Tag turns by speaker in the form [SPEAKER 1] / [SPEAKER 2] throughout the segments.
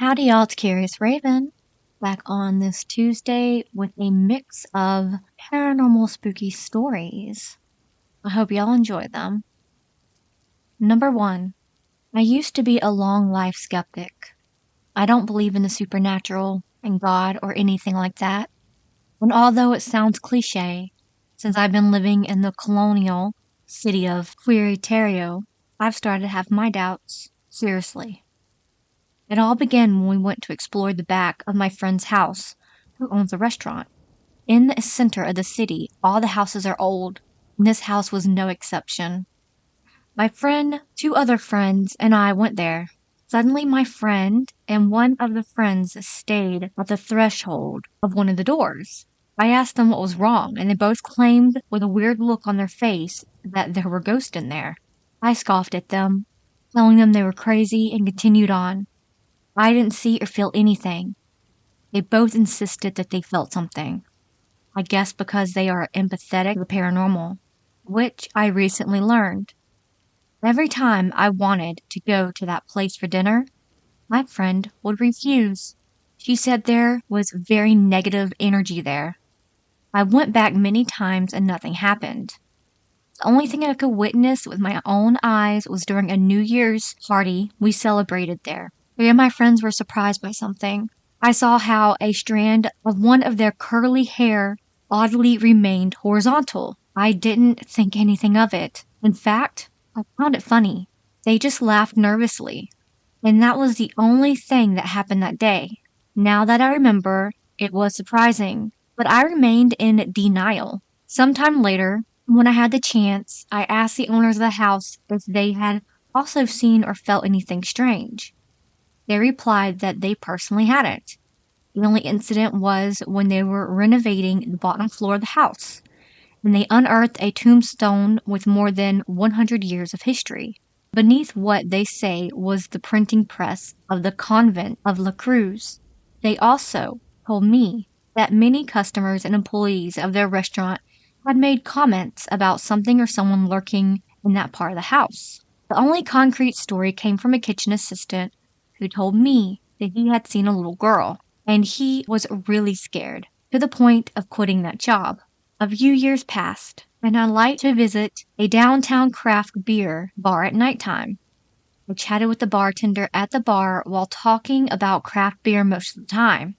[SPEAKER 1] Howdy y'all, it's Curious Raven, back on this Tuesday with a mix of paranormal spooky stories. I hope y'all enjoy them. Number 1. I used to be a long life skeptic. I don't believe in the supernatural and God or anything like that. And although it sounds cliche, since I've been living in the colonial city of Querétaro, I've started to have my doubts, seriously. It all began when we went to explore the back of my friend's house, who owns a restaurant. In the center of the city, all the houses are old, and this house was no exception. My friend, 2 other friends, and I went there. Suddenly my friend and one of the friends stayed at the threshold of one of the doors. I asked them what was wrong, and they both claimed with a weird look on their face that there were ghosts in there. I scoffed at them, telling them they were crazy, and continued on. I didn't see or feel anything. They both insisted that they felt something. I guess because they are empathetic to the paranormal, which I recently learned. Every time I wanted to go to that place for dinner, my friend would refuse. She said there was very negative energy there. I went back many times and nothing happened. The only thing I could witness with my own eyes was during a New Year's party we celebrated there. 3 of my friends were surprised by something. I saw how a strand of one of their curly hair oddly remained horizontal. I didn't think anything of it. In fact, I found it funny. They just laughed nervously. And that was the only thing that happened that day. Now that I remember, it was surprising, but I remained in denial. Sometime later, when I had the chance, I asked the owners of the house if they had also seen or felt anything strange. They replied that they personally hadn't. The only incident was when they were renovating the bottom floor of the house, and they unearthed a tombstone with more than 100 years of history. Beneath what they say was the printing press of the convent of La Cruz. They also told me that many customers and employees of their restaurant had made comments about something or someone lurking in that part of the house. The only concrete story came from a kitchen assistant who told me that he had seen a little girl, and he was really scared, to the point of quitting that job. A few years passed, and I liked to visit a downtown craft beer bar at nighttime. I chatted with the bartender at the bar while talking about craft beer most of the time.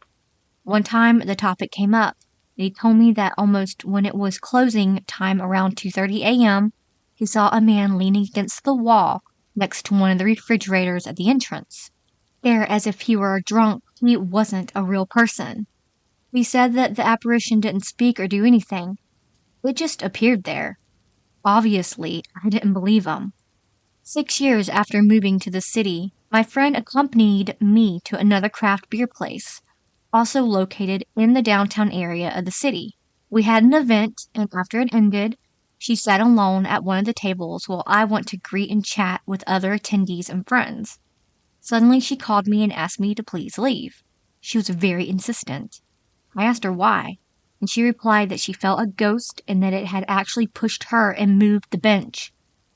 [SPEAKER 1] One time, the topic came up. He told me that almost when it was closing time around 2:30 a.m., he saw a man leaning against the wall next to one of the refrigerators at the entrance. There as if he were drunk. He wasn't a real person. He said that the apparition didn't speak or do anything. It just appeared there. Obviously, I didn't believe him. 6 years after moving to the city, my friend accompanied me to another craft beer place, also located in the downtown area of the city. We had an event, and after it ended, she sat alone at one of the tables while I went to greet and chat with other attendees and friends. Suddenly, she called me and asked me to please leave. She was very insistent. I asked her why, and she replied that she felt a ghost and that it had actually pushed her and moved the bench.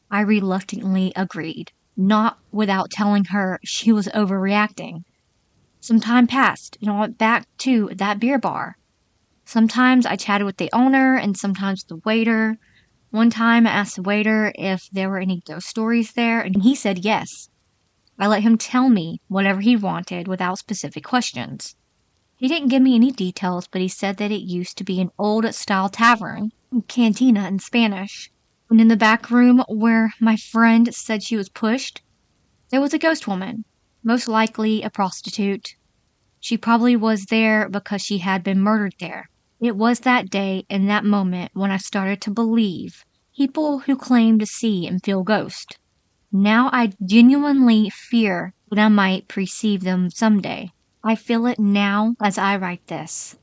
[SPEAKER 1] I reluctantly agreed, not without telling her she was overreacting. Some time passed, and I went back to that beer bar. Sometimes I chatted with the owner and sometimes the waiter. One time I asked the waiter if there were any ghost stories there, and he said yes. I let him tell me whatever he wanted without specific questions. He didn't give me any details, but he said that it used to be an old-style tavern, cantina in Spanish. And in the back room where my friend said she was pushed, there was a ghost woman, most likely a prostitute. She probably was there because she had been murdered there. It was that day and that moment when I started to believe people who claim to see and feel ghosts. Now I genuinely fear that I might perceive them someday. I feel it now as I write this.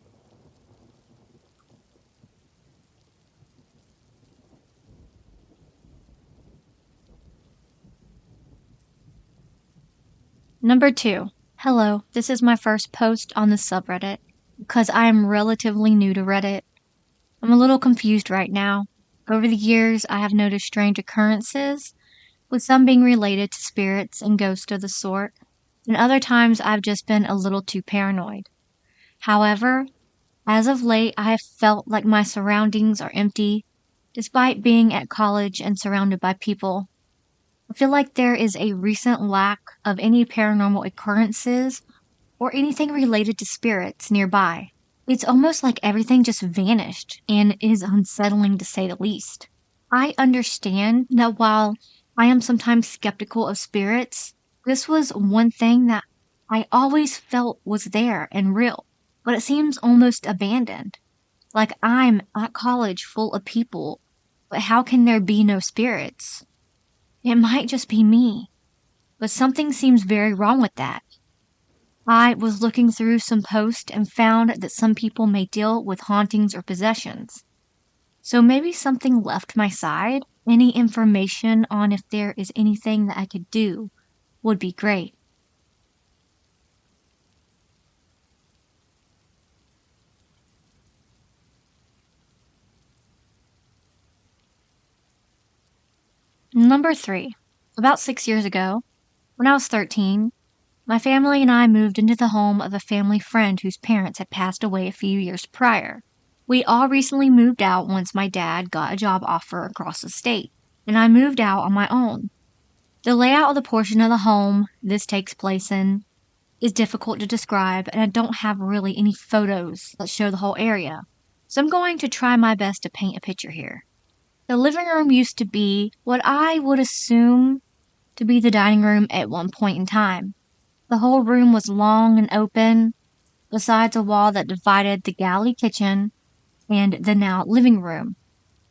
[SPEAKER 1] Number 2. Hello, this is my first post on the subreddit because I am relatively new to Reddit. I'm a little confused right now. Over the years, I have noticed strange occurrences, with some being related to spirits and ghosts of the sort. and other times I've just been a little too paranoid. However, as of late, I have felt like my surroundings are empty, despite being at college and surrounded by people. I feel like there is a recent lack of any paranormal occurrences or anything related to spirits nearby. It's almost like everything just vanished and is unsettling to say the least. I understand that while I am sometimes skeptical of spirits, this was one thing that I always felt was there and real, but it seems almost abandoned. Like I'm at college full of people, but how can there be no spirits? It might just be me, but something seems very wrong with that. I was looking through some posts and found that some people may deal with hauntings or possessions. So maybe something left my side. Any information on if there is anything that I could do would be great. Number 3. About 6 years ago, when I was 13, my family and I moved into the home of a family friend whose parents had passed away a few years prior. We all recently moved out once my dad got a job offer across the state, and I moved out on my own. The layout of the portion of the home this takes place in is difficult to describe, and I don't have really any photos that show the whole area. So I'm going to try my best to paint a picture here. The living room used to be what I would assume to be the dining room at one point in time. The whole room was long and open, besides a wall that divided the galley kitchen and the now living room,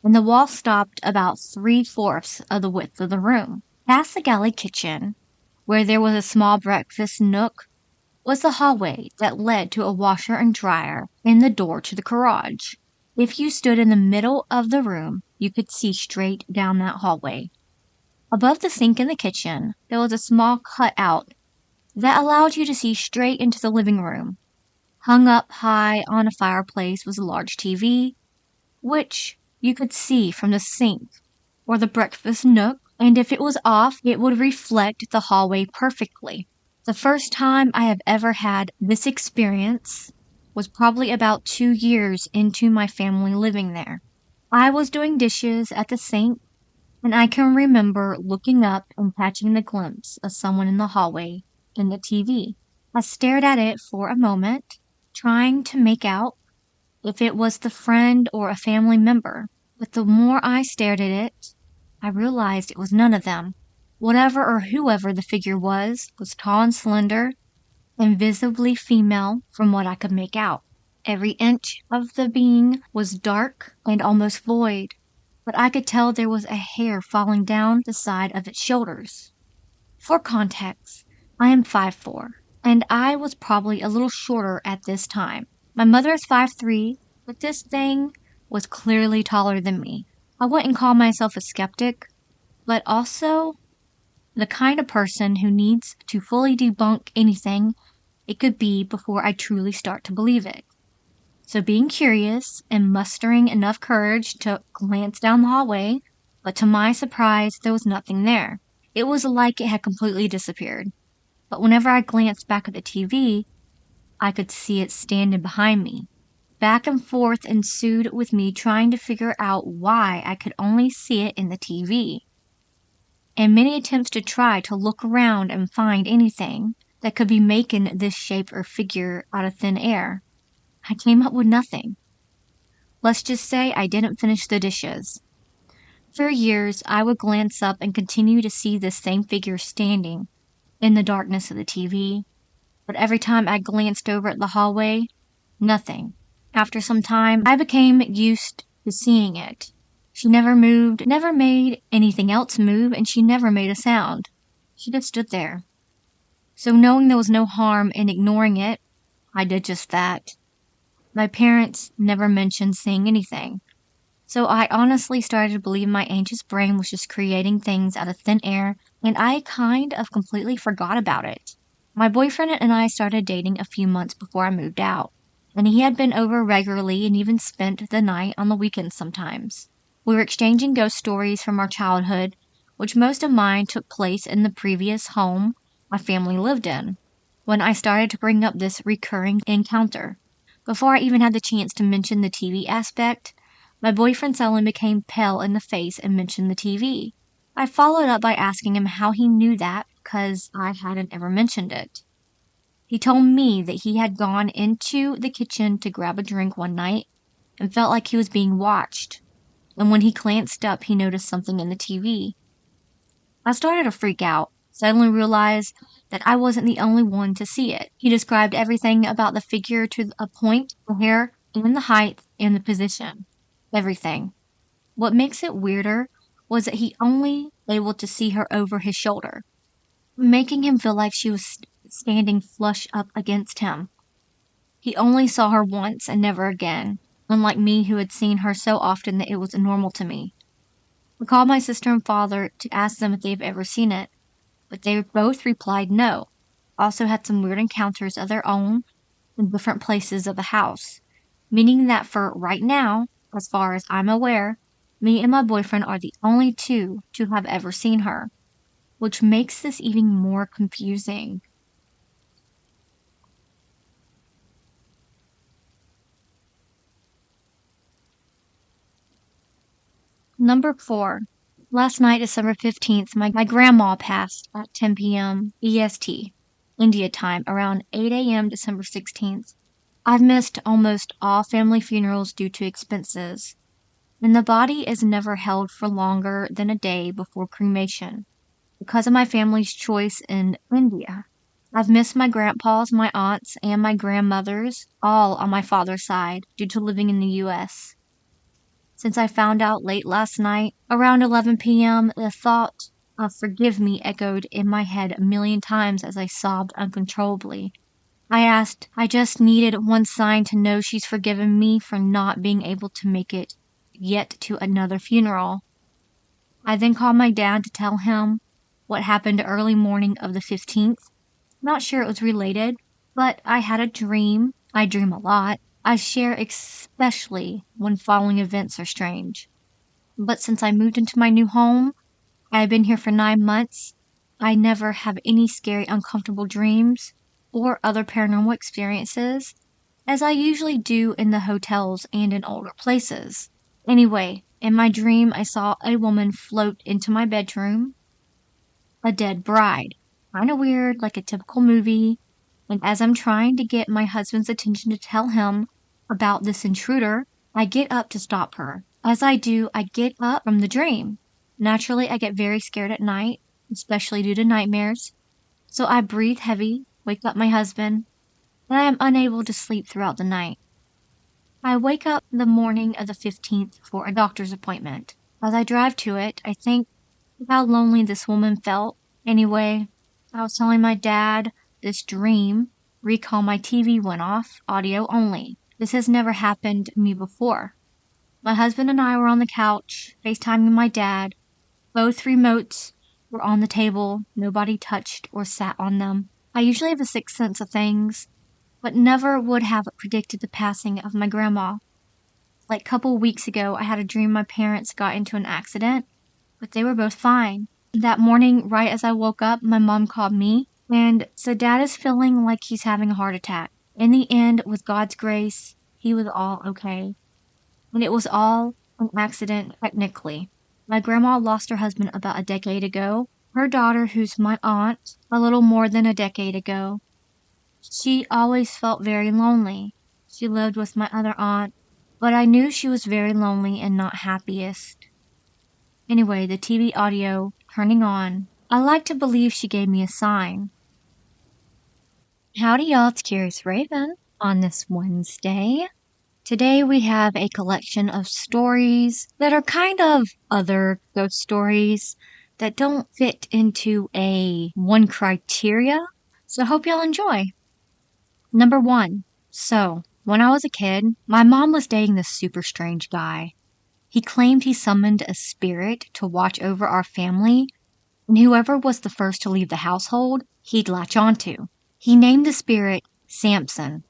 [SPEAKER 1] and the wall stopped about 3/4 of the width of the room. Past the galley kitchen, where there was a small breakfast nook, was the hallway that led to a washer and dryer and the door to the garage. If you stood in the middle of the room, you could see straight down that hallway. Above the sink in the kitchen, there was a small cutout that allowed you to see straight into the living room. Hung up high on a fireplace was a large TV, which you could see from the sink or the breakfast nook, and if it was off, it would reflect the hallway perfectly. The first time I have ever had this experience was probably about 2 years into my family living there. I was doing dishes at the sink, and I can remember looking up and catching the glimpse of someone in the hallway in the TV. I stared at it for a moment, trying to make out if it was the friend or a family member. But the more I stared at it, I realized it was none of them. Whatever or whoever the figure was tall and slender and visibly female from what I could make out. Every inch of the being was dark and almost void, but I could tell there was a hair falling down the side of its shoulders. For context, I am 5'4", and I was probably a little shorter at this time. My mother is 5'3", but this thing was clearly taller than me. I wouldn't call myself a skeptic, but also the kind of person who needs to fully debunk anything it could be before I truly start to believe it. So being curious and mustering enough courage to glance down the hallway, but to my surprise, there was nothing there. It was like it had completely disappeared. But whenever I glanced back at the TV, I could see it standing behind me. Back and forth ensued with me trying to figure out why I could only see it in the TV, and many attempts to try to look around and find anything that could be making this shape or figure out of thin air. I came up with nothing. Let's just say I didn't finish the dishes. For years, I would glance up and continue to see this same figure standing in the darkness of the TV, but every time I glanced over at the hallway, nothing. After some time, I became used to seeing it. She never moved, never made anything else move, and she never made a sound. She just stood there. So knowing there was no harm in ignoring it, I did just that. My parents never mentioned seeing anything. So I honestly started to believe my anxious brain was just creating things out of thin air, and I kind of completely forgot about it. My boyfriend and I started dating a few months before I moved out, and he had been over regularly and even spent the night on the weekends sometimes. We were exchanging ghost stories from our childhood, which most of mine took place in the previous home my family lived in. when I started to bring up this recurring encounter. Before I even had the chance to mention the TV aspect, my boyfriend suddenly became pale in the face and mentioned the TV. I followed up by asking him how he knew that because I hadn't ever mentioned it. He told me that he had gone into the kitchen to grab a drink one night and felt like he was being watched, and when he glanced up, he noticed something in the TV. I started to freak out, suddenly realized that I wasn't the only one to see it. He described everything about the figure to a point, the hair, and the height, and the position. Everything. What makes it weirder was that he only able to see her over his shoulder, making him feel like she was standing flush up against him. He only saw her once and never again, unlike me who had seen her so often that it was normal to me. I called my sister and father to ask them if they've ever seen it, but they both replied no. Also had some weird encounters of their own in different places of the house, meaning that for right now, as far as I'm aware, me and my boyfriend are the only two to have ever seen her, which makes this even more confusing. Number 4. Last night, December 15th, my grandma passed at 10 p.m. EST, India time, around 8 a.m. December 16th. I've missed almost all family funerals due to expenses, and the body is never held for longer than a day before cremation because of my family's choice in India. I've missed my grandpas, my aunts, and my grandmothers, all on my father's side, due to living in the U.S. Since I found out late last night, around 11 p.m., the thought of forgive me echoed in my head a million times as I sobbed uncontrollably. I just needed one sign to know she's forgiven me for not being able to make it yet to another funeral. I then called my dad to tell him what happened early morning of the 15th. Not sure it was related, but I had a dream. I dream a lot. I share especially when following events are strange. But since I moved into my new home, I've been here for 9 months, I never have any scary, uncomfortable dreams or other paranormal experiences, as I usually do in the hotels and in older places. Anyway, in my dream, I saw a woman float into my bedroom, a dead bride. Kinda weird, like a typical movie. And as I'm trying to get my husband's attention to tell him about this intruder, I get up to stop her. As I do, I get up from the dream. Naturally, I get very scared at night, especially due to nightmares. So I breathe heavy, wake up my husband, and I am unable to sleep throughout the night. I wake up the morning of the 15th for a doctor's appointment. As I drive to it, I think of how lonely this woman felt. Anyway, I was telling my dad this dream. Recall my TV went off, audio only. This has never happened to me before. My husband and I were on the couch, FaceTiming my dad. Both remotes were on the table. Nobody touched or sat on them. I usually have a sixth sense of things, but never would have predicted the passing of my grandma. Like a couple weeks ago, I had a dream my parents got into an accident, but they were both fine. That morning, right as I woke up, my mom called me and said Dad is feeling like he's having a heart attack. In the end, with God's grace, he was all okay. And it was all an accident, technically. My grandma lost her husband about a decade ago. Her daughter, who's my aunt, a little more than a decade ago. She always felt very lonely. She lived with my other aunt, but I knew she was very lonely and not happiest. Anyway, the TV audio turning on. I like to believe she gave me a sign. Howdy y'all, it's Curious Raven on this Wednesday. Today we have a collection of stories that are kind of other ghost stories that don't fit into a one criteria, so hope y'all enjoy. Number 1. So, when I was a kid, my mom was dating this super strange guy. He claimed he summoned a spirit to watch over our family, and whoever was the first to leave the household, he'd latch onto. He named the spirit Samson.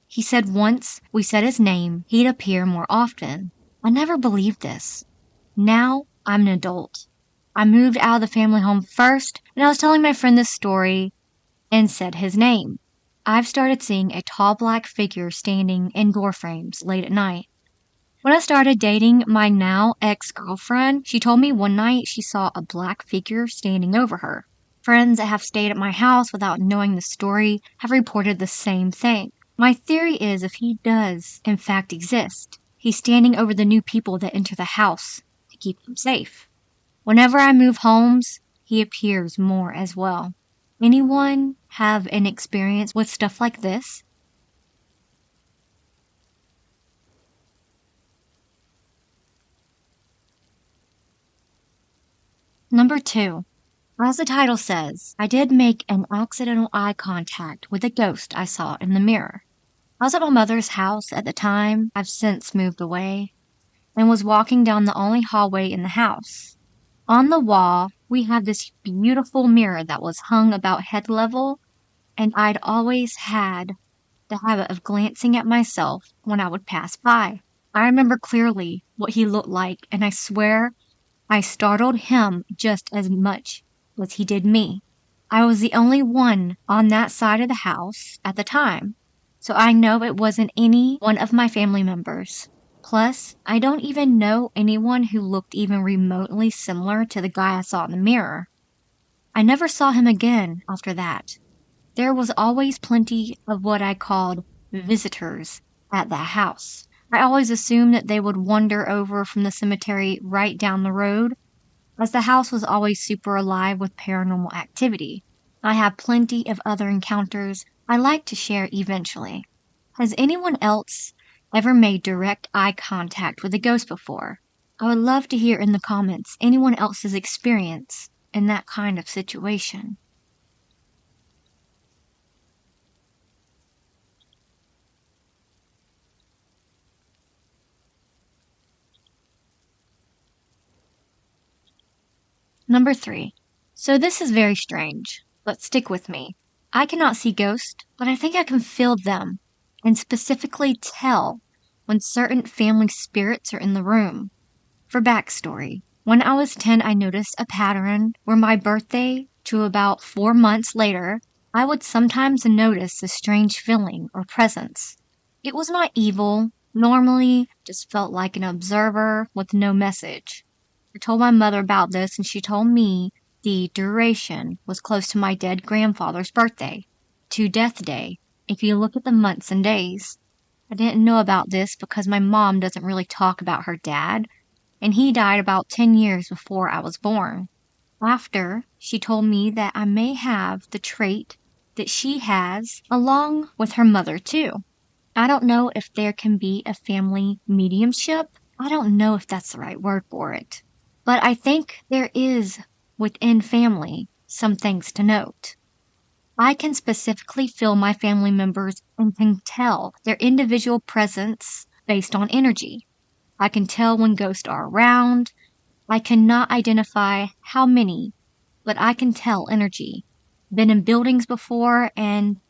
[SPEAKER 1] He said once we said his name, he'd appear more often. I never believed this. Now, I'm an adult. I moved out of the family home first, and I was telling my friend this story and said his name. I've started seeing a tall black figure standing in door frames late at night. When I started dating my now ex-girlfriend, she told me one night she saw a black figure standing over her. Friends that have stayed at my house without knowing the story have reported the same thing. My theory is if he does, in fact, exist, he's standing over the new people that enter the house to keep them safe. Whenever I move homes, he appears more as well. Anyone have an experience with stuff like this? Number 2. As the title says, I did make an accidental eye contact with a ghost I saw in the mirror. I was at my mother's house at the time. I've since moved away, and was walking down the only hallway in the house. On the wall, we had this beautiful mirror that was hung about head level, and I'd always had the habit of glancing at myself when I would pass by. I remember clearly what he looked like, and I swear I startled him just as much as he did me. I was the only one on that side of the house at the time, so I know it wasn't any one of my family members. Plus, I don't even know anyone who looked even remotely similar to the guy I saw in the mirror. I never saw him again after that. There was always plenty of what I called visitors at that house. I always assumed that they would wander over from the cemetery right down the road, as the house was always super alive with paranormal activity. I have plenty of other encounters I like to share eventually. Has anyone else ever made direct eye contact with a ghost before? I would love to hear in the comments anyone else's experience in that kind of situation. Number 3. So this is very strange, but stick with me. I cannot see ghosts, but I think I can feel them, and specifically tell when certain family spirits are in the room. For backstory, when I was 10, I noticed a pattern where my birthday to about 4 months later, I would sometimes notice a strange feeling or presence. It was not evil, normally just felt like an observer with no message. I told my mother about this, and she told me the duration was close to my dead grandfather's birthday, to Death Day, if you look at the months and days. I didn't know about this because my mom doesn't really talk about her dad, and he died about 10 years before I was born. After, she told me that I may have the trait that she has, along with her mother too. I don't know if there can be a family mediumship. I don't know if that's the right word for it. But I think there is, within family, some things to note. I can specifically feel my family members and can tell their individual presence based on energy. I can tell when ghosts are around. I cannot identify how many, but I can tell energy. Been in buildings before and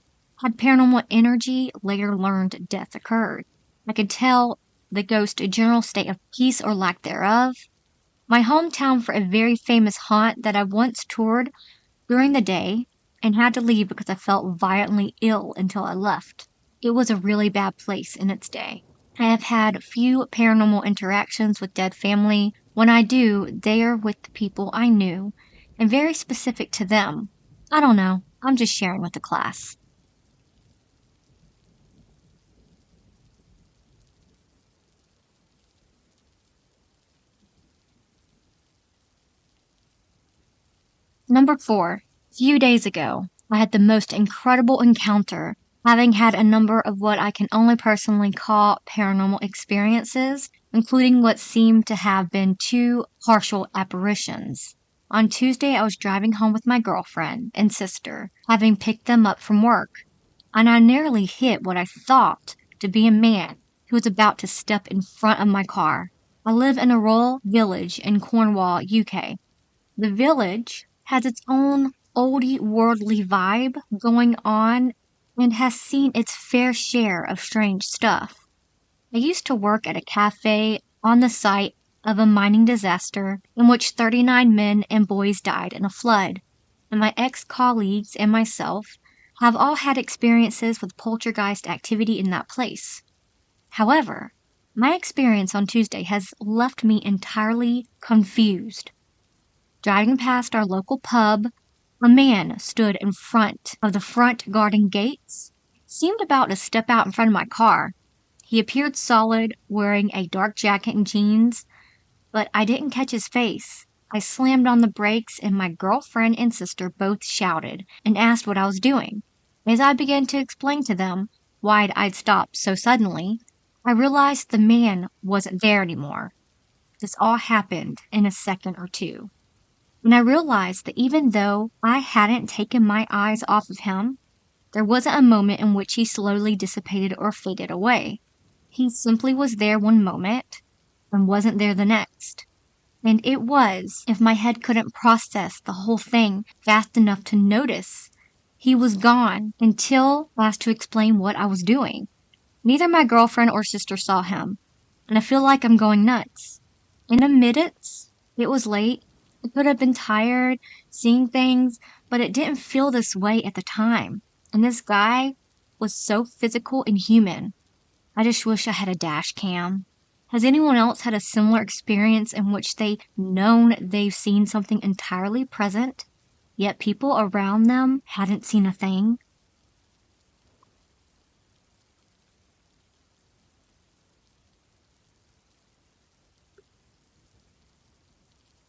[SPEAKER 1] had paranormal energy, later learned death occurred. I could tell the ghost a general state of peace or lack thereof. My hometown for a very famous haunt that I once toured during the day and had to leave because I felt violently ill until I left. It was a really bad place in its day. I have had few paranormal interactions with dead family. When I do, they are with the people I knew and very specific to them. I don't know. I'm just sharing with the class. Number 4. A few days ago, I had the most incredible encounter, having had a number of what I can only personally call paranormal experiences, including what seemed to have been 2 partial apparitions. On Tuesday, I was driving home with my girlfriend and sister, having picked them up from work, and I nearly hit what I thought to be a man who was about to step in front of my car. I live in a rural village in Cornwall, UK. The village has its own oldie worldly vibe going on and has seen its fair share of strange stuff. I used to work at a cafe on the site of a mining disaster in which 39 men and boys died in a flood, and my ex-colleagues and myself have all had experiences with poltergeist activity in that place. However, my experience on Tuesday has left me entirely confused. Driving past our local pub, a man stood in front of the front garden gates, seemed about to step out in front of my car. He appeared solid, wearing a dark jacket and jeans, but I didn't catch his face. I slammed on the brakes, and my girlfriend and sister both shouted and asked what I was doing. As I began to explain to them why I'd stopped so suddenly, I realized the man wasn't there anymore. This all happened in a second or two. And I realized that even though I hadn't taken my eyes off of him, there wasn't a moment in which he slowly dissipated or faded away. He simply was there one moment and wasn't there the next. And it was, if my head couldn't process the whole thing fast enough to notice, he was gone until asked to explain what I was doing. Neither my girlfriend or sister saw him, and I feel like I'm going nuts. In a minute, it was late. I could have been tired, seeing things, but it didn't feel this way at the time. And this guy was so physical and human. I just wish I had a dash cam. Has anyone else had a similar experience in which they've known they've seen something entirely present, yet people around them hadn't seen a thing?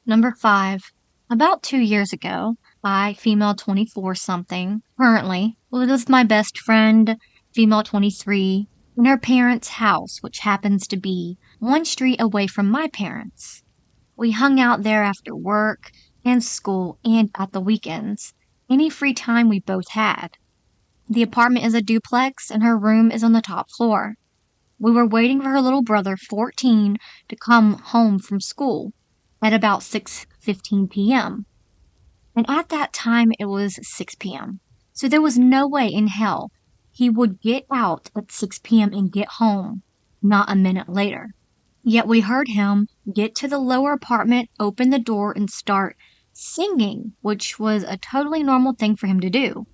[SPEAKER 1] Number 5. About 2 years ago, I, female 24-something, currently lived with my best friend, female 23, in her parents' house, which happens to be one street away from my parents. We hung out there after work and school and at the weekends, any free time we both had. The apartment is a duplex and her room is on the top floor. We were waiting for her little brother, 14, to come home from school at about 6:15 p.m. And at that time it was 6 p.m. So there was no way in hell he would get out at 6 p.m. and get home not a minute later. Yet we heard him get to the lower apartment, open the door, and start singing, which was a totally normal thing for him to do.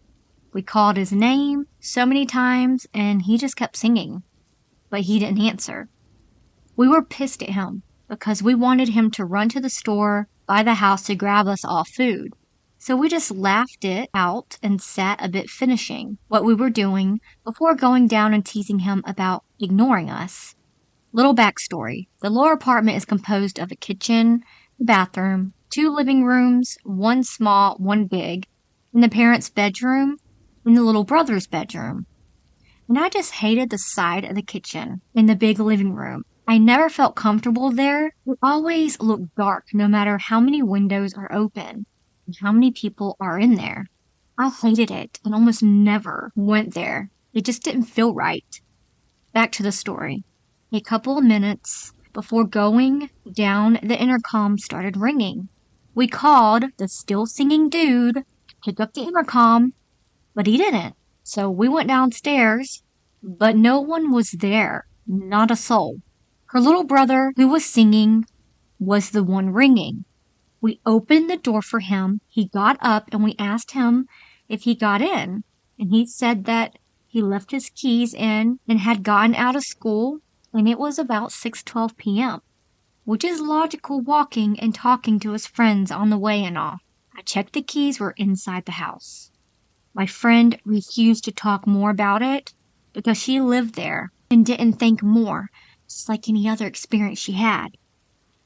[SPEAKER 1] We called his name so many times, and he just kept singing, but he didn't answer. We were pissed at him because we wanted him to run to the store by the house to grab us all food. So we just laughed it out and sat a bit finishing what we were doing before going down and teasing him about ignoring us. Little backstory. The lower apartment is composed of a kitchen, a bathroom, 2 living rooms, 1 small, 1 big, and the parents' bedroom and the little brother's bedroom. And I just hated the side of the kitchen in the big living room. I never felt comfortable there. It always looked dark no matter how many windows are open and how many people are in there. I hated it and almost never went there. It just didn't feel right. Back to the story. A couple of minutes before going down, the intercom started ringing. We called the still singing dude to pick up the intercom, but he didn't. So we went downstairs, but no one was there. Not a soul. Her little brother, who was singing, was the one ringing. We opened the door for him. He got up and we asked him if he got in. And he said that he left his keys in and had gotten out of school, and it was about 6:12 p.m., which is logical walking and talking to his friends on the way and all. I checked the keys were inside the house. My friend refused to talk more about it because she lived there and didn't think more, just like any other experience she had.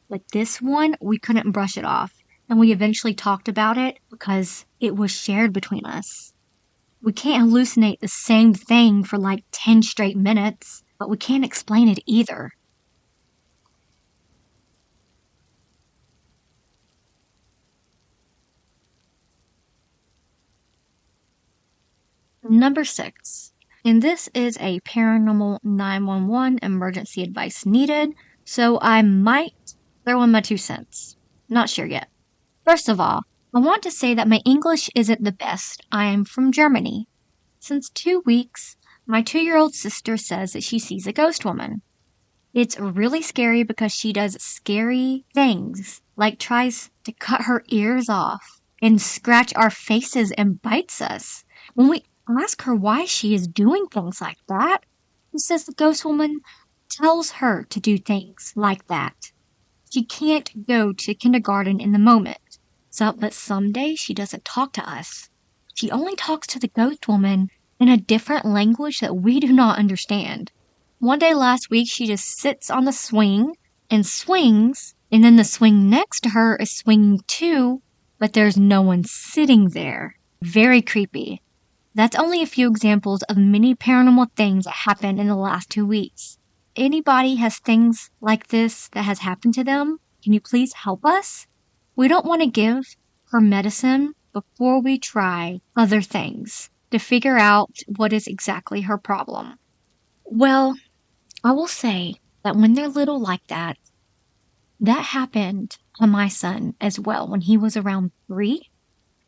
[SPEAKER 1] But this one, we couldn't brush it off, and we eventually talked about it because it was shared between us. We can't hallucinate the same thing for like 10 straight minutes, but we can't explain it either. Number 6. And this is a paranormal 911 emergency advice needed, so I might throw in my 2 cents. Not sure yet. First of all, I want to say that my English isn't the best. I am from Germany. Since 2 weeks, my 2-year-old sister says that she sees a ghost woman. It's really scary because she does scary things, like tries to cut her ears off and scratch our faces and bites us. When we ask her why she is doing things like that. She says the ghost woman tells her to do things like that. She can't go to kindergarten in the moment. But someday she doesn't talk to us. She only talks to the ghost woman in a different language that we do not understand. One day last week, she just sits on the swing and swings, and then the swing next to her is swinging too, but there's no one sitting there. Very creepy. That's only a few examples of many paranormal things that happened in the last 2 weeks. Anybody has things like this that has happened to them, can you please help us? We don't want to give her medicine before we try other things to figure out what is exactly her problem. Well, I will say that when they're little like that, that happened to my son as well when he was around 3,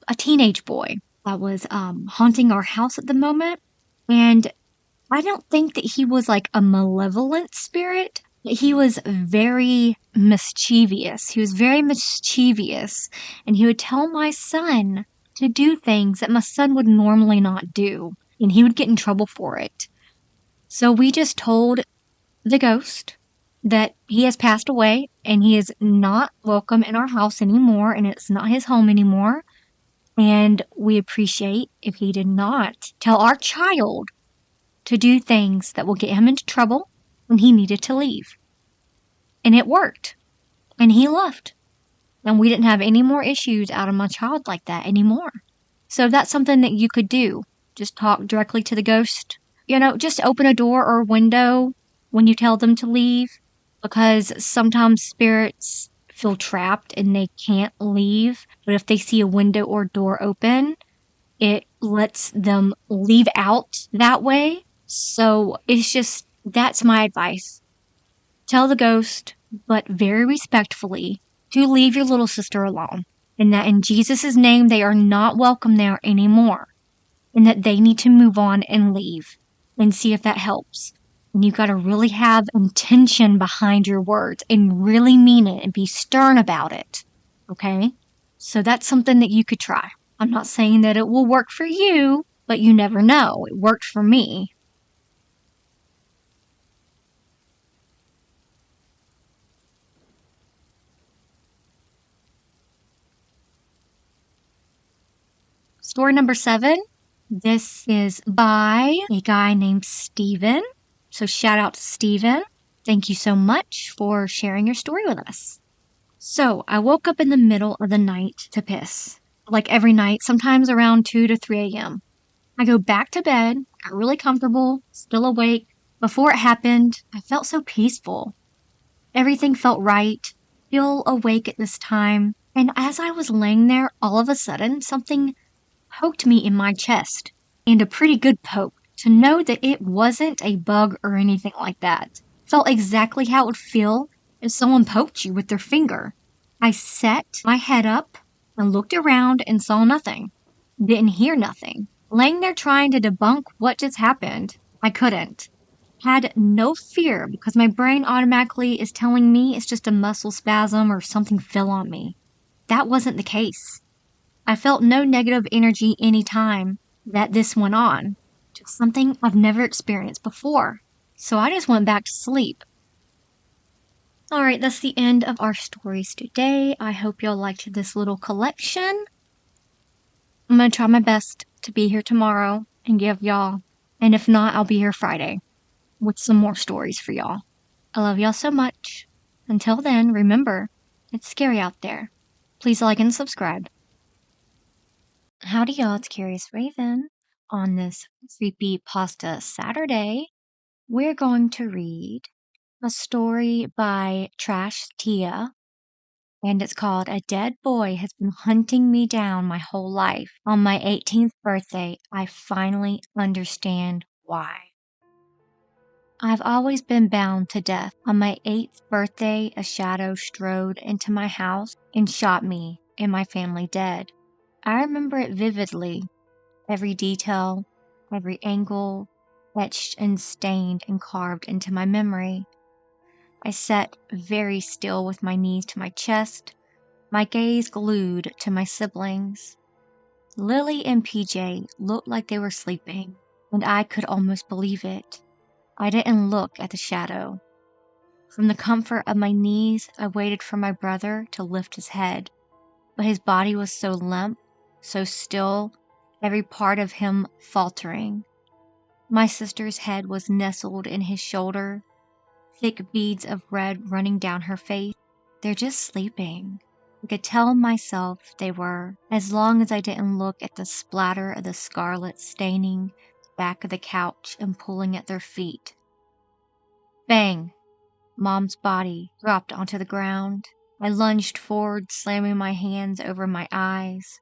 [SPEAKER 1] a teenage boy that was haunting our house at the moment. And I don't think that he was like a malevolent spirit. He was very mischievous. And he would tell my son to do things that my son would normally not do. And he would get in trouble for it. So we just told the ghost that he has passed away and he is not welcome in our house anymore and it's not his home anymore. And we appreciate if he did not tell our child to do things that will get him into trouble when he needed to leave. And it worked. And he left. And we didn't have any more issues out of my child like that anymore. So that's something that you could do. Just talk directly to the ghost. Just open a door or a window when you tell them to leave. Because sometimes spirits feel trapped and they can't leave. But if they see a window or door open, it lets them leave out that way. So that's my advice. Tell the ghost, but very respectfully, to leave your little sister alone. And that in Jesus' name, they are not welcome there anymore. And that they need to move on and leave. And see if that helps. And you got to really have intention behind your words and really mean it and be stern about it. Okay? So that's something that you could try. I'm not saying that it will work for you, but you never know. It worked for me. Story number 7. This is by a guy named Steven. So shout out to Steven. Thank you so much for sharing your story with us. So I woke up in the middle of the night to piss. Like every night, sometimes around 2 to 3 a.m. I go back to bed, got really comfortable, still awake. Before it happened, I felt so peaceful. Everything felt right, still awake at this time. And as I was laying there, all of a sudden, something poked me in my chest. And a pretty good poke, to know that it wasn't a bug or anything like that. Felt exactly how it would feel if someone poked you with their finger. I set my head up and looked around and saw nothing. Didn't hear nothing. Laying there trying to debunk what just happened, I couldn't. Had no fear because my brain automatically is telling me it's just a muscle spasm or something fell on me. That wasn't the case. I felt no negative energy any time that this went on. Just something I've never experienced before. So I just went back to sleep. Alright, that's the end of our stories today. I hope y'all liked this little collection. I'm going to try my best to be here tomorrow and give y'all, and if not, I'll be here Friday with some more stories for y'all. I love y'all so much. Until then, remember, it's scary out there. Please like and subscribe. Howdy y'all, it's Curious Raven. On this Creepy Pasta Saturday, we're going to read a story by Trash Tia, and it's called A Dead Boy Has Been Hunting Me Down My Whole Life. On my 18th birthday, I finally understand why. I've always been bound to death. On my 8th birthday, a shadow strode into my house and shot me and my family dead. I remember it vividly. Every detail, every angle, etched and stained and carved into my memory. I sat very still with my knees to my chest, my gaze glued to my siblings. Lily and PJ looked like they were sleeping, and I could almost believe it. I didn't look at the shadow. From the comfort of my knees, I waited for my brother to lift his head, but his body was so limp, so still, every part of him faltering. My sister's head was nestled in his shoulder, thick beads of red running down her face. They're just sleeping. I could tell myself they were, as long as I didn't look at the splatter of the scarlet staining the back of the couch and pulling at their feet. Bang! Mom's body dropped onto the ground. I lunged forward, slamming my hands over my eyes.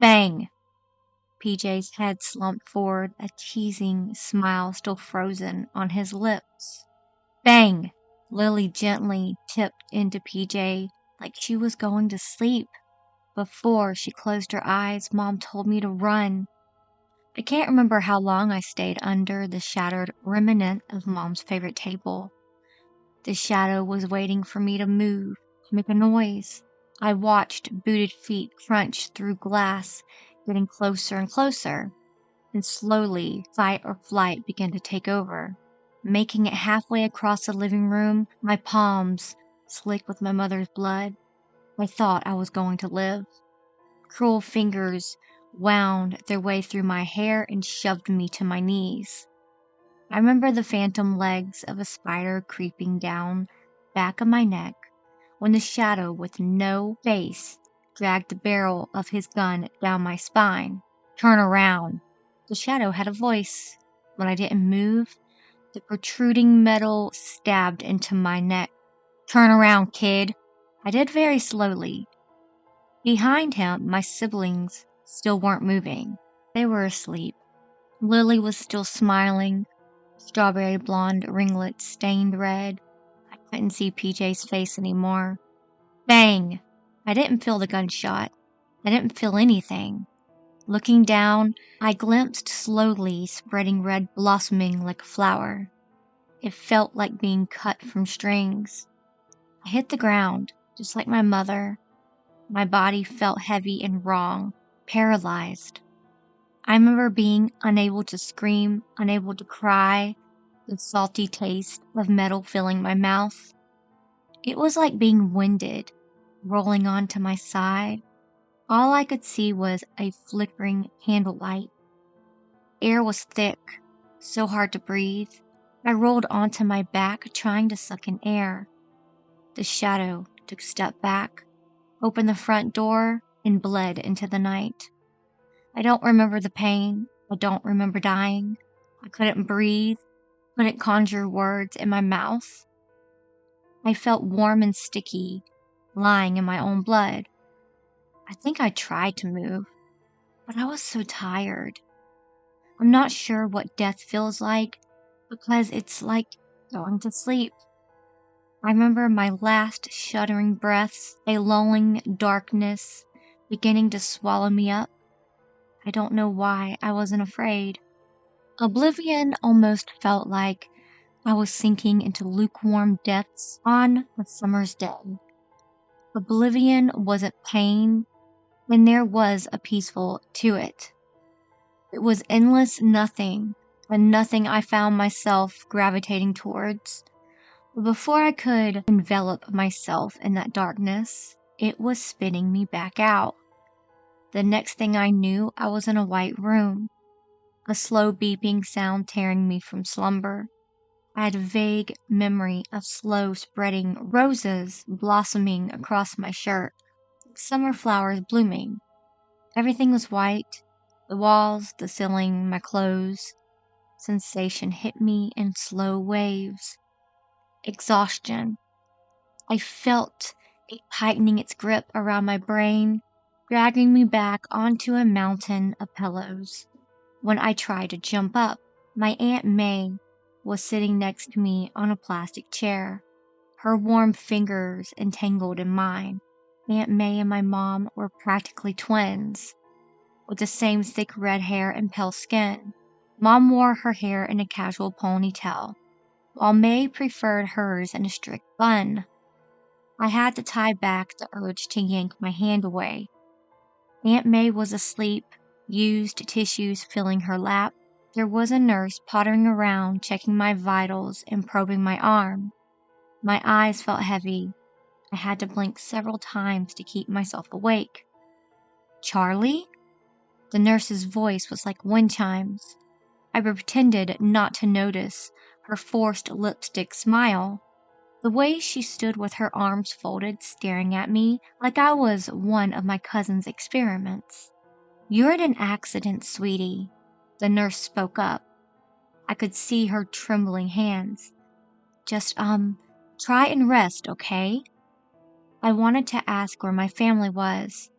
[SPEAKER 1] Bang! PJ's head slumped forward, a teasing smile still frozen on his lips. Bang! Lily gently tipped into PJ like she was going to sleep. Before she closed her eyes, Mom told me to run. I can't remember how long I stayed under the shattered remnant of Mom's favorite table. The shadow was waiting for me to move, to make a noise. I watched booted feet crunch through glass, getting closer and closer. And slowly, fight or flight began to take over. Making it halfway across the living room, my palms slick with my mother's blood, I thought I was going to live. Cruel fingers wound their way through my hair and shoved me to my knees. I remember the phantom legs of a spider creeping down back of my neck when the shadow with no face dragged the barrel of his gun down my spine. Turn around. The shadow had a voice. When I didn't move, the protruding metal stabbed into my neck. Turn around, kid. I did very slowly. Behind him, my siblings still weren't moving. They were asleep. Lily was still smiling, strawberry blonde ringlets stained red. I couldn't see PJ's face anymore. Bang! I didn't feel the gunshot. I didn't feel anything. Looking down, I glimpsed slowly spreading red blossoming like a flower. It felt like being cut from strings. I hit the ground, just like my mother. My body felt heavy and wrong, paralyzed. I remember being unable to scream, unable to cry, the salty taste of metal filling my mouth. It was like being winded, rolling onto my side. All I could see was a flickering candlelight. Air was thick, so hard to breathe. I rolled onto my back, trying to suck in air. The shadow took a step back, opened the front door, and bled into the night. I don't remember the pain. I don't remember dying. I couldn't breathe, couldn't conjure words in my mouth. I felt warm and sticky, lying in my own blood. I think I tried to move, but I was so tired. I'm not sure what death feels like, because it's like going to sleep. I remember my last shuddering breaths, a lulling darkness beginning to swallow me up. I don't know why I wasn't afraid. Oblivion almost felt like I was sinking into lukewarm depths on a summer's day. Oblivion wasn't pain, and there was a peaceful to it. It was endless nothing, and nothing I found myself gravitating towards. But before I could envelop myself in that darkness, it was spitting me back out. The next thing I knew, I was in a white room, a slow beeping sound tearing me from slumber. I had a vague memory of slow spreading roses blossoming across my shirt, summer flowers blooming. Everything was white, the walls, the ceiling, my clothes. Sensation hit me in slow waves. Exhaustion. I felt it tightening its grip around my brain, dragging me back onto a mountain of pillows. When I tried to jump up, my Aunt May was sitting next to me on a plastic chair, her warm fingers entangled in mine. Aunt May and my mom were practically twins, with the same thick red hair and pale skin. Mom wore her hair in a casual ponytail, while May preferred hers in a strict bun. I had to tie back the urge to yank my hand away. Aunt May was asleep, used tissues filling her lap. There was a nurse pottering around, checking my vitals and probing my arm. My eyes felt heavy. I had to blink several times to keep myself awake. Charlie? The nurse's voice was like wind chimes. I pretended not to notice her forced lipstick smile. The way she stood with her arms folded, staring at me like I was one of my cousin's experiments. "You're in an accident, sweetie," the nurse spoke up. I could see her trembling hands. "Just, try and rest, okay?" I wanted to ask where my family was,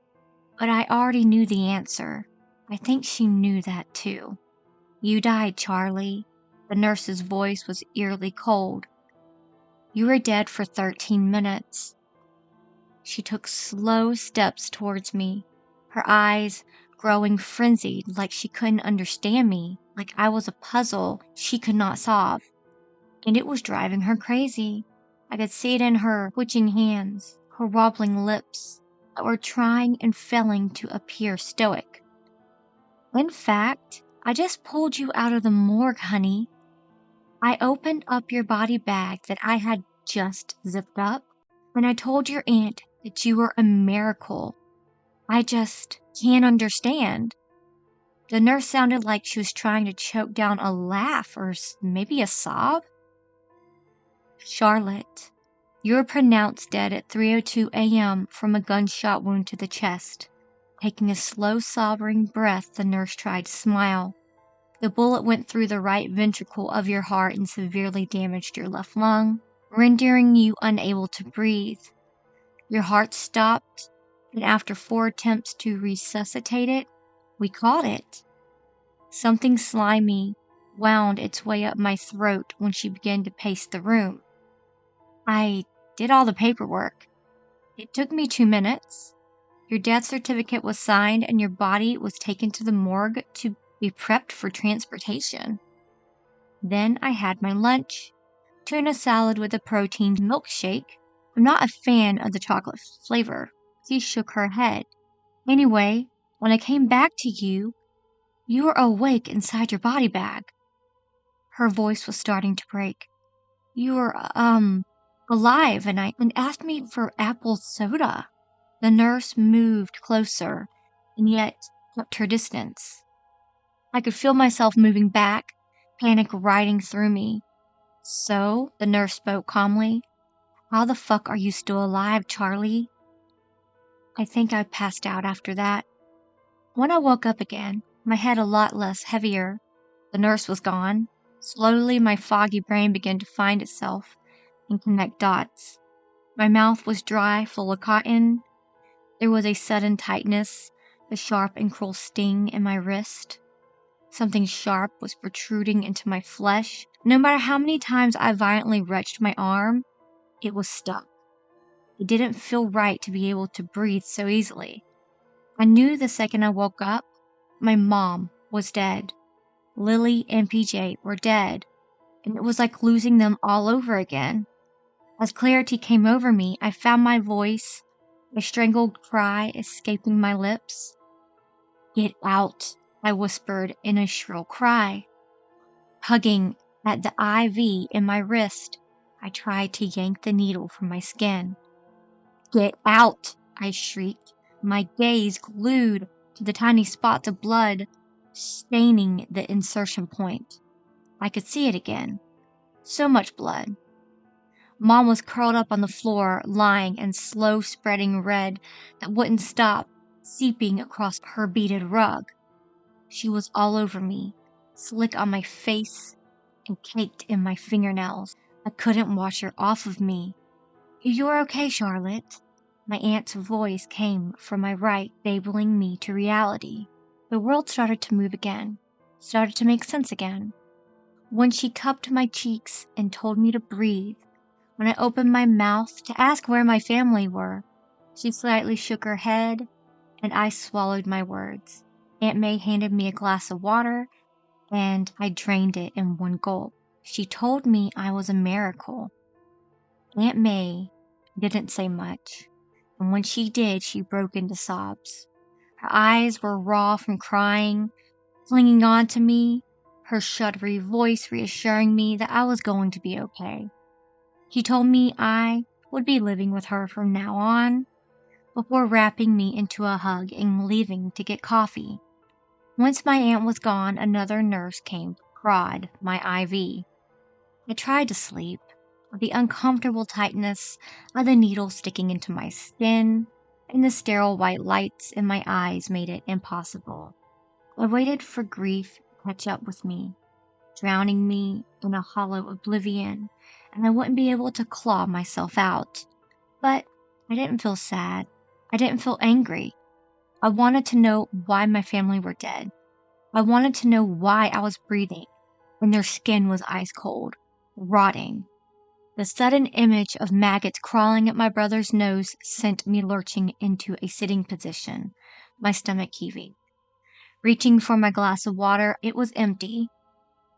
[SPEAKER 1] but I already knew the answer. I think she knew that too. "You died, Charlie." The nurse's voice was eerily cold. "You were dead for 13 minutes. She took slow steps towards me, her eyes growing frenzied like she couldn't understand me, like I was a puzzle she could not solve. And it was driving her crazy. I could see it in her twitching hands, her wobbling lips that were trying and failing to appear stoic. "In fact, I just pulled you out of the morgue, honey. I opened up your body bag that I had just zipped up, and I told your aunt that you were a miracle. I just can't understand." The nurse sounded like she was trying to choke down a laugh or maybe a sob. "Charlotte, you were pronounced dead at 3:02 a.m. from a gunshot wound to the chest." Taking a slow, sobbing breath, the nurse tried to smile. "The bullet went through the right ventricle of your heart and severely damaged your left lung, rendering you unable to breathe. Your heart stopped, and after 4 attempts to resuscitate it, we caught it." Something slimy wound its way up my throat when she began to pace the room. "I did all the paperwork. It took me 2 minutes. Your death certificate was signed and your body was taken to the morgue to be prepped for transportation. Then I had my lunch, tuna salad with a protein milkshake. I'm not a fan of the chocolate flavor." She shook her head. "Anyway, when I came back to you, you were awake inside your body bag." Her voice was starting to break. "You were, alive and asked me for apple soda." The nurse moved closer and yet kept her distance. I could feel myself moving back, panic riding through me. "So," the nurse spoke calmly, "how the fuck are you still alive, Charlie?" I think I passed out after that. When I woke up again, my head a lot less heavier. The nurse was gone. Slowly, my foggy brain began to find itself and connect dots. My mouth was dry, full of cotton. There was a sudden tightness, a sharp and cruel sting in my wrist. Something sharp was protruding into my flesh. No matter how many times I violently wrenched my arm, it was stuck. It didn't feel right to be able to breathe so easily. I knew the second I woke up, my mom was dead. Lily and PJ were dead, and it was like losing them all over again. As clarity came over me, I found my voice, a strangled cry escaping my lips. "Get out," I whispered in a shrill cry. Tugging at the IV in my wrist, I tried to yank the needle from my skin. "Get out," I shrieked, my gaze glued to the tiny spots of blood staining the insertion point. I could see it again. So much blood. Mom was curled up on the floor, lying in slow spreading red that wouldn't stop seeping across her beaded rug. She was all over me, slick on my face and caked in my fingernails. I couldn't wash her off of me. "You're okay, Charlotte." My aunt's voice came from my right, enabling me to reality. The world started to move again, started to make sense again. When she cupped my cheeks and told me to breathe, when I opened my mouth to ask where my family were, she slightly shook her head, and I swallowed my words. Aunt May handed me a glass of water, and I drained it in one gulp. She told me I was a miracle. Aunt May didn't say much, and when she did, she broke into sobs. Her eyes were raw from crying, clinging on to me, her shuddery voice reassuring me that I was going to be okay. She told me I would be living with her from now on, before wrapping me into a hug and leaving to get coffee. Once my aunt was gone, another nurse came to prod my IV. I tried to sleep. The uncomfortable tightness of the needle sticking into my skin and the sterile white lights in my eyes made it impossible. I waited for grief to catch up with me, drowning me in a hollow oblivion, and I wouldn't be able to claw myself out. But I didn't feel sad. I didn't feel angry. I wanted to know why my family were dead. I wanted to know why I was breathing when their skin was ice cold, rotting. The sudden image of maggots crawling at my brother's nose sent me lurching into a sitting position, my stomach heaving. Reaching for my glass of water, it was empty.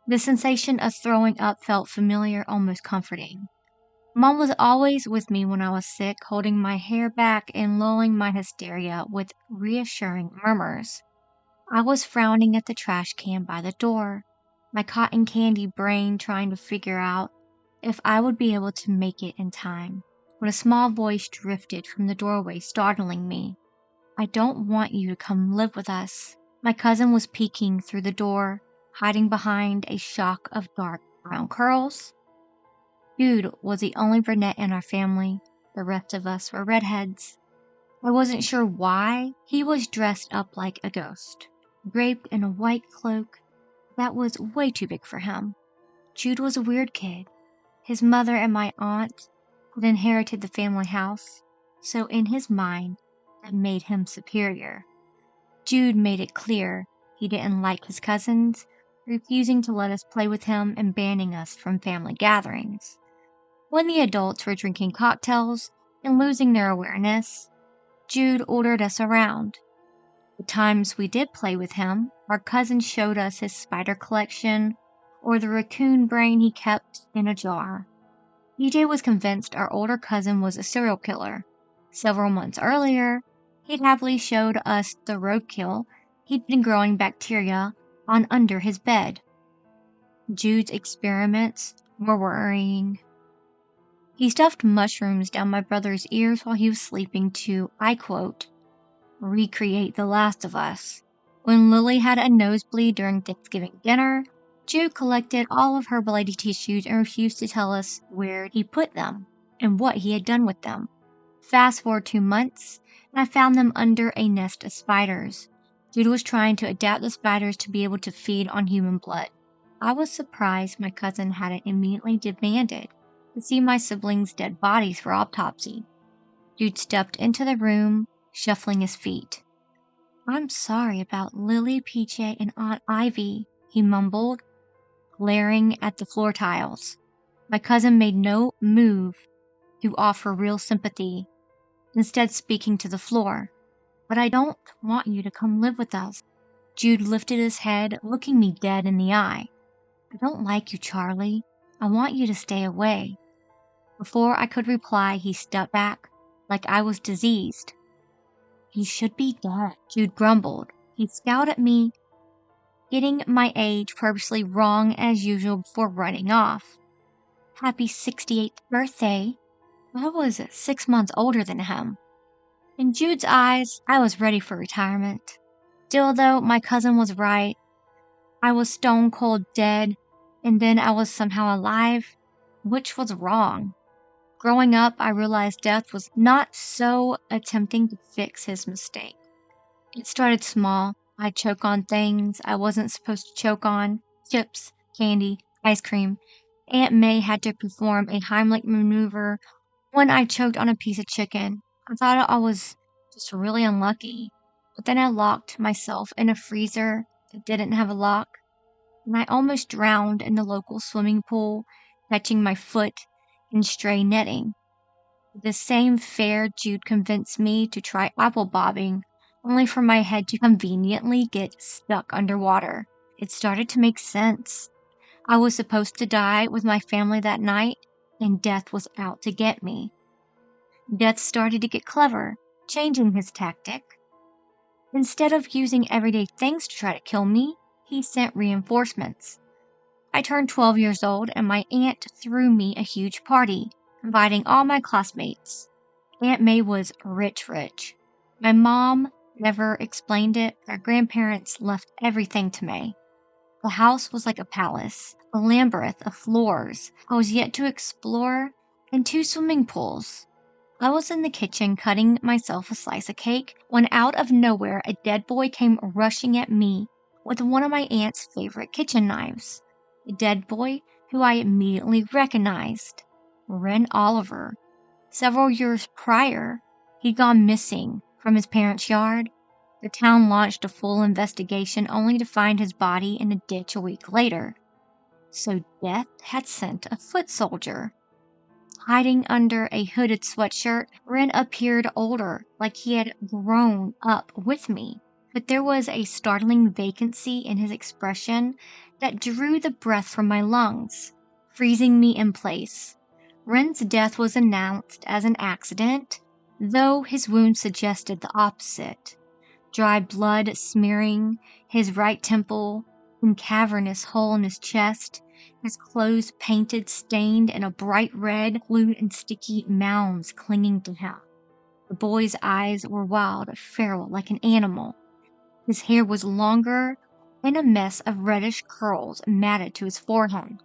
[SPEAKER 1] The sensation of throwing up felt familiar, almost comforting. Mom was always with me when I was sick, holding my hair back and lulling my hysteria with reassuring murmurs. I was frowning at the trash can by the door, my cotton candy brain trying to figure out if I would be able to make it in time, when a small voice drifted from the doorway, startling me. "I don't want you to come live with us." My cousin was peeking through the door, hiding behind a shock of dark brown curls. Jude was the only brunette in our family. The rest of us were redheads. I wasn't sure why. He was dressed up like a ghost, draped in a white cloak that was way too big for him. Jude was a weird kid. His mother and my aunt had inherited the family house, so in his mind, that made him superior. Jude made it clear he didn't like his cousins, refusing to let us play with him and banning us from family gatherings. When the adults were drinking cocktails and losing their awareness, Jude ordered us around. The times we did play with him, our cousin showed us his spider collection or the raccoon brain he kept in a jar. EJ was convinced our older cousin was a serial killer. Several months earlier, he'd happily showed us the roadkill he'd been growing bacteria on under his bed. Jude's experiments were worrying. He stuffed mushrooms down my brother's ears while he was sleeping to, I quote, recreate The Last of Us. When Lily had a nosebleed during Thanksgiving dinner, Jude collected all of her bloody tissues and refused to tell us where he put them and what he had done with them. Fast forward 2 months, and I found them under a nest of spiders. Jude was trying to adapt the spiders to be able to feed on human blood. I was surprised my cousin hadn't immediately demanded to see my siblings' dead bodies for autopsy. Jude stepped into the room, shuffling his feet. "I'm sorry about Lily, PJ, and Aunt Ivy," he mumbled, glaring at the floor tiles. My cousin made no move to offer real sympathy, instead speaking to the floor. "But I don't want you to come live with us." Jude lifted his head, looking me dead in the eye. "I don't like you, Charlie. I want you to stay away." Before I could reply, he stepped back, like I was diseased. "You should be dead," Jude grumbled. He scowled at me, getting my age purposely wrong as usual before running off. "Happy 68th birthday." I was 6 months older than him. In Jude's eyes, I was ready for retirement. Still, though, my cousin was right. I was stone cold dead, and then I was somehow alive, which was wrong. Growing up, I realized death was not so attempting to fix his mistake. It started small. I'd choke on things I wasn't supposed to choke on: chips, candy, ice cream. Aunt May had to perform a Heimlich maneuver when I choked on a piece of chicken. I thought I was just really unlucky, but then I locked myself in a freezer that didn't have a lock, and I almost drowned in the local swimming pool, catching my foot in stray netting. The same fair Jude convinced me to try apple bobbing, only for my head to conveniently get stuck underwater. It started to make sense. I was supposed to die with my family that night, and death was out to get me. Death started to get clever, changing his tactic. Instead of using everyday things to try to kill me, he sent reinforcements. I turned 12 years old and my aunt threw me a huge party, inviting all my classmates. Aunt May was rich. My mom never explained it. Our grandparents left everything to May. The house was like a palace, a labyrinth of floors I was yet to explore, and 2 swimming pools. I was in the kitchen cutting myself a slice of cake when out of nowhere a dead boy came rushing at me with one of my aunt's favorite kitchen knives. A dead boy who I immediately recognized. Ren Oliver. Several years prior, he'd gone missing from his parents' yard. The town launched a full investigation only to find his body in a ditch a week later. So death had sent a foot soldier. Hiding under a hooded sweatshirt, Ren appeared older, like he had grown up with me. But there was a startling vacancy in his expression that drew the breath from my lungs, freezing me in place. Ren's death was announced as an accident, though his wounds suggested the opposite. Dry blood smearing his right temple and cavernous hole in his chest, his clothes painted, stained in a bright red, glued and sticky mounds clinging to him. The boy's eyes were wild, feral, like an animal. His hair was longer and a mess of reddish curls matted to his forehead.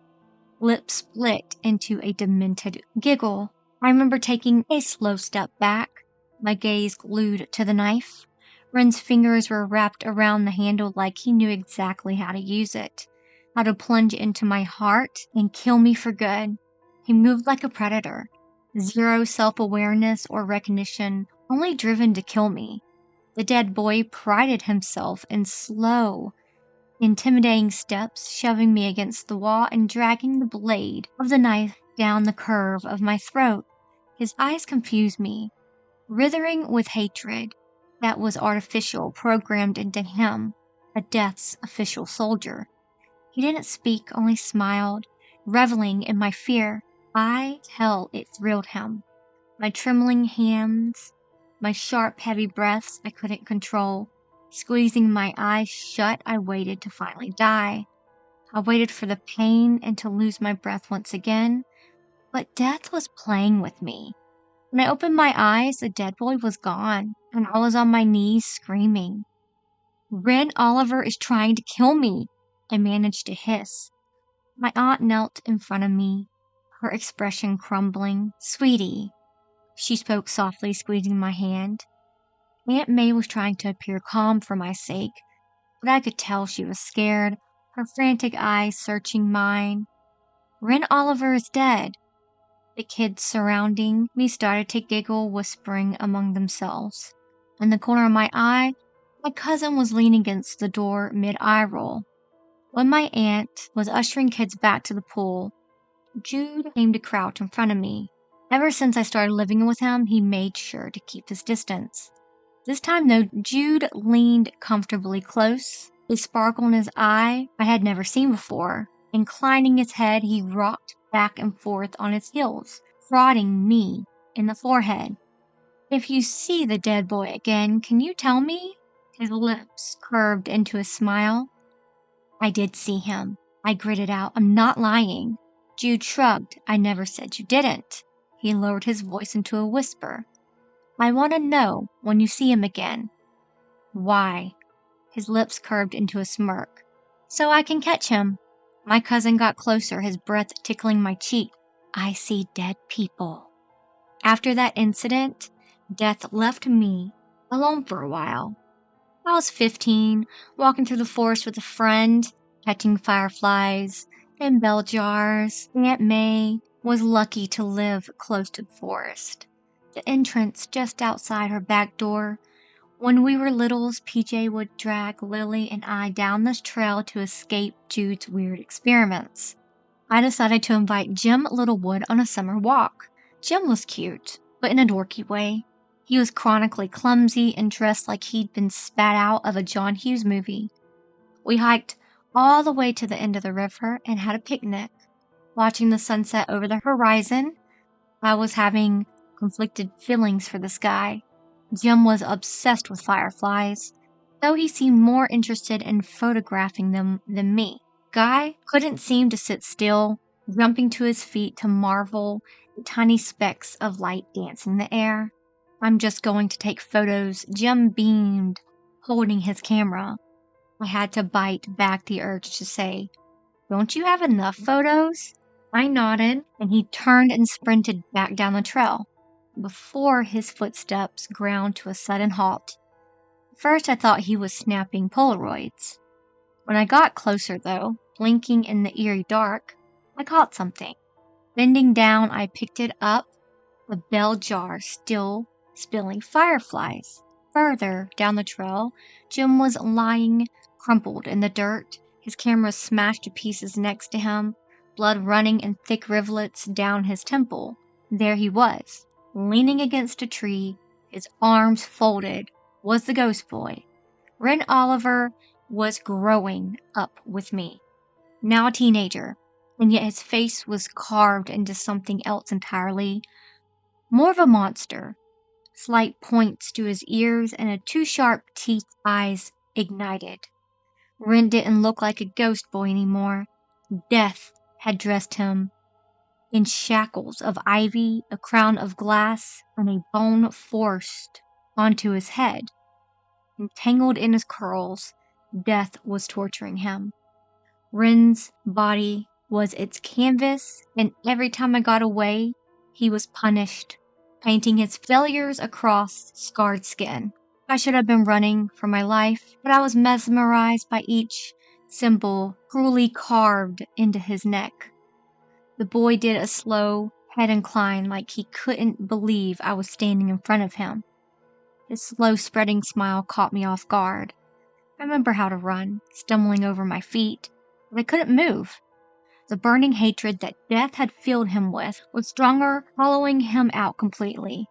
[SPEAKER 1] Lips split into a demented giggle. I remember taking a slow step back, my gaze glued to the knife. Ren's fingers were wrapped around the handle like he knew exactly how to use it, how to plunge into my heart and kill me for good. He moved like a predator, zero self-awareness or recognition, only driven to kill me. The dead boy prided himself in slow, intimidating steps, shoving me against the wall and dragging the blade of the knife down the curve of my throat. His eyes confused me, writhing with hatred that was artificial, programmed into him, a death's official soldier. He didn't speak, only smiled, reveling in my fear. I tell it thrilled him. My trembling hands, my sharp, heavy breaths I couldn't control. Squeezing my eyes shut, I waited to finally die. I waited for the pain and to lose my breath once again. But death was playing with me. When I opened my eyes, the dead boy was gone, and I was on my knees screaming. Ren Oliver is trying to kill me, I managed to hiss. My aunt knelt in front of me, her expression crumbling. Sweetie, she spoke softly, squeezing my hand. Aunt May was trying to appear calm for my sake, but I could tell she was scared, her frantic eyes searching mine. Ren Oliver is dead. The kids surrounding me started to giggle, whispering among themselves. In the corner of my eye, my cousin was leaning against the door mid-eye roll. When my aunt was ushering kids back to the pool, Jude came to crouch in front of me. Ever since I started living with him, he made sure to keep his distance. This time, though, Jude leaned comfortably close, a sparkle in his eye I had never seen before. Inclining his head, he rocked back and forth on his heels, prodding me in the forehead. If you see the dead boy again, can you tell me? His lips curved into a smile. I did see him. I gritted out. I'm not lying. Jude shrugged. I never said you didn't. He lowered his voice into a whisper. I want to know when you see him again. Why? His lips curved into a smirk. So I can catch him. My cousin got closer, his breath tickling my cheek. I see dead people. After that incident, death left me alone for a while. I was 15, walking through the forest with a friend, catching fireflies and bell jars. Aunt May was lucky to live close to the forest, the entrance just outside her back door. When we were littles, PJ would drag Lily and I down this trail to escape Jude's weird experiments. I decided to invite Jim Littlewood on a summer walk. Jim was cute, but in a dorky way. He was chronically clumsy and dressed like he'd been spat out of a John Hughes movie. We hiked all the way to the end of the river and had a picnic. Watching the sunset over the horizon, I was having conflicted feelings for the sky. Jim was obsessed with fireflies. though he seemed more interested in photographing them than me. Guy couldn't seem to sit still, jumping to his feet to marvel at tiny specks of light dancing in the air. "I'm just going to take photos," Jim beamed, holding his camera. I had to bite back the urge to say, "Don't you have enough photos?" I nodded, and he turned and sprinted back down the trail before his footsteps ground to a sudden halt. First, I thought he was snapping Polaroids. When I got closer, though, blinking in the eerie dark, I caught something. Bending down, I picked it up, a bell jar still spilling fireflies. Further down the trail, Jim was lying crumpled in the dirt, his camera smashed to pieces next to him, blood running in thick rivulets down his temple. There he was, leaning against a tree, his arms folded, was the ghost boy. Ren Oliver was growing up with me, now a teenager, and yet his face was carved into something else entirely. More of a monster. Slight points to his ears and a two sharp teeth eyes ignited. Ren didn't look like a ghost boy anymore. Death had dressed him in shackles of ivy, a crown of glass, and a bone forced onto his head. Entangled in his curls, death was torturing him. Ren's body was its canvas, and every time I got away, he was punished, painting his failures across scarred skin. I should have been running for my life, but I was mesmerized by each symbol cruelly carved into his neck. The boy did a slow head incline like he couldn't believe I was standing in front of him. His slow spreading smile caught me off guard. I remember how to run, stumbling over my feet, but I couldn't move. The burning hatred that death had filled him with was stronger, hollowing him out completely.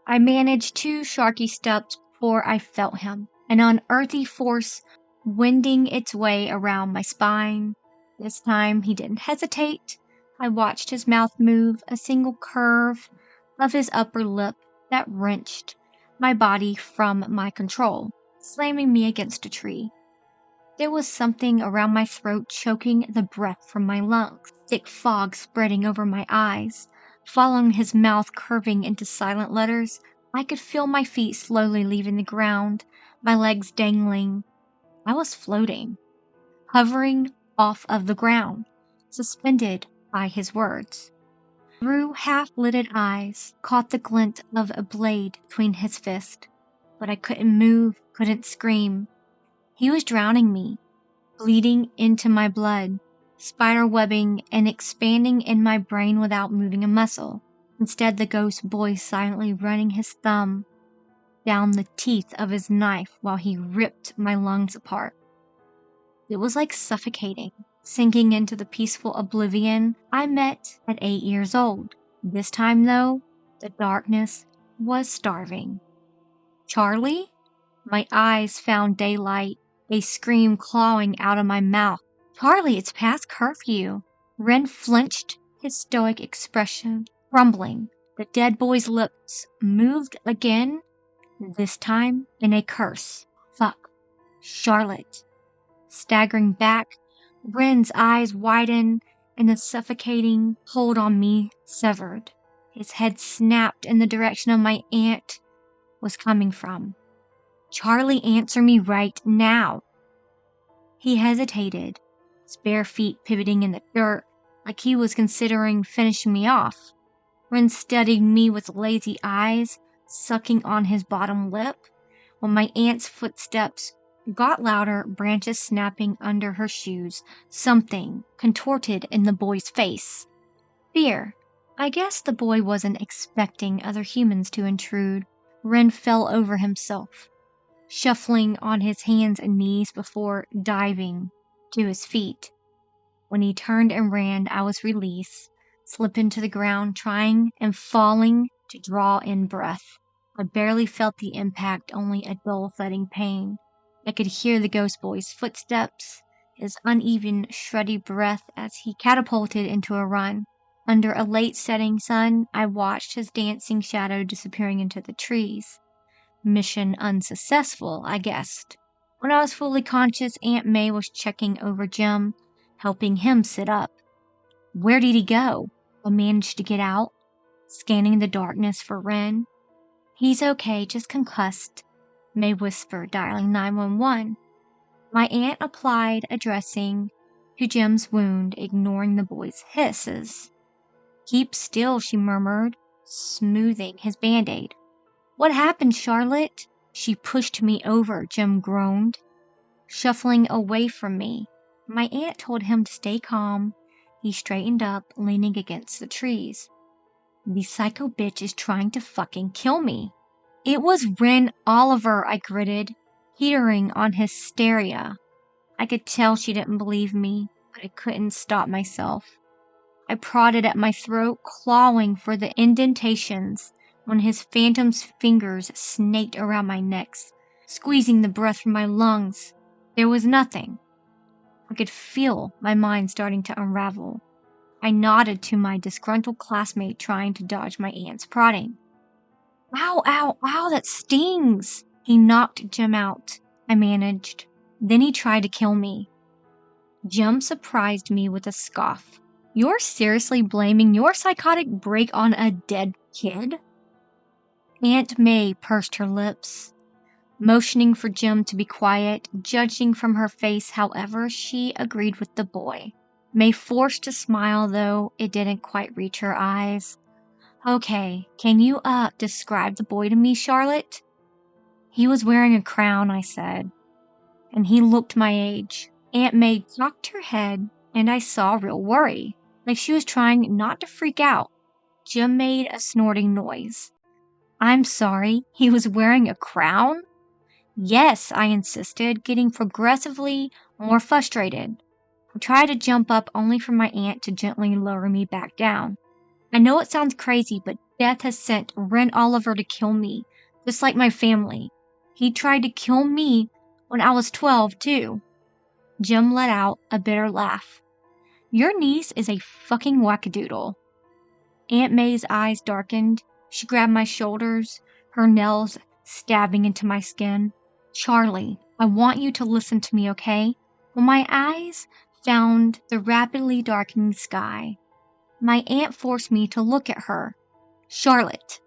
[SPEAKER 1] I managed 2 sharky steps before I felt him, an unearthly force winding its way around my spine. This time he didn't hesitate. I watched his mouth move, a single curve of his upper lip that wrenched my body from my control, slamming me against a tree. There was something around my throat choking the breath from my lungs, thick fog spreading over my eyes. Following his mouth curving into silent letters, I could feel my feet slowly leaving the ground, my legs dangling. I was floating, hovering off of the ground, suspended by his words. Through half-lidded eyes, caught the glint of a blade between his fists, but I couldn't move, couldn't scream. He was drowning me, bleeding into my blood, spider webbing and expanding in my brain without moving a muscle. Instead, the ghost boy silently running his thumb down the teeth of his knife while he ripped my lungs apart. It was like suffocating, sinking into the peaceful oblivion I met at 8 years old. This time, though, the darkness was starving. "Charlie?" My eyes found daylight, a scream clawing out of my mouth. "Charlie, it's past curfew." Ren flinched, his stoic expression crumbling. The dead boy's lips moved again, this time in a curse. "Fuck. Charlotte." Staggering back, Ren's eyes widened and the suffocating hold on me severed. His head snapped in the direction of my aunt was coming from. "Charlie, answer me right now." He hesitated, his bare feet pivoting in the dirt like he was considering finishing me off. Ren studied me with lazy eyes, sucking on his bottom lip, while my aunt's footsteps got louder, branches snapping under her shoes, something contorted in the boy's face. Fear. I guess the boy wasn't expecting other humans to intrude. Ren fell over himself, shuffling on his hands and knees before diving to his feet. When he turned and ran, I was released, slipping to the ground, trying and falling to draw in breath. I barely felt the impact, only a dull thudding pain. I could hear the ghost boy's footsteps, his uneven, shreddy breath as he catapulted into a run. Under a late-setting sun, I watched his dancing shadow disappearing into the trees. Mission unsuccessful, I guessed. When I was fully conscious, Aunt May was checking over Jim, helping him sit up. Where did he go? I managed to get out, scanning the darkness for Wren. He's okay, just concussed, May whispered, dialing 911. My aunt applied a dressing to Jim's wound, ignoring the boy's hisses. Keep still, she murmured, smoothing his band-aid. What happened, Charlotte? She pushed me over, Jim groaned, shuffling away from me. My aunt told him to stay calm. He straightened up, leaning against the trees. The psycho bitch is trying to fucking kill me. It was Wren Oliver, I gritted, teetering on hysteria. I could tell she didn't believe me, but I couldn't stop myself. I prodded at my throat, clawing for the indentations, when his phantom's fingers snaked around my neck, squeezing the breath from my lungs. There was nothing. I could feel my mind starting to unravel. I nodded to my disgruntled classmate trying to dodge my aunt's prodding. Ow, ow, ow, that stings! He knocked Jim out, I managed. Then he tried to kill me. Jim surprised me with a scoff. You're seriously blaming your psychotic break on a dead kid? Aunt May pursed her lips, motioning for Jim to be quiet. Judging from her face, however, she agreed with the boy. May forced a smile, though it didn't quite reach her eyes. Okay, can you, describe the boy to me, Charlotte? He was wearing a crown, I said, and he looked my age. Aunt May cocked her head, and I saw real worry, like she was trying not to freak out. Jim made a snorting noise. I'm sorry, he was wearing a crown? Yes, I insisted, getting progressively more frustrated. I tried to jump up only for my aunt to gently lower me back down. I know it sounds crazy, but death has sent Wren Oliver to kill me, just like my family. He tried to kill me when I was 12, too. Jim let out a bitter laugh. Your niece is a fucking wackadoodle. Aunt May's eyes darkened. She grabbed my shoulders, her nails stabbing into my skin. Charlie, I want you to listen to me, okay? When my eyes found the rapidly darkening sky, my aunt forced me to look at her. Charlotte.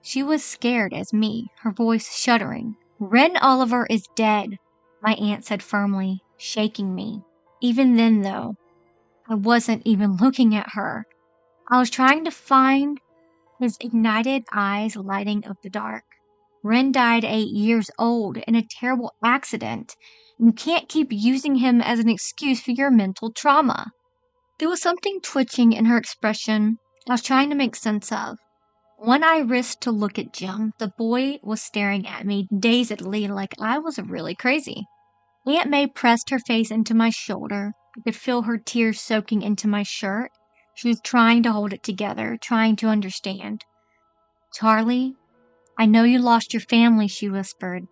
[SPEAKER 1] She was scared as me, her voice shuddering. Wren Oliver is dead, my aunt said firmly, shaking me. Even then, though, I wasn't even looking at her. I was trying to find his ignited eyes lighting up the dark. Wren died 8 years old in a terrible accident. You can't keep using him as an excuse for your mental trauma. There was something twitching in her expression I was trying to make sense of. When I risked to look at Jim, the boy was staring at me dazedly like I was really crazy. Aunt May pressed her face into my shoulder. I could feel her tears soaking into my shirt. She was trying to hold it together, trying to understand. Charlie, I know you lost your family, she whispered,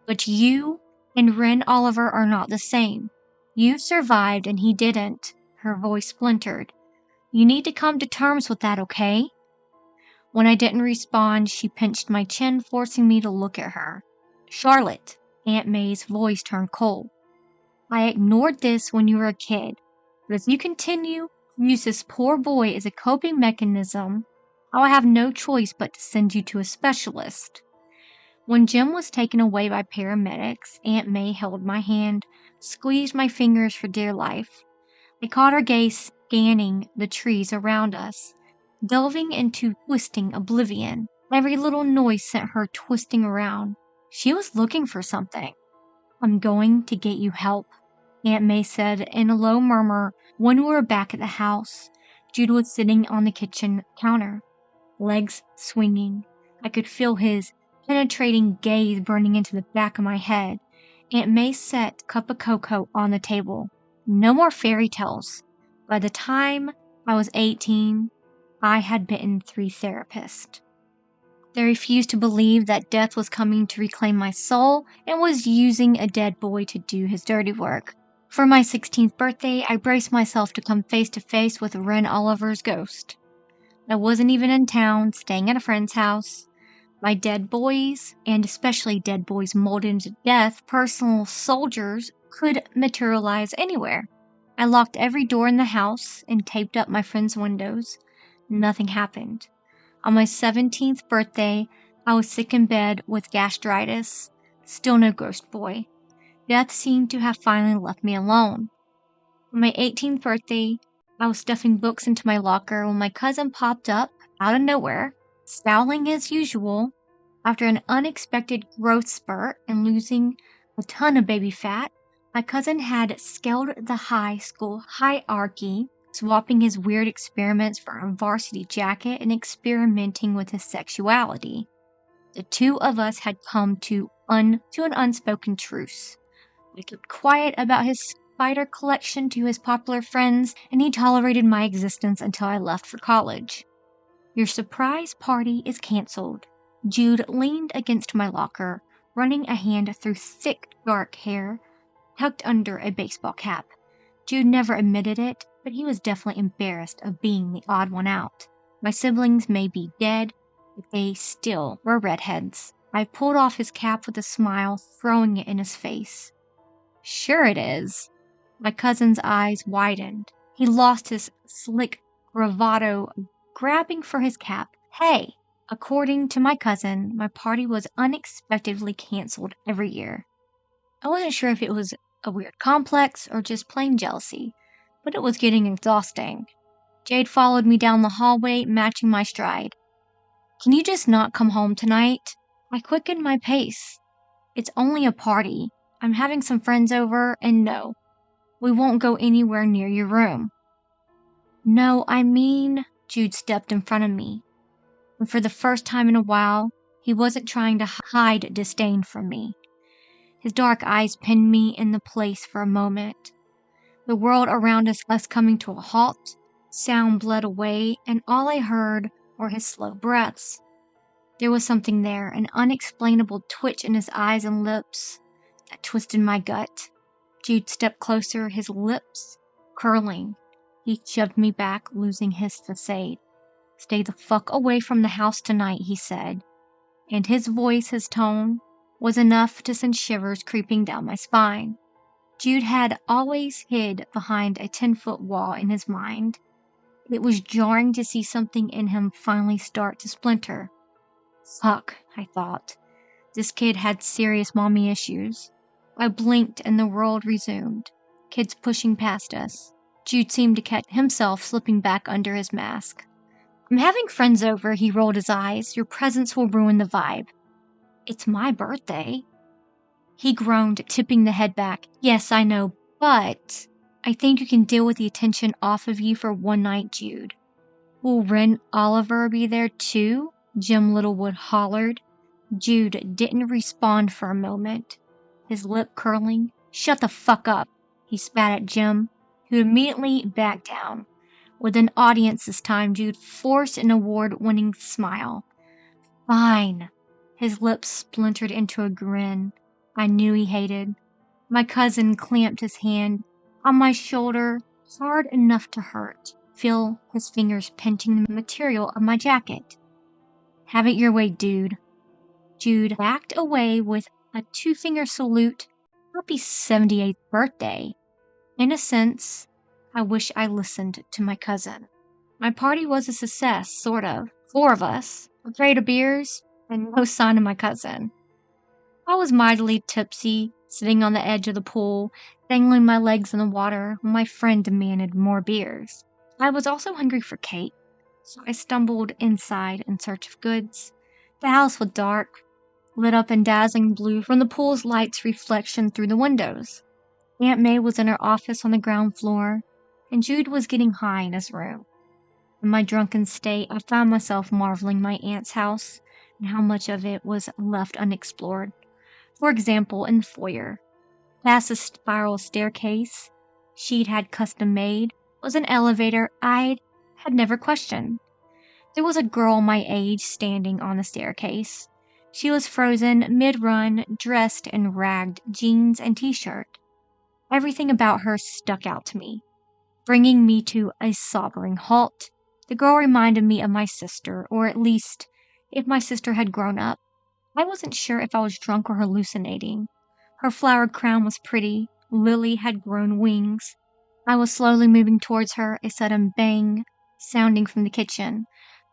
[SPEAKER 1] but you and Wren Oliver are not the same. You survived and he didn't. Her voice splintered. You need to come to terms with that, okay? When I didn't respond, she pinched my chin, forcing me to look at her. Charlotte, Aunt May's voice turned cold. I ignored this when you were a kid, but if you continue to use this poor boy as a coping mechanism, I will have no choice but to send you to a specialist. When Jim was taken away by paramedics, Aunt May held my hand, squeezed my fingers for dear life. I caught her gaze scanning the trees around us, delving into twisting oblivion. Every little noise sent her twisting around. She was looking for something. I'm going to get you help, Aunt May said in a low murmur when we were back at the house. Jude was sitting on the kitchen counter, legs swinging. I could feel his penetrating gaze burning into the back of my head. Aunt May set a cup of cocoa on the table. No more fairy tales. By the time I was 18, I had bitten 3 therapists. They refused to believe that death was coming to reclaim my soul and was using a dead boy to do his dirty work. For my 16th birthday, I braced myself to come face to face with Wren Oliver's ghost. I wasn't even in town, staying at a friend's house. My dead boys, and especially dead boys molded into death, personal soldiers, could materialize anywhere. I locked every door in the house and taped up my friends' windows. Nothing happened. On my 17th birthday, I was sick in bed with gastritis. Still no ghost boy. Death seemed to have finally left me alone. On my 18th birthday, I was stuffing books into my locker when my cousin popped up out of nowhere, scowling as usual. After an unexpected growth spurt and losing a ton of baby fat, my cousin had scaled the high school hierarchy, swapping his weird experiments for a varsity jacket and experimenting with his sexuality. The two of us had come to an unspoken truce. I kept quiet about his spider collection to his popular friends, and he tolerated my existence until I left for college. Your surprise party is canceled. Jude leaned against my locker, running a hand through thick, dark hair, tucked under a baseball cap. Jude never admitted it, but he was definitely embarrassed of being the odd one out. My siblings may be dead, but they still were redheads. I pulled off his cap with a smile, throwing it in his face. Sure it is. My cousin's eyes widened. He lost his slick bravado, grabbing for his cap. Hey! According to my cousin, my party was unexpectedly canceled every year. I wasn't sure if it was a weird complex or just plain jealousy, but it was getting exhausting. Jade followed me down the hallway, matching my stride. Can you just not come home tonight? I quickened my pace. It's only a party. I'm having some friends over, and no, we won't go anywhere near your room. No, I mean, Jude stepped in front of me, and for the first time in a while, he wasn't trying to hide disdain from me. His dark eyes pinned me in the place for a moment. The world around us coming to a halt, sound bled away, and all I heard were his slow breaths. There was something there, an unexplainable twitch in his eyes and lips that twisted my gut. Jude stepped closer, his lips curling. He shoved me back, losing his facade. Stay the fuck away from the house tonight, he said. And his voice, his tone, was enough to send shivers creeping down my spine. Jude had always hid behind a 10-foot wall in his mind. It was jarring to see something in him finally start to splinter. Fuck, I thought. This kid had serious mommy issues. I blinked and the world resumed. Kids pushing past us. Jude seemed to catch himself slipping back under his mask. I'm having friends over, he rolled his eyes. Your presence will ruin the vibe. It's my birthday. He groaned, tipping the head back. Yes, I know, but I think you can deal with the attention off of you for one night, Jude. Will Ren Oliver be there too? Jim Littlewood hollered. Jude didn't respond for a moment, his lip curling. Shut the fuck up, he spat at Jim, who immediately backed down. With an audience this time, Jude forced an award-winning smile. Fine. His lips splintered into a grin I knew he hated. My cousin clamped his hand on my shoulder, hard enough to hurt. Feel his fingers pinching the material of my jacket. Have it your way, dude. Jude backed away with a 2-finger salute. Happy 78th birthday. In a sense, I wish I listened to my cousin. My party was a success, sort of. 4 of us, a crate of beers, and no sign of my cousin. I was mightily tipsy, sitting on the edge of the pool, dangling my legs in the water when my friend demanded more beers. I was also hungry for cake, so I stumbled inside in search of goods. The house was dark, lit up in dazzling blue from the pool's lights reflection through the windows. Aunt May was in her office on the ground floor, and Jude was getting high in his room. In my drunken state, I found myself marveling my aunt's house and how much of it was left unexplored. For example, in the foyer, past a spiral staircase she'd had custom made, was an elevator I had never questioned. There was a girl my age standing on the staircase. She was frozen mid-run, dressed in ragged jeans and t-shirt. Everything about her stuck out to me, bringing me to a sobering halt. The girl reminded me of my sister, or at least if my sister had grown up. I wasn't sure if I was drunk or hallucinating. Her flowered crown was pretty. Lily had grown wings. I was slowly moving towards her, a sudden bang sounding from the kitchen.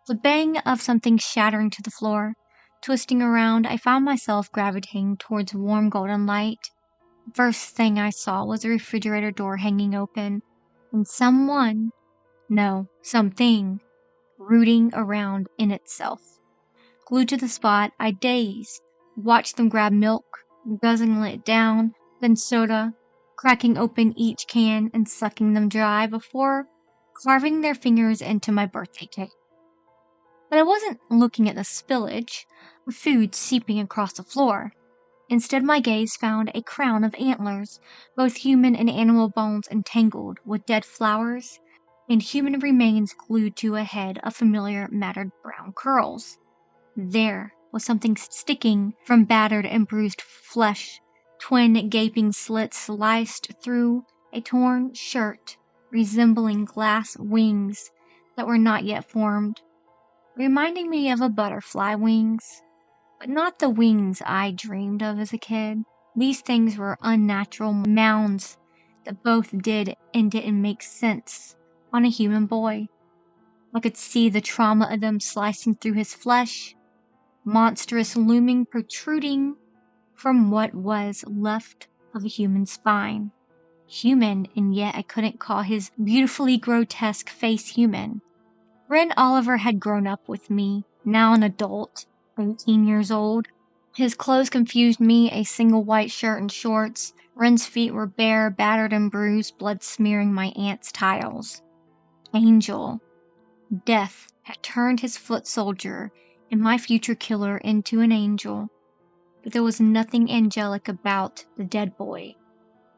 [SPEAKER 1] The bang of something shattering to the floor. Twisting around, I found myself gravitating towards warm golden light. The first thing I saw was the refrigerator door hanging open, and something, rooting around in itself. Glued to the spot, I dazed, watched them grab milk, guzzling it down, then soda, cracking open each can and sucking them dry before carving their fingers into my birthday cake. But I wasn't looking at the spillage of food seeping across the floor. Instead, my gaze found a crown of antlers, both human and animal bones entangled with dead flowers, and human remains glued to a head of familiar matted brown curls. There was something sticking from battered and bruised flesh, twin gaping slits sliced through a torn shirt, resembling glass wings that were not yet formed, reminding me of a butterfly wings, but not the wings I dreamed of as a kid. These things were unnatural mounds that both did and didn't make sense on a human boy. I could see the trauma of them slicing through his flesh, monstrous looming, protruding from what was left of a human spine. Human, and yet I couldn't call his beautifully grotesque face human. Ren Oliver had grown up with me, now an adult, 18 years old. His clothes confused me, a single white shirt and shorts. Ren's feet were bare, battered and bruised, blood smearing my aunt's tiles. Angel. Death had turned his foot soldier and my future killer into an angel, but there was nothing angelic about the dead boy.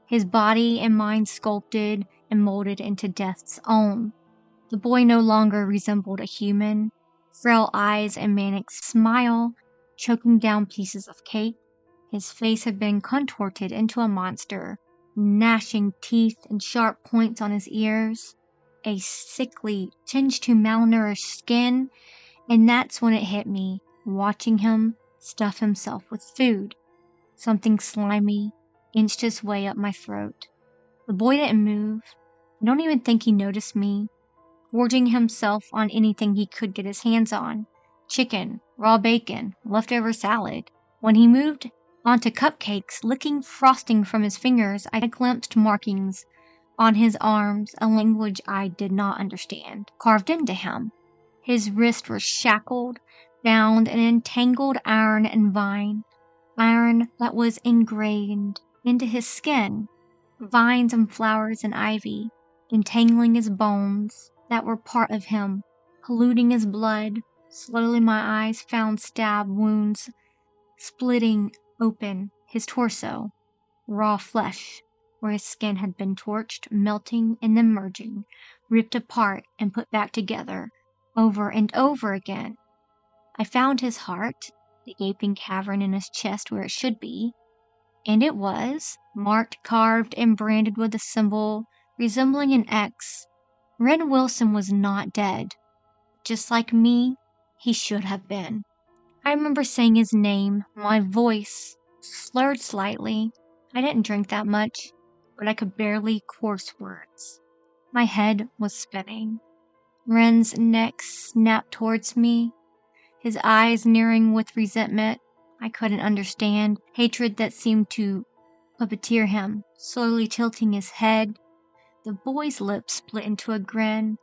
[SPEAKER 1] His body and mind sculpted and molded into death's own. The boy no longer resembled a human, frail eyes and manic smile, choking down pieces of cake. His face had been contorted into a monster, gnashing teeth and sharp points on his ears, a sickly tinge to malnourished skin. And that's when it hit me, watching him stuff himself with food. Something slimy inched its way up my throat. The boy didn't move. I don't even think he noticed me, gorging himself on anything he could get his hands on. Chicken, raw bacon, leftover salad. When he moved onto cupcakes, licking frosting from his fingers, I glimpsed markings on his arms, a language I did not understand, carved into him. His wrists were shackled, bound in entangled iron and vine, iron that was ingrained into his skin, vines and flowers and ivy, entangling his bones that were part of him, polluting his blood. Slowly my eyes found stab wounds, splitting open his torso, raw flesh, where his skin had been torched, melting and then merging, ripped apart and put back together, over and over again. I found his heart, the gaping cavern in his chest where it should be, and it was, marked, carved, and branded with a symbol resembling an X. Ren Wilson was not dead. Just like me, he should have been. I remember saying his name, my voice slurred slightly. I didn't drink that much, but I could barely coarse words. My head was spinning. Ren's neck snapped towards me, his eyes narrowing with resentment I couldn't understand, hatred that seemed to puppeteer him, slowly tilting his head. The boy's lips split into a grin,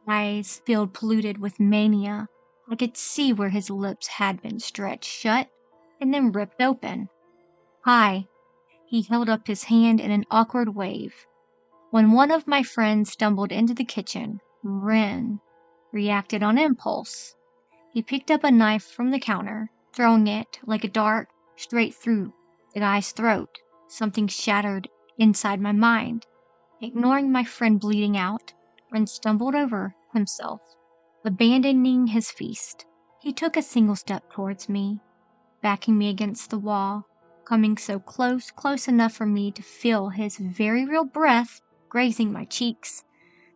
[SPEAKER 1] eyes filled polluted with mania. I could see where his lips had been stretched shut and then ripped open. Hi. He held up his hand in an awkward wave. When one of my friends stumbled into the kitchen, Ren reacted on impulse. He picked up a knife from the counter, throwing it like a dart straight through the guy's throat. Something shattered inside my mind. Ignoring my friend bleeding out, Ren stumbled over himself, abandoning his feast. He took a single step towards me, backing me against the wall, coming so close enough for me to feel his very real breath grazing my cheeks,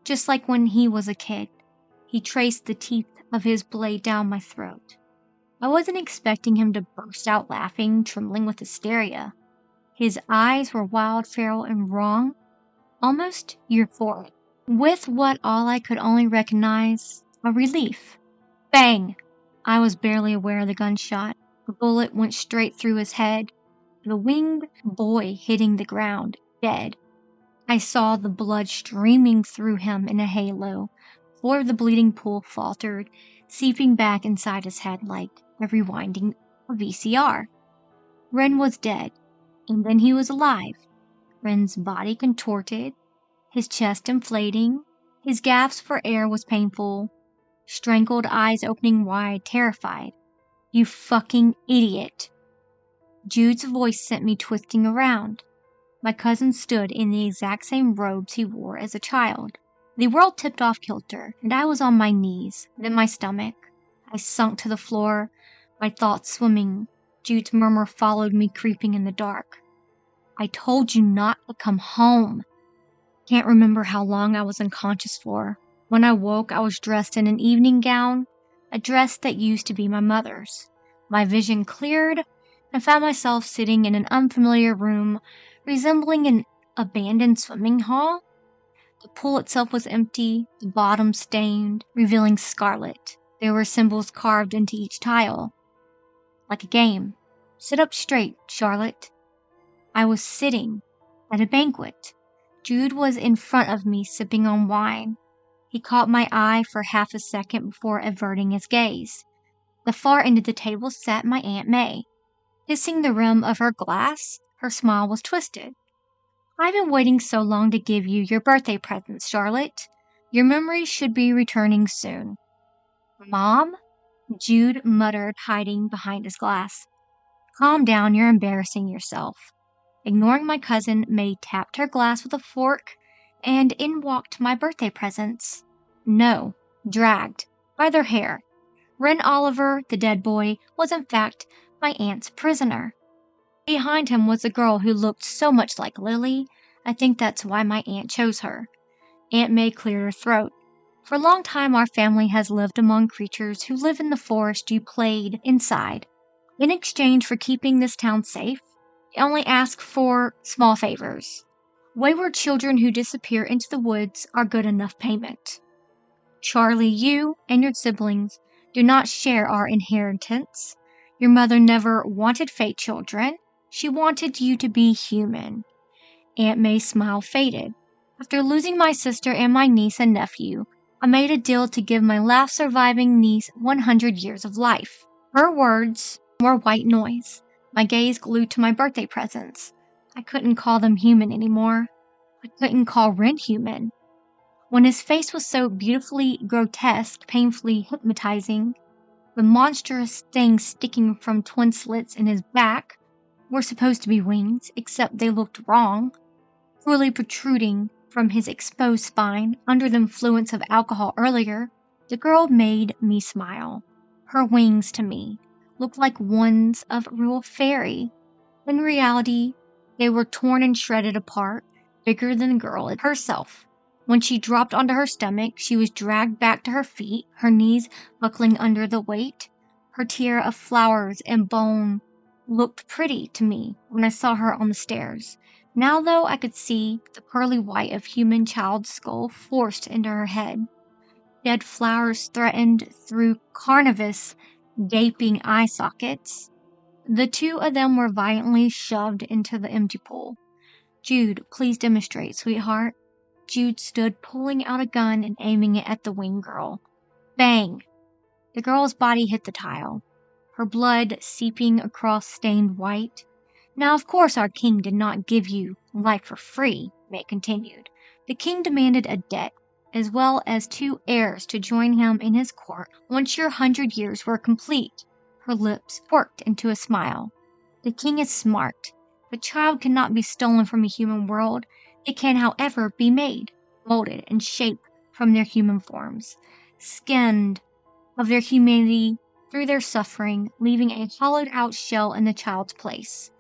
[SPEAKER 1] just like when he was a kid. He traced the teeth of his blade down my throat. I wasn't expecting him to burst out laughing, trembling with hysteria. His eyes were wild, feral, and wrong, almost euphoric, with what all I could only recognize a relief. Bang! I was barely aware of the gunshot. The bullet went straight through his head, the winged boy hitting the ground, dead. I saw the blood streaming through him in a halo. Before the bleeding pool faltered, seeping back inside his head like a rewinding a VCR. Ren was dead, and then he was alive. Ren's body contorted, his chest inflating, his gasp for air was painful, strangled eyes opening wide, terrified. You fucking idiot. Jude's voice sent me twisting around. My cousin stood in the exact same robes he wore as a child. The world tipped off kilter, and I was on my knees, then my stomach. I sunk to the floor, my thoughts swimming. Jude's murmur followed me, creeping in the dark. I told you not to come home. Can't remember how long I was unconscious for. When I woke, I was dressed in an evening gown, a dress that used to be my mother's. My vision cleared, and found myself sitting in an unfamiliar room resembling an abandoned swimming hall. The pool itself was empty, the bottom stained, revealing scarlet. There were symbols carved into each tile. Like a game. Sit up straight, Charlotte. I was sitting at a banquet. Jude was in front of me, sipping on wine. He caught my eye for half a second before averting his gaze. The far end of the table sat my Aunt May. Kissing the rim of her glass, her smile was twisted. I've been waiting so long to give you your birthday presents, Charlotte. Your memory should be returning soon. Mom? Jude muttered, hiding behind his glass. Calm down, you're embarrassing yourself. Ignoring my cousin, May tapped her glass with a fork, and in walked my birthday presents. No, dragged by their hair. Ren Oliver, the dead boy, was in fact my aunt's prisoner. Behind him was a girl who looked so much like Lily. I think that's why my aunt chose her. Aunt May cleared her throat. For a long time our family has lived among creatures who live in the forest you played inside. In exchange for keeping this town safe, they only ask for small favors. Wayward children who disappear into the woods are good enough payment. Charlie, you and your siblings do not share our inheritance. Your mother never wanted fate children. She wanted you to be human. Aunt May's smile faded. After losing my sister and my niece and nephew, I made a deal to give my last surviving niece 100 years of life. Her words were white noise, my gaze glued to my birthday presents. I couldn't call them human anymore. I couldn't call Ren human. When his face was so beautifully grotesque, painfully hypnotizing, the monstrous things sticking from twin slits in his back were supposed to be wings, except they looked wrong, cruelly protruding from his exposed spine under the influence of alcohol earlier. The girl made me smile. Her wings, to me, looked like ones of a real fairy. In reality, they were torn and shredded apart, bigger than the girl herself. When she dropped onto her stomach, she was dragged back to her feet, her knees buckling under the weight. Her tiara of flowers and bone looked pretty to me when I saw her on the stairs. Now, though, I could see the pearly white of human child's skull forced into her head. Dead flowers threatened through carnivorous, gaping eye sockets. The two of them were violently shoved into the empty pool. Jude, please demonstrate, sweetheart. Jude stood, pulling out a gun and aiming it at the winged girl. Bang! The girl's body hit the tile, her blood seeping across stained white. Now, of course, our king did not give you life for free, May continued. The king demanded a debt, as well as 2 heirs to join him in his court once your 100 years were complete. Her lips worked into a smile. The king is smart. The child cannot be stolen from a human world. It can, however, be made, molded, and shaped from their human forms, skinned of their humanity through their suffering, leaving a hollowed-out shell in the child's place.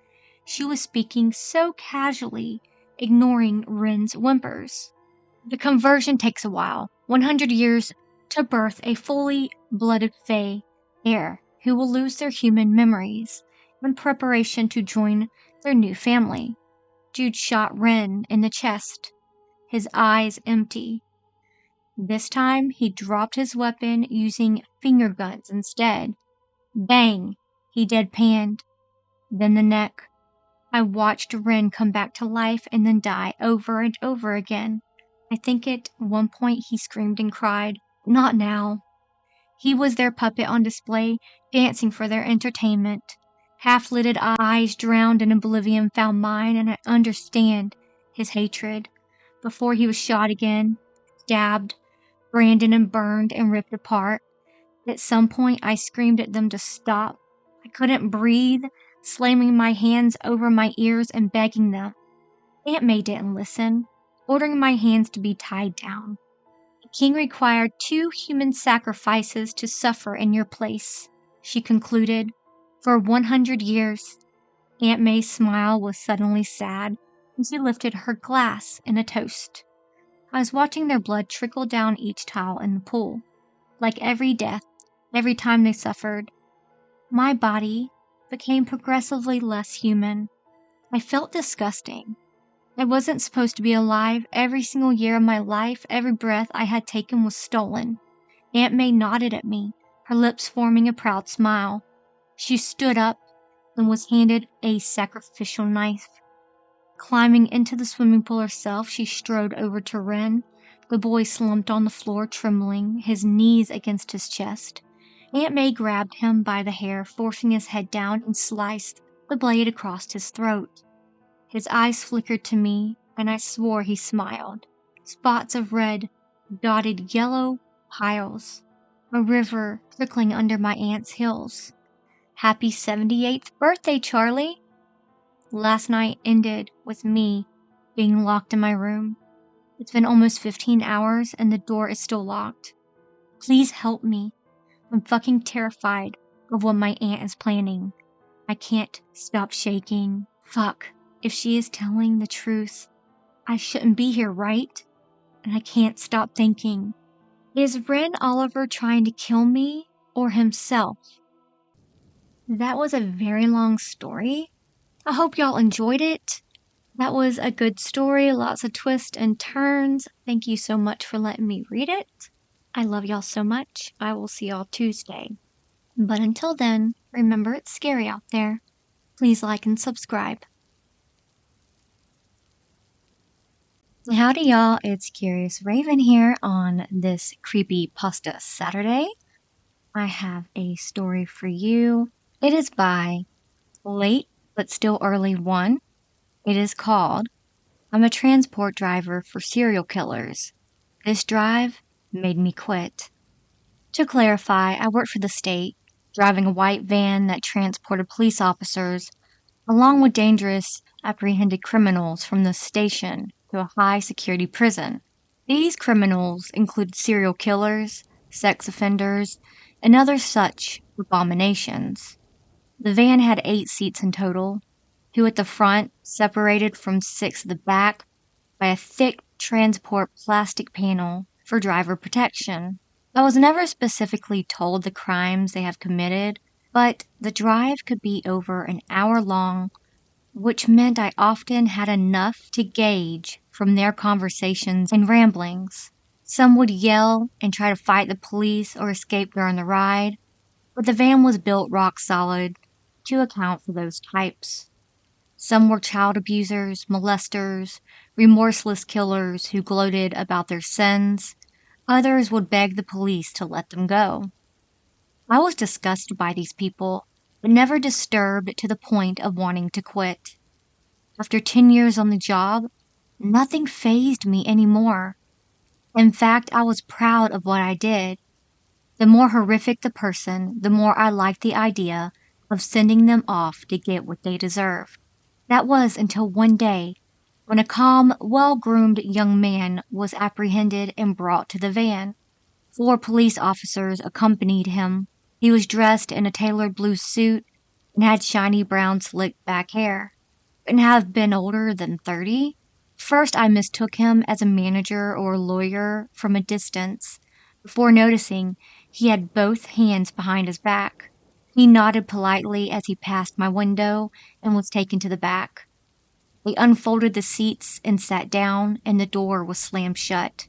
[SPEAKER 1] She was speaking so casually, ignoring Ren's whimpers. The conversion takes a while, 100 years to birth a fully blooded fae heir who will lose their human memories in preparation to join their new family. Jude shot Wren in the chest, his eyes empty. This time, he dropped his weapon using finger guns instead. Bang! He deadpanned. Then the neck. I watched Wren come back to life and then die over and over again. I think at one point he screamed and cried, "Not now." He was their puppet on display, dancing for their entertainment. Half-lidded eyes drowned in oblivion found mine, and I understand his hatred. Before he was shot again, stabbed, branded and burned and ripped apart. At some point, I screamed at them to stop. I couldn't breathe, slamming my hands over my ears and begging them. Aunt May didn't listen, ordering my hands to be tied down. The king required 2 human sacrifices to suffer in your place, she concluded. For 100 years. Aunt May's smile was suddenly sad, and she lifted her glass in a toast. I was watching their blood trickle down each tile in the pool. Like every death, every time they suffered, my body became progressively less human. I felt disgusting. I wasn't supposed to be alive. Every single year of my life, every breath I had taken was stolen. Aunt May nodded at me, her lips forming a proud smile. She stood up and was handed a sacrificial knife. Climbing into the swimming pool herself, she strode over to Wren. The boy slumped on the floor, trembling, his knees against his chest. Aunt May grabbed him by the hair, forcing his head down, and sliced the blade across his throat. His eyes flickered to me, and I swore he smiled. Spots of red dotted yellow piles, a river trickling under my aunt's heels. Happy 78th birthday, Charlie! Last night ended with me being locked in my room. It's been almost 15 hours and the door is still locked. Please help me. I'm fucking terrified of what my aunt is planning. I can't stop shaking. Fuck. If she is telling the truth, I shouldn't be here, right? And I can't stop thinking, is Wren Oliver trying to kill me or himself? That was a very long story. I hope y'all enjoyed it. That was a good story, lots of twists and turns. Thank you so much for letting me read it. I love y'all so much. I will see y'all Tuesday. But until then, remember it's scary out there. Please like and subscribe. Howdy y'all, it's Curious Raven here on this creepy pasta Saturday. I have a story for you. It is by Late But Still Early 1. It is called, I'm a transport driver for serial killers. This drive made me quit. To clarify, I work for the state, driving a white van that transported police officers along with dangerous apprehended criminals from the station to a high-security prison. These criminals include serial killers, sex offenders, and other such abominations. The van had 8 seats in total, 2 at the front, separated from 6 at the back by a thick transport plastic panel for driver protection. I was never specifically told the crimes they have committed, but the drive could be over an hour long, which meant I often had enough to gauge from their conversations and ramblings. Some would yell and try to fight the police or escape during the ride, but the van was built rock solid to account for those types. Some were child abusers, molesters, remorseless killers who gloated about their sins. Others would beg the police to let them go. I was disgusted by these people, but never disturbed to the point of wanting to quit. After 10 years on the job, nothing fazed me anymore. In fact, I was proud of what I did. The more horrific the person, the more I liked the idea of sending them off to get what they deserved. That was until one day, when a calm, well-groomed young man was apprehended and brought to the van. 4 police officers accompanied him. He was dressed in a tailored blue suit and had shiny brown slicked back hair. Couldn't have been older than 30. First, I mistook him as a manager or a lawyer from a distance, before noticing he had both hands behind his back. He nodded politely as he passed my window and was taken to the back. They unfolded the seats and sat down, and the door was slammed shut.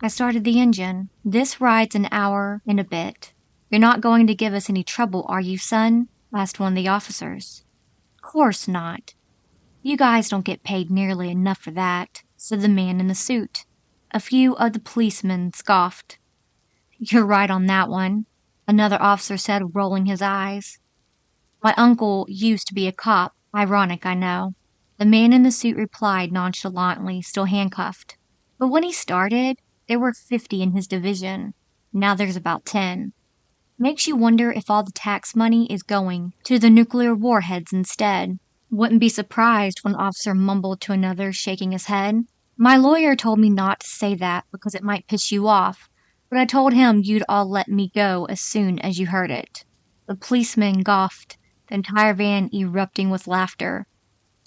[SPEAKER 1] I started the engine. "This ride's an hour and a bit. You're not going to give us any trouble, are you, son?" asked one of the officers. "Course not. You guys don't get paid nearly enough for that," said the man in the suit. A few of the policemen scoffed. "You're right on that one," another officer said, rolling his eyes. "My uncle used to be a cop. Ironic, I know." The man in the suit replied nonchalantly, still handcuffed. "But when he started, there were 50 in his division. Now there's about 10. Makes you wonder if all the tax money is going to the nuclear warheads instead." "Wouldn't be surprised," one officer mumbled to another, shaking his head. "My lawyer told me not to say that because it might piss you off, but I told him you'd all let me go as soon as you heard it." The policeman gawked, the entire van erupting with laughter.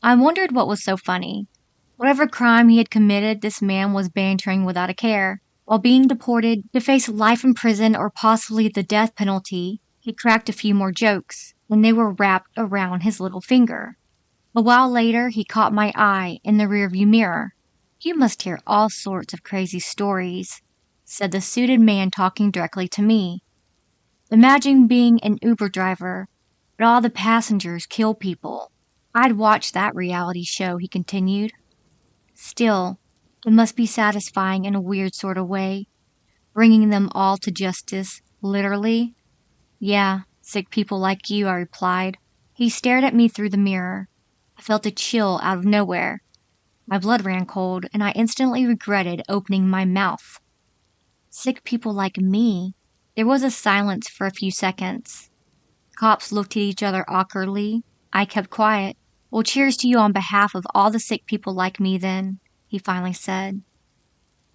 [SPEAKER 1] I wondered what was so funny. Whatever crime he had committed, this man was bantering without a care. While being deported to face life in prison or possibly the death penalty, he cracked a few more jokes, and they were wrapped around his little finger. A while later, he caught my eye in the rearview mirror. "You must hear all sorts of crazy stories," said the suited man, talking directly to me. "Imagine being an Uber driver, but all the passengers kill people. I'd watch that reality show," he continued. "Still, it must be satisfying in a weird sort of way, bringing them all to justice, literally." "Yeah, sick people like you," I replied. He stared at me through the mirror. I felt a chill out of nowhere. My blood ran cold, and I instantly regretted opening my mouth. Sick people like me? There was a silence for a few seconds. Cops looked at each other awkwardly. I kept quiet. "Well, cheers to you on behalf of all the sick people like me, then," he finally said.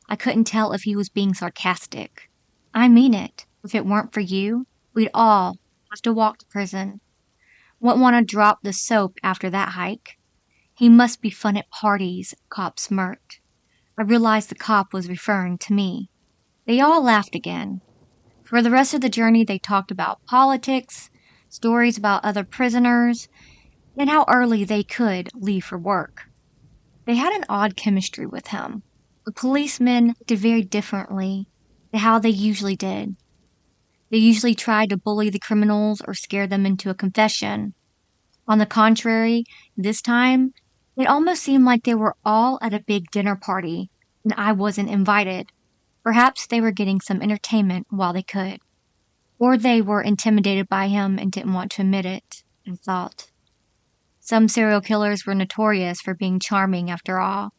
[SPEAKER 1] I couldn't tell if he was being sarcastic. "I mean it. If it weren't for you, we'd all have to walk to prison. Wouldn't want to drop the soap after that hike." "He must be fun at parties," cop smirked. I realized the cop was referring to me. They all laughed again. For the rest of the journey, they talked about politics, stories about other prisoners, and how early they could leave for work. They had an odd chemistry with him. The policemen did very differently to how they usually did. They usually tried to bully the criminals or scare them into a confession. On the contrary, this time, it almost seemed like they were all at a big dinner party, and I wasn't invited. Perhaps they were getting some entertainment while they could. Or they were intimidated by him and didn't want to admit it, I thought. Some serial killers were notorious for being charming after all.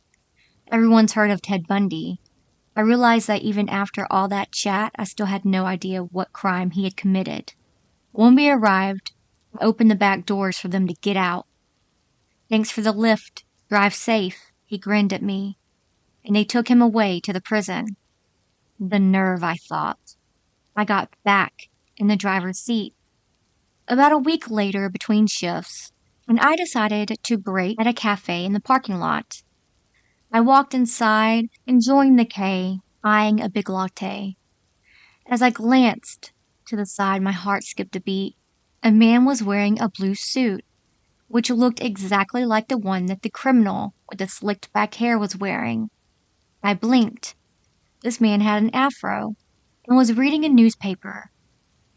[SPEAKER 1] Everyone's heard of Ted Bundy. I realized that even after all that chat, I still had no idea what crime he had committed. When we arrived, I opened the back doors for them to get out. "Thanks for the lift. Drive safe," he grinned at me. And they took him away to the prison. The nerve, I thought. I got back in the driver's seat. About a week later, between shifts, and I decided to break at a cafe in the parking lot. I walked inside, enjoying the K, eyeing a big latte. As I glanced to the side, my heart skipped a beat. A man was wearing a blue suit, which looked exactly like the one that the criminal with the slicked back hair was wearing. I blinked. This man had an afro and was reading a newspaper.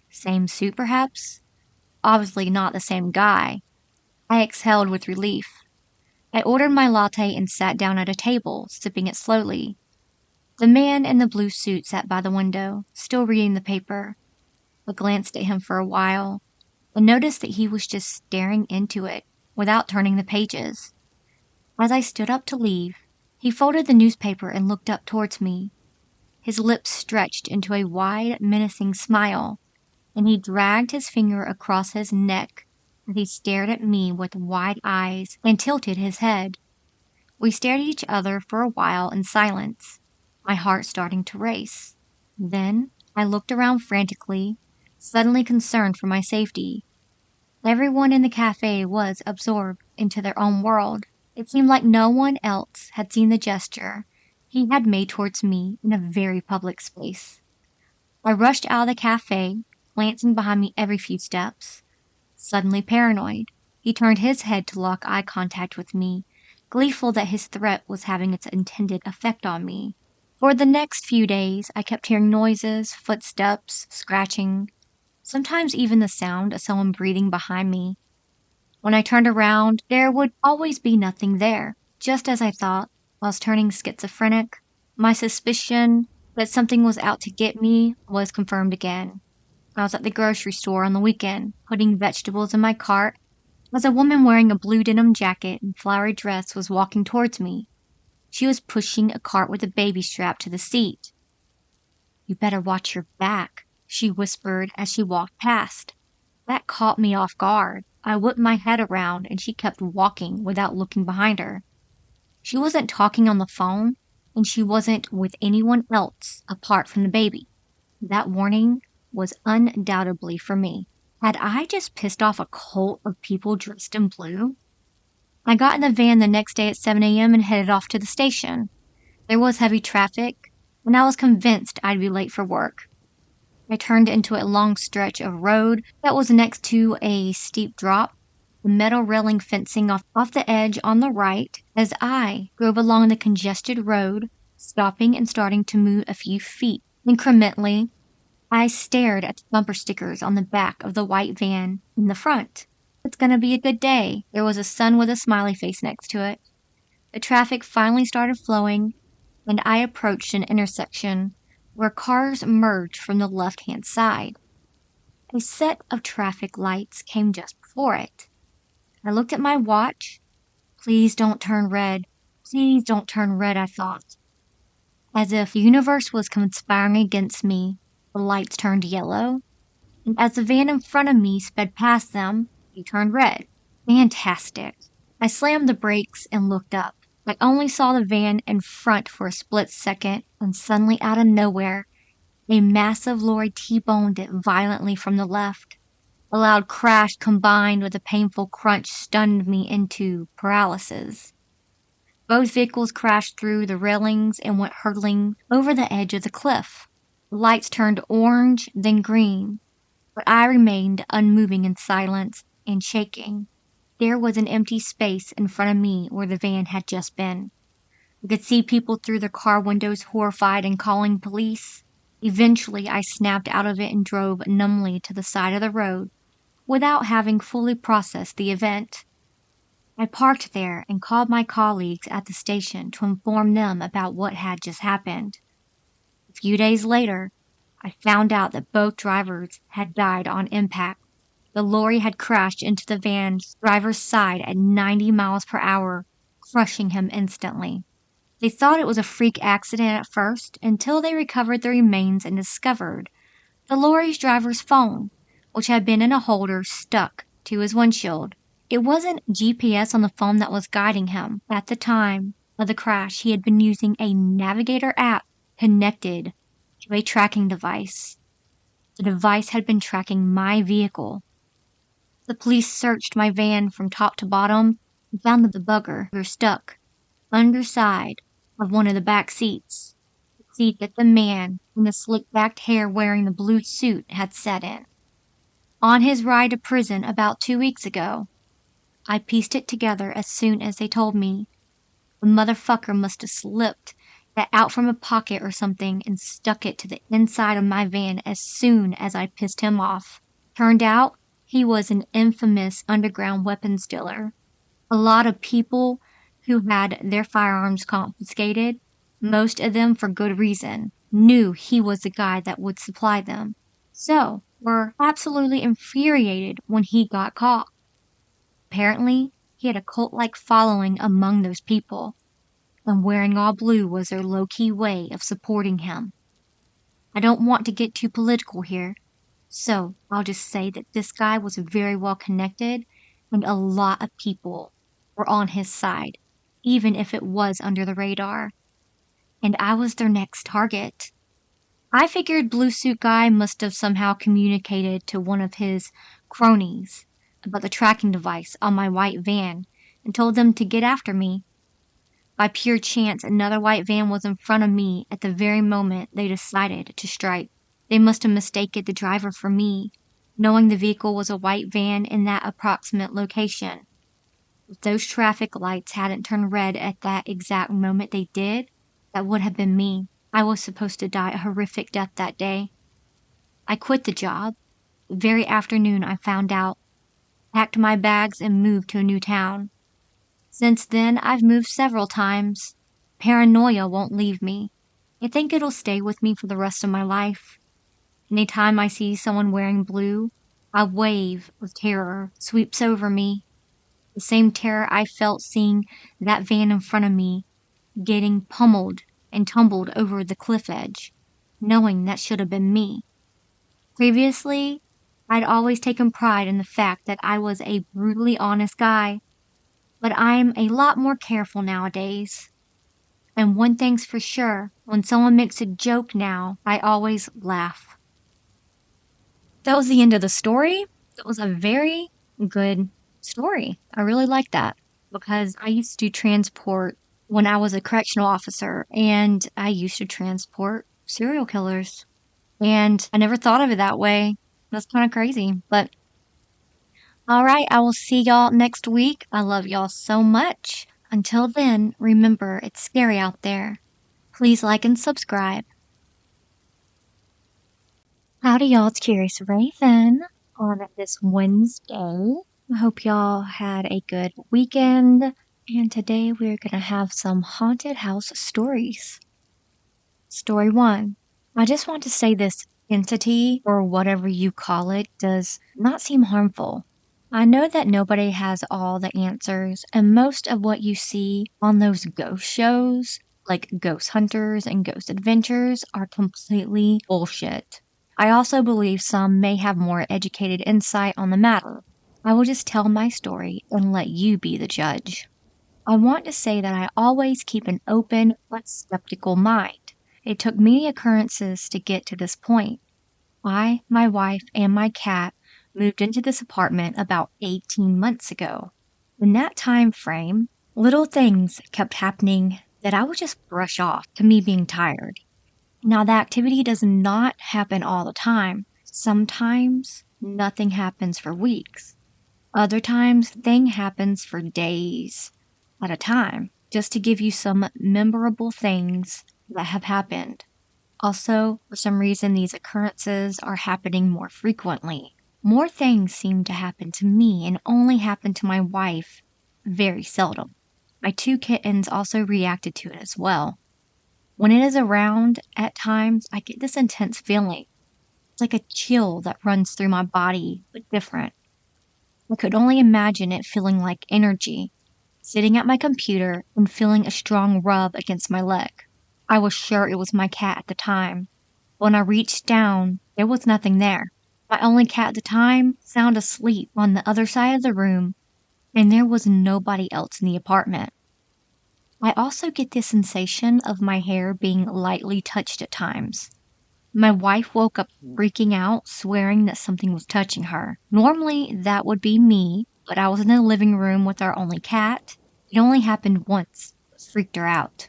[SPEAKER 1] Same suit, perhaps? Obviously not the same guy. I exhaled with relief. I ordered my latte and sat down at a table, sipping it slowly. The man in the blue suit sat by the window, still reading the paper. I glanced at him for a while and noticed that he was just staring into it without turning the pages. As I stood up to leave, he folded the newspaper and looked up towards me. His lips stretched into a wide, menacing smile, and he dragged his finger across his neck as he stared at me with wide eyes and tilted his head. We stared at each other for a while in silence, my heart starting to race. Then I looked around frantically, suddenly concerned for my safety. Everyone in the cafe was absorbed into their own world. It seemed like no one else had seen the gesture he had made towards me in a very public space. I rushed out of the cafe, glancing behind me every few steps. Suddenly paranoid, he turned his head to lock eye contact with me, gleeful that his threat was having its intended effect on me. For the next few days, I kept hearing noises, footsteps, scratching, sometimes even the sound of someone breathing behind me. When I turned around, there would always be nothing there, just as I thought. I was turning schizophrenic. My suspicion that something was out to get me was confirmed again. I was at the grocery store on the weekend, putting vegetables in my cart, as a woman wearing a blue denim jacket and flowery dress was walking towards me. She was pushing a cart with a baby strapped to the seat. "You better watch your back," she whispered as she walked past. That caught me off guard. I whipped my head around and she kept walking without looking behind her. She wasn't talking on the phone, and she wasn't with anyone else apart from the baby. That warning was undoubtedly for me. Had I just pissed off a cult of people dressed in blue? I got in the van the next day at 7 a.m. and headed off to the station. There was heavy traffic, and I was convinced I'd be late for work. I turned into a long stretch of road that was next to a steep drop, the metal railing fencing off the edge on the right as I drove along the congested road, stopping and starting to move a few feet. Incrementally, I stared at the bumper stickers on the back of the white van in the front. "It's gonna be a good day." There was a sun with a smiley face next to it. The traffic finally started flowing, and I approached an intersection where cars merged from the left-hand side. A set of traffic lights came just before it. I looked at my watch. Please don't turn red. Please don't turn red, I thought. As if the universe was conspiring against me, the lights turned yellow, and as the van in front of me sped past them, they turned red. Fantastic. I slammed the brakes and looked up. I only saw the van in front for a split second, and suddenly out of nowhere, a massive lorry T-boned it violently from the left. A loud crash combined with a painful crunch stunned me into paralysis. Both vehicles crashed through the railings and went hurtling over the edge of the cliff. The lights turned orange, then green, but I remained unmoving in silence and shaking. There was an empty space in front of me where the van had just been. I could see people through their car windows horrified and calling police. Eventually, I snapped out of it and drove numbly to the side of the road without having fully processed the event. I parked there and called my colleagues at the station to inform them about what had just happened. A few days later, I found out that both drivers had died on impact. The lorry had crashed into the van's driver's side at 90 miles per hour, crushing him instantly. They thought it was a freak accident at first until they recovered the remains and discovered the lorry's driver's phone, which had been in a holder stuck to his windshield. It wasn't GPS on the phone that was guiding him. At the time of the crash, he had been using a navigator app connected to a tracking device. The device had been tracking my vehicle. The police searched my van from top to bottom and found the bugger stuck underside of one of the back seats, the seat that the man in the slick-backed hair wearing the blue suit had sat in. On his ride to prison about 2 weeks ago, I pieced it together as soon as they told me. The motherfucker must have slipped that out from a pocket or something and stuck it to the inside of my van as soon as I pissed him off. Turned out, he was an infamous underground weapons dealer. A lot of people who had their firearms confiscated, most of them for good reason, knew he was the guy that would supply them, so were absolutely infuriated when he got caught. Apparently, he had a cult-like following among those people, and wearing all blue was their low-key way of supporting him. I don't want to get too political here, so I'll just say that this guy was very well connected, and a lot of people were on his side, even if it was under the radar. And I was their next target. I figured Blue Suit Guy must have somehow communicated to one of his cronies about the tracking device on my white van and told them to get after me. By pure chance, another white van was in front of me at the very moment they decided to strike. They must have mistaken the driver for me, knowing the vehicle was a white van in that approximate location. If those traffic lights hadn't turned red at that exact moment they did, that would have been me. I was supposed to die a horrific death that day. I quit the job. The very afternoon I found out, packed my bags, and moved to a new town. Since then, I've moved several times. Paranoia won't leave me. I think it'll stay with me for the rest of my life. Anytime I see someone wearing blue, a wave of terror sweeps over me. The same terror I felt seeing that van in front of me getting pummeled and tumbled over the cliff edge, knowing that should have been me. Previously, I'd always taken pride in the fact that I was a brutally honest guy, but I'm a lot more careful nowadays. And one thing's for sure, when someone makes a joke now, I always laugh. That was the end of the story. It was a very good story. I really like that because I used to transport when I was a correctional officer, and I used to transport serial killers. And I never thought of it that way. That's kind of crazy. But all right, I will see y'all next week. I love y'all so much. Until then, remember, it's scary out there. Please like and subscribe. Howdy, y'all. It's Curious Raven on this Wednesday. I hope y'all had a good weekend. And today we're going to have some haunted house stories. Story 1. I just want to say this entity, or whatever you call it, does not seem harmful. I know that nobody has all the answers, and most of what you see on those ghost shows, like Ghost Hunters and Ghost Adventures, are completely bullshit. I also believe some may have more educated insight on the matter. I will just tell my story and let you be the judge. I want to say that I always keep an open but skeptical mind. It took many occurrences to get to this point. I, my wife, and my cat moved into this apartment about 18 months ago. In that time frame, little things kept happening that I would just brush off to me being tired. Now, the activity does not happen all the time. Sometimes nothing happens for weeks. Other times, thing happens for days at a time, just to give you some memorable things that have happened. Also, for some reason, these occurrences are happening more frequently. More things seem to happen to me and only happen to my wife very seldom. My 2 kittens also reacted to it as well. When it is around, at times, I get this intense feeling. It's like a chill that runs through my body, but different. I could only imagine it feeling like energy, sitting at my computer and feeling a strong rub against my leg. I was sure it was my cat at the time. When I reached down, there was nothing there. My only cat at the time sound asleep on the other side of the room, and there was nobody else in the apartment. I also get the sensation of my hair being lightly touched at times. My wife woke up freaking out, swearing that something was touching her. Normally, that would be me, but I was in the living room with our only cat. It only happened once. It freaked her out.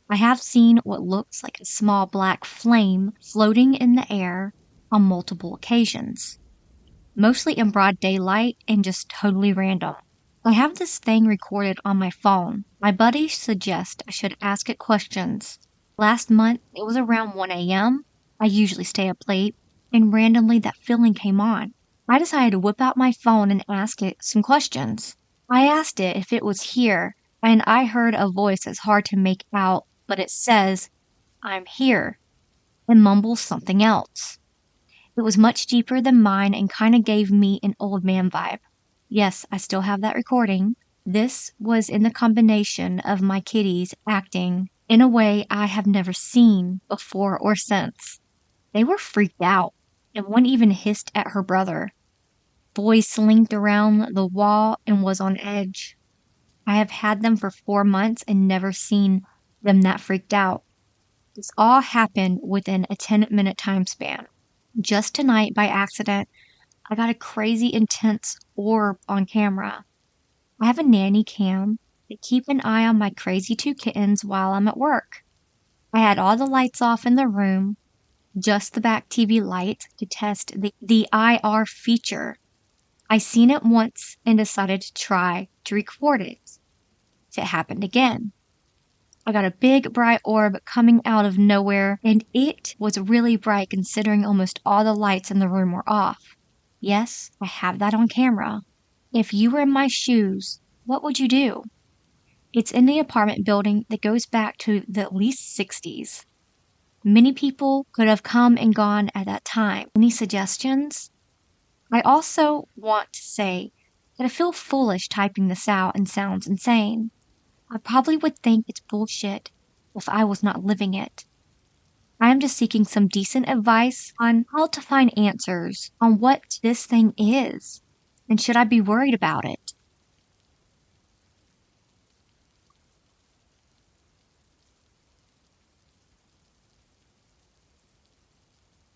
[SPEAKER 1] I have seen what looks like a small black flame floating in the air on multiple occasions, mostly in broad daylight and just totally random. I have this thing recorded on my phone. My buddies suggest I should ask it questions. Last month, it was around 1 a.m. I usually stay up late, and randomly that feeling came on. I decided to whip out my phone and ask it some questions. I asked it if it was here, and I heard a voice that's hard to make out, but it says, "I'm here," and mumbles something else. It was much deeper than mine and kind of gave me an old man vibe. Yes, I still have that recording. This was in the combination of my kitties acting in a way I have never seen before or since. They were freaked out, and one even hissed at her brother. Boy slinked around the wall and was on edge. I have had them for 4 months and never seen them that freaked out. This all happened within a 10-minute time span. Just tonight, by accident, I got a crazy intense orb on camera. I have a nanny cam to keep an eye on my crazy 2 kittens while I'm at work. I had all the lights off in the room, just the back TV lights to test the IR feature. I seen it once and decided to try to record it. It happened again. I got a big bright orb coming out of nowhere, and it was really bright considering almost all the lights in the room were off. Yes, I have that on camera. If you were in my shoes, what would you do? It's in the apartment building that goes back to the at least 60s. Many people could have come and gone at that time. Any suggestions? I also want to say that I feel foolish typing this out and sounds insane. I probably would think it's bullshit if I was not living it. I am just seeking some decent advice on how to find answers on what this thing is, and should I be worried about it?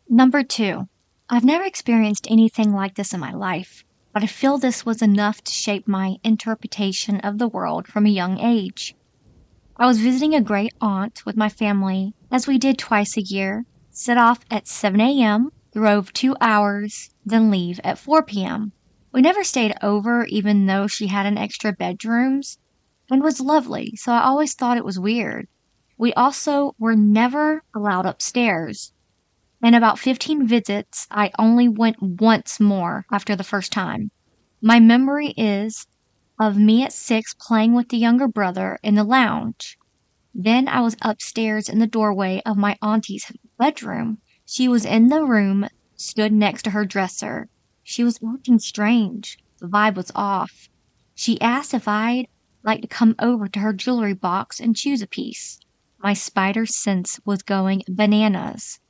[SPEAKER 1] Number 2. I've never experienced anything like this in my life, but I feel this was enough to shape my interpretation of the world from a young age. I was visiting a great aunt with my family, as we did twice a year, set off at 7 a.m., drove 2 hours, then leave at 4 p.m. We never stayed over even though she had an extra bedrooms, and was lovely, so I always thought it was weird. We also were never allowed upstairs. In about 15 visits, I only went once more after the first time. My memory is of me at 6 playing with the younger brother in the lounge. Then I was upstairs in the doorway of my auntie's bedroom. She was in the room, stood next to her dresser. She was acting strange. The vibe was off. She asked if I'd like to come over to her jewelry box and choose a piece. My spider sense was going bananas.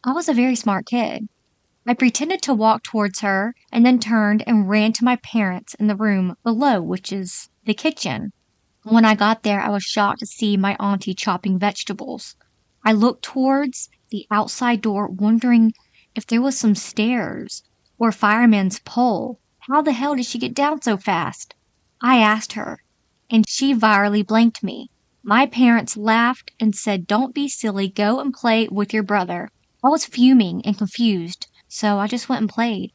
[SPEAKER 1] I was a very smart kid. I pretended to walk towards her and then turned and ran to my parents in the room below, which is the kitchen. When I got there, I was shocked to see my auntie chopping vegetables. I looked towards the outside door, wondering if there was some stairs or a fireman's pole. How the hell did she get down so fast? I asked her, and she virally blanked me. My parents laughed and said, "Don't be silly, go and play with your brother." I was fuming and confused, so I just went and played.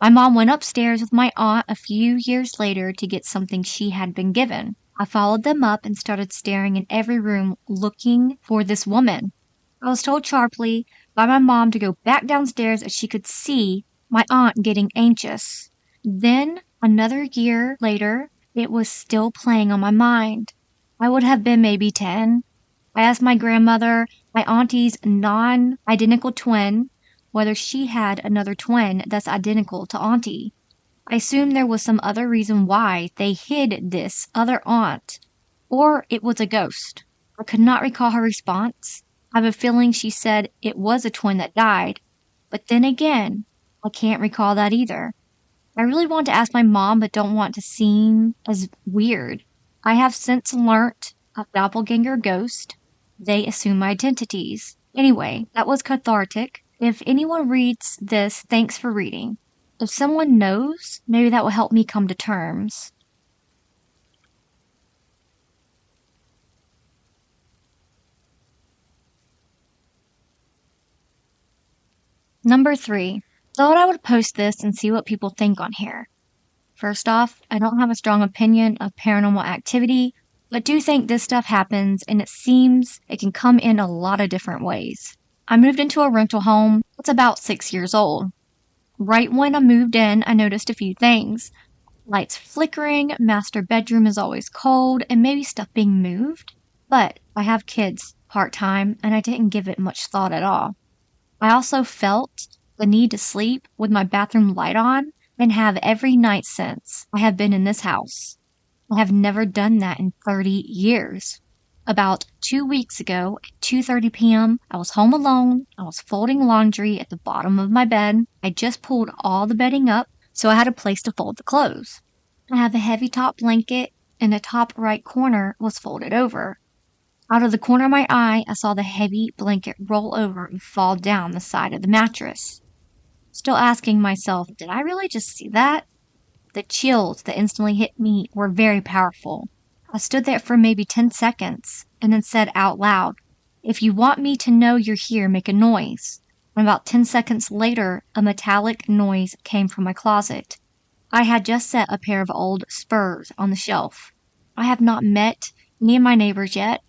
[SPEAKER 1] My mom went upstairs with my aunt a few years later to get something she had been given. I followed them up and started staring in every room looking for this woman. I was told sharply by my mom to go back downstairs as she could see my aunt getting anxious. Then, another year later, it was still playing on my mind. I would have been maybe 10. I asked my grandmother, my auntie's non-identical twin, whether she had another twin that's identical to auntie. I assumed there was some other reason why they hid this other aunt, or it was a ghost. I could not recall her response. I have a feeling she said it was a twin that died, but then again, I can't recall that either. I really want to ask my mom, but don't want to seem as weird. I have since learnt of doppelganger ghost. They assume my identities. Anyway, that was cathartic. If anyone reads this, thanks for reading. If someone knows, maybe that will help me come to terms. Number 3. Thought I would post this and see what people think on here. First off, I don't have a strong opinion of paranormal activity, but do think this stuff happens, and it seems it can come in a lot of different ways. I moved into a rental home that's about 6 years old. Right when I moved in, I noticed a few things. Lights flickering, master bedroom is always cold, and maybe stuff being moved. But I have kids part-time, and I didn't give it much thought at all. I also felt the need to sleep with my bathroom light on and have every night since I have been in this house. I have never done that in 30 years. About 2 weeks ago, at 2:30 p.m., I was home alone. I was folding laundry at the bottom of my bed. I just pulled all the bedding up, so I had a place to fold the clothes. I have a heavy top blanket, and the top right corner was folded over. Out of the corner of my eye, I saw the heavy blanket roll over and fall down the side of the mattress. Still asking myself, did I really just see that? The chills that instantly hit me were very powerful. I stood there for maybe 10 seconds and then said out loud, "If you want me to know you're here, make a noise." and about 10 seconds later, a metallic noise came from my closet. I had just set a pair of old Spurs on the shelf. I have not met any of my neighbors yet,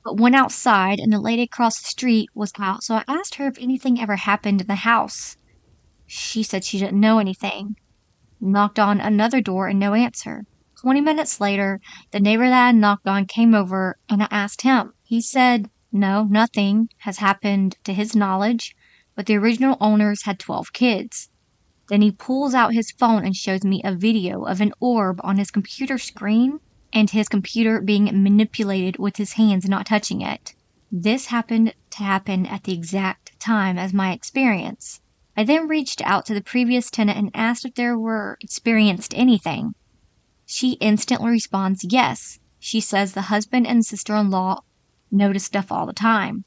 [SPEAKER 1] but went outside and the lady across the street was out, so I asked her if anything ever happened in the house. She said she didn't know anything. Knocked on another door and no answer. 20 minutes later, the neighbor that I knocked on came over and I asked him. He said, no, nothing has happened to his knowledge, but the original owners had 12 kids. Then he pulls out his phone and shows me a video of an orb on his computer screen and his computer being manipulated with his hands not touching it. This happened to happen at the exact time as my experience. I then reached out to the previous tenant and asked if there were experienced anything. She instantly responds yes. She says the husband and sister-in-law notice stuff all the time.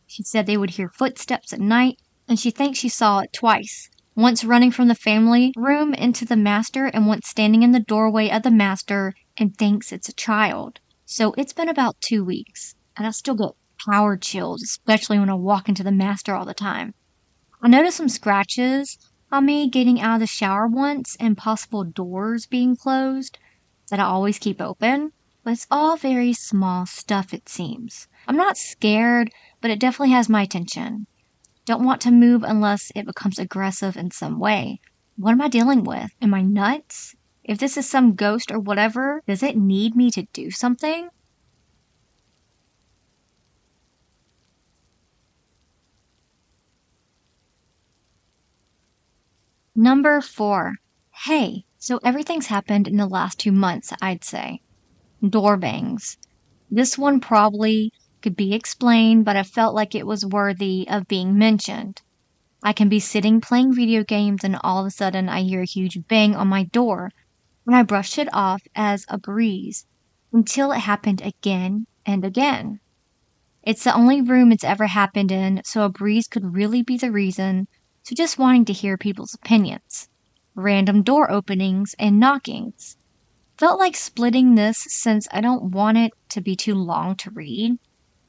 [SPEAKER 1] She said they would hear footsteps at night, and she thinks she saw it twice. Once running from the family room into the master and once standing in the doorway of the master and thinks it's a child. So it's been about 2 weeks, and I still get power chills, especially when I walk into the master all the time. I noticed some scratches on me getting out of the shower once and possible doors being closed that I always keep open, but it's all very small stuff it seems. I'm not scared, but it definitely has my attention. Don't want to move unless it becomes aggressive in some way. What am I dealing with? Am I nuts? If this is some ghost or whatever, does it need me to do something? Number 4. Hey, so everything's happened in the last 2 months, I'd say. Door bangs. This one probably could be explained, but I felt like it was worthy of being mentioned. I can be sitting playing video games and all of a sudden I hear a huge bang on my door, and I brushed it off as a breeze until it happened again and again. It's the only room it's ever happened in, so a breeze could really be the reason, so just wanting to hear people's opinions. Random door openings and knockings. Felt like splitting this since I don't want it to be too long to read.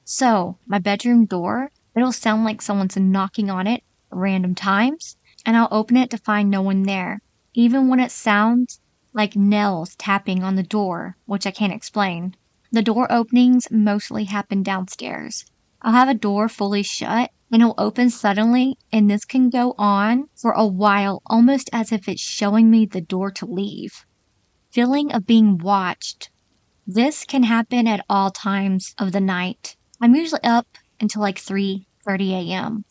[SPEAKER 1] So, my bedroom door, it'll sound like someone's knocking on it at random times, and I'll open it to find no one there, even when it sounds like nails tapping on the door, which I can't explain. The door openings mostly happen downstairs. I'll have a door fully shut, and it'll open suddenly, and this can go on for a while, almost as if it's showing me the door to leave. Feeling of being watched. This can happen at all times of the night. I'm usually up until like 3:30 a.m.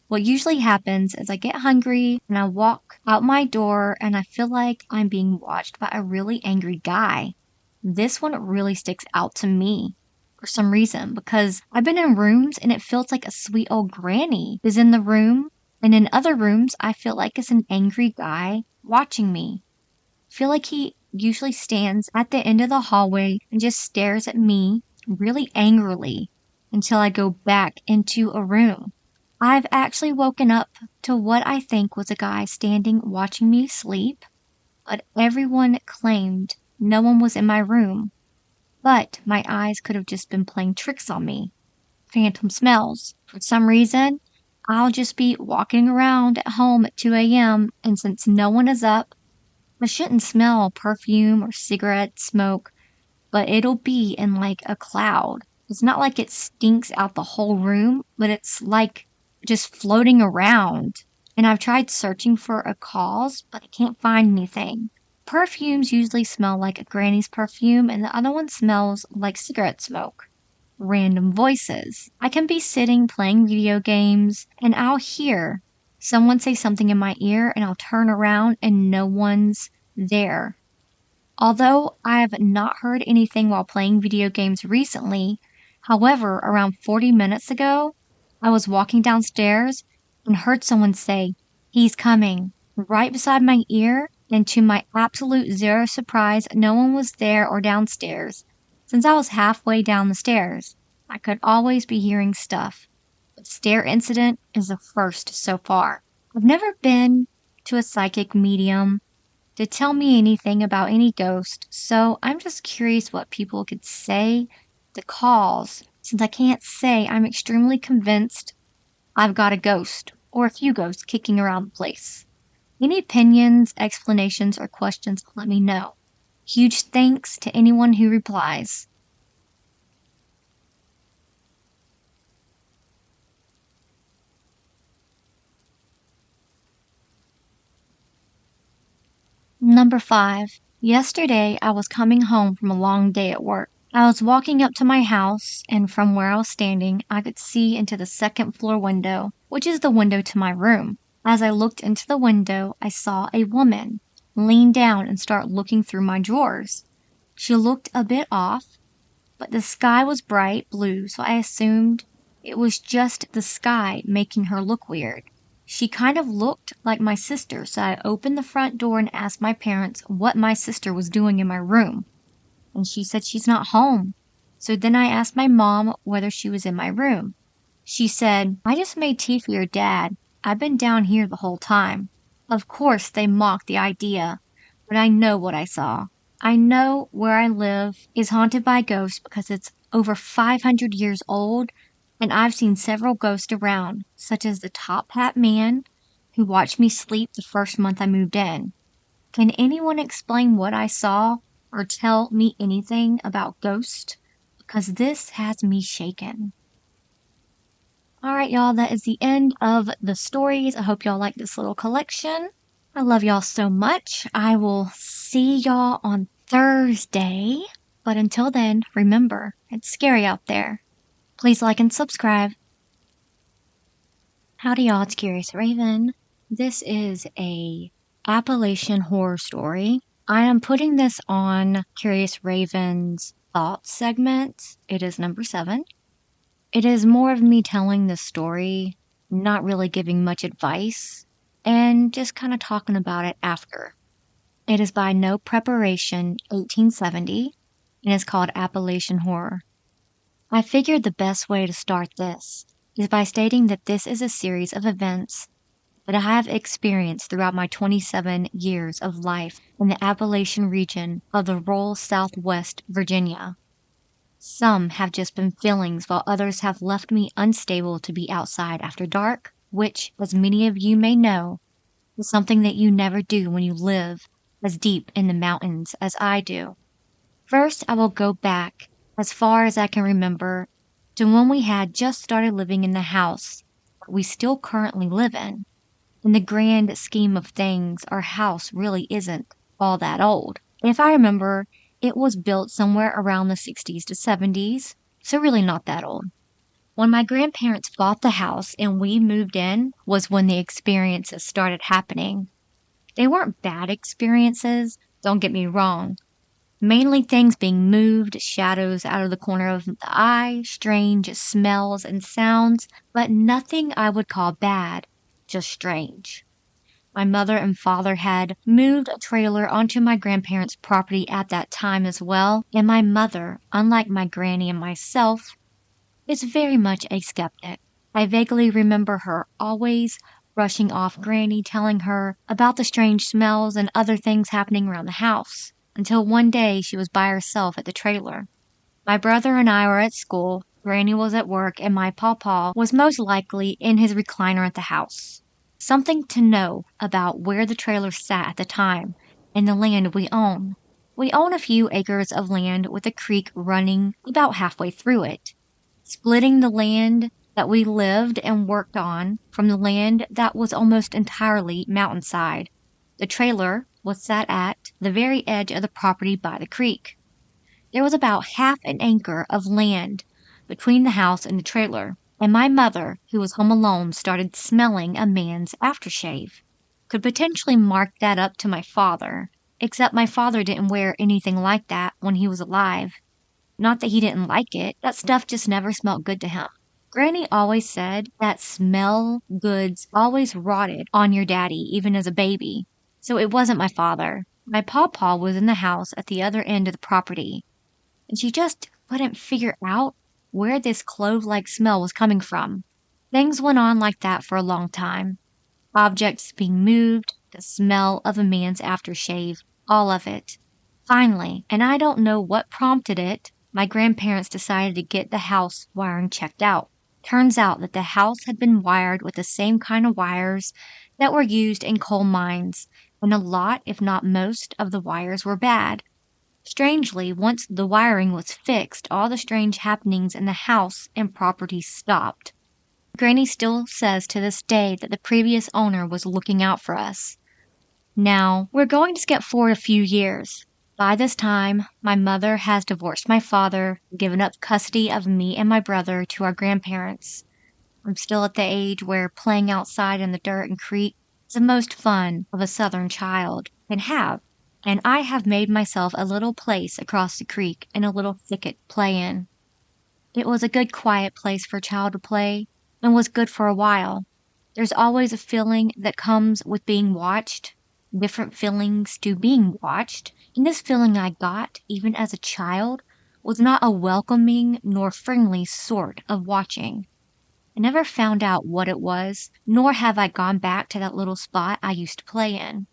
[SPEAKER 1] What usually happens is I get hungry and I walk out my door and I feel like I'm being watched by a really angry guy. This one really sticks out to me for some reason because I've been in rooms and it feels like a sweet old granny is in the room, and in other rooms I feel like it's an angry guy watching me. Feel like he usually stands at the end of the hallway and just stares at me really angrily until I go back into a room. I've actually woken up to what I think was a guy standing watching me sleep, but everyone claimed no one was in my room. But my eyes could have just been playing tricks on me. Phantom smells. For some reason, I'll just be walking around at home at 2 a.m. and since no one is up, I shouldn't smell perfume or cigarette smoke, but it'll be in like a cloud. It's not like it stinks out the whole room, but it's like just floating around. And I've tried searching for a cause, but I can't find anything. Perfumes usually smell like a granny's perfume, and the other one smells like cigarette smoke. Random voices. I can be sitting playing video games, and I'll hear someone say something in my ear, and I'll turn around and no one's there. Although I have not heard anything while playing video games recently, however, around 40 minutes ago, I was walking downstairs and heard someone say, "He's coming," right beside my ear, and to my absolute zero surprise, no one was there or downstairs. Since I was halfway down the stairs, I could always be hearing stuff. The stair incident is the first so far. I've never been to a psychic medium to tell me anything about any ghost, so I'm just curious what people could say the cause, since I can't say I'm extremely convinced I've got a ghost, or a few ghosts kicking around the place. Any opinions, explanations, or questions, let me know. Huge thanks to anyone who replies. Number 5. Yesterday, I was coming home from a long day at work. I was walking up to my house, and from where I was standing, I could see into the second floor window, which is the window to my room. As I looked into the window, I saw a woman lean down and start looking through my drawers. She looked a bit off, but the sky was bright blue, so I assumed it was just the sky making her look weird. She kind of looked like my sister, so I opened the front door and asked my parents what my sister was doing in my room. And she said she's not home. So then I asked my mom whether she was in my room. She said, I just made tea for your dad. I've been down here the whole time. Of course, they mocked the idea, but I know what I saw. I know where I live is haunted by ghosts because it's over 500 years old, and I've seen several ghosts around, such as the top hat man who watched me sleep the first month I moved in. Can anyone explain what I saw or tell me anything about ghosts? Because this has me shaken. Alright, y'all, that is the end of the stories. I hope y'all like this little collection. I love y'all so much. I will see y'all on Thursday. But until then, remember, it's scary out there. Please like and subscribe. Howdy, y'all. It's Curious Raven. This is a Appalachian horror story. I am putting this on Curious Raven's Thoughts segment. It is number 7. It is more of me telling the story, not really giving much advice, and just kind of talking about it after. It is by No Preparation 1870, and it's called Appalachian Horror. I figured the best way to start this is by stating that this is a series of events that I have experienced throughout my 27 years of life in the Appalachian region of the rural Southwest Virginia. Some have just been feelings, while others have left me unstable to be outside after dark, which, as many of you may know, is something that you never do when you live as deep in the mountains as I do. First, I will go back as far as I can remember to when we had just started living in the house that we still currently live in. In the grand scheme of things, our house really isn't all that old. If I remember, it was built somewhere around the 60s to 70s, so really not that old. When my grandparents bought the house and we moved in was when the experiences started happening. They weren't bad experiences, don't get me wrong. Mainly things being moved, shadows out of the corner of the eye, strange smells and sounds, but nothing I would call bad, just strange. My mother and father had moved a trailer onto my grandparents' property at that time as well, and my mother, unlike my granny and myself, is very much a skeptic. I vaguely remember her always brushing off Granny, telling her about the strange smells and other things happening around the house, until one day she was by herself at the trailer. My brother and I were at school, Granny was at work, and my pawpaw was most likely in his recliner at the house. Something to know about where the trailer sat at the time and the land we own. We own a few acres of land with a creek running about halfway through it, splitting the land that we lived and worked on from the land that was almost entirely mountainside. The trailer was sat at the very edge of the property by the creek. There was about half an acre of land between the house and the trailer, and my mother, who was home alone, started smelling a man's aftershave. Could potentially mark that up to my father, except my father didn't wear anything like that when he was alive. Not that he didn't like it, that stuff just never smelled good to him. Granny always said that smell goods always rotted on your daddy, even as a baby. So it wasn't my father. My pawpaw was in the house at the other end of the property, and she just couldn't figure out where this clove-like smell was coming from. Things went on like that for a long time. Objects being moved, the smell of a man's aftershave, all of it. Finally, and I don't know what prompted it, my grandparents decided to get the house wiring checked out. Turns out that the house had been wired with the same kind of wires that were used in coal mines, and a lot, if not most, of the wires were bad. Strangely, once the wiring was fixed, all the strange happenings in the house and property stopped. Granny still says to this day that the previous owner was looking out for us. Now, we're going to skip forward a few years. By this time, my mother has divorced my father, given up custody of me and my brother to our grandparents. I'm still at the age where playing outside in the dirt and creek is the most fun of a southern child can have, and I have made myself a little place across the creek in a little thicket to play in. It was a good quiet place for a child to play, and was good for a while. There's always a feeling that comes with being watched, different feelings to being watched, and this feeling I got, even as a child, was not a welcoming nor friendly sort of watching. I never found out what it was, nor have I gone back to that little spot I used to play in.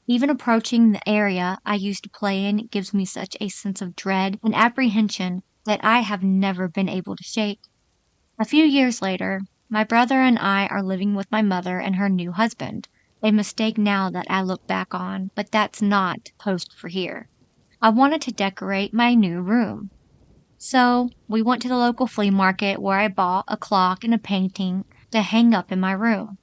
[SPEAKER 1] Even approaching the area I used to play in gives me such a sense of dread and apprehension that I have never been able to shake. A few years later, my brother and I are living with my mother and her new husband. A mistake now that I look back on, but that's not post for here. I wanted to decorate my new room. So we went to the local flea market where I bought a clock and a painting to hang up in my room.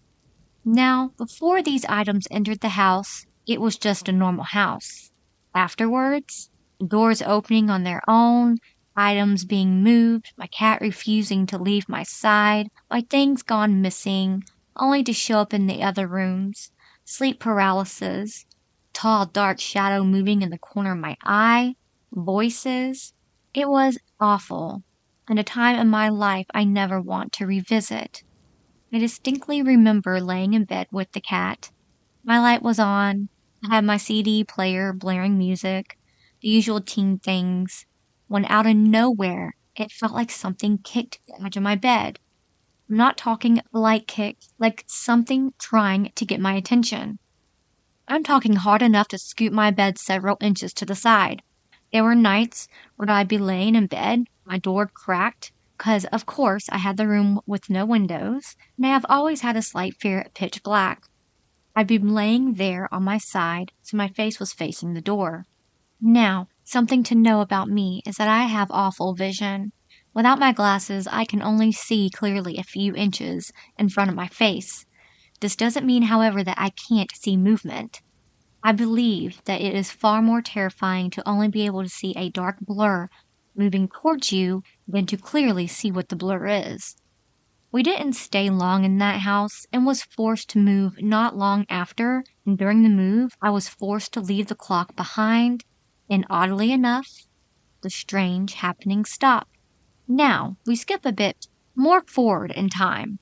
[SPEAKER 1] Now, before these items entered the house, it was just a normal house. Afterwards, doors opening on their own, items being moved, my cat refusing to leave my side, my things gone missing, only to show up in the other rooms, sleep paralysis, tall dark shadow moving in the corner of my eye, voices. It was awful, and a time in my life I never want to revisit. I distinctly remember laying in bed with the cat. My light was on. I had my CD player blaring music, the usual teen things, when out of nowhere it felt like something kicked the edge of my bed. I'm not talking a light kick, like something trying to get my attention. I'm talking hard enough to scoot my bed several inches to the side. There were nights when I'd be laying in bed, my door cracked, 'cause of course I had the room with no windows, and I have always had a slight fear at pitch black. I'd be laying there on my side, so my face was facing the door. Now, something to know about me is that I have awful vision. Without my glasses, I can only see clearly a few inches in front of my face. This doesn't mean, however, that I can't see movement. I believe that it is far more terrifying to only be able to see a dark blur moving towards you than to clearly see what the blur is. We didn't stay long in that house and was forced to move not long after, and during the move, I was forced to leave the clock behind, and oddly enough, the strange happening stopped. Now, we skip a bit more forward in time.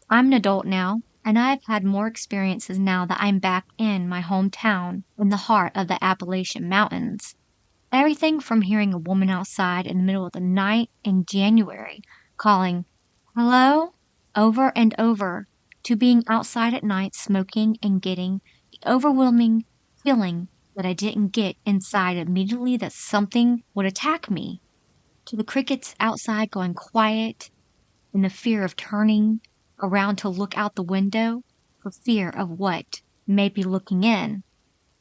[SPEAKER 1] I'm an adult now, and I've had more experiences now that I'm back in my hometown in the heart of the Appalachian Mountains. Everything from hearing a woman outside in the middle of the night in January calling, "Hello?" over and over, to being outside at night smoking and getting the overwhelming feeling that I didn't get inside immediately that something would attack me, to the crickets outside going quiet, and the fear of turning around to look out the window for fear of what may be looking in.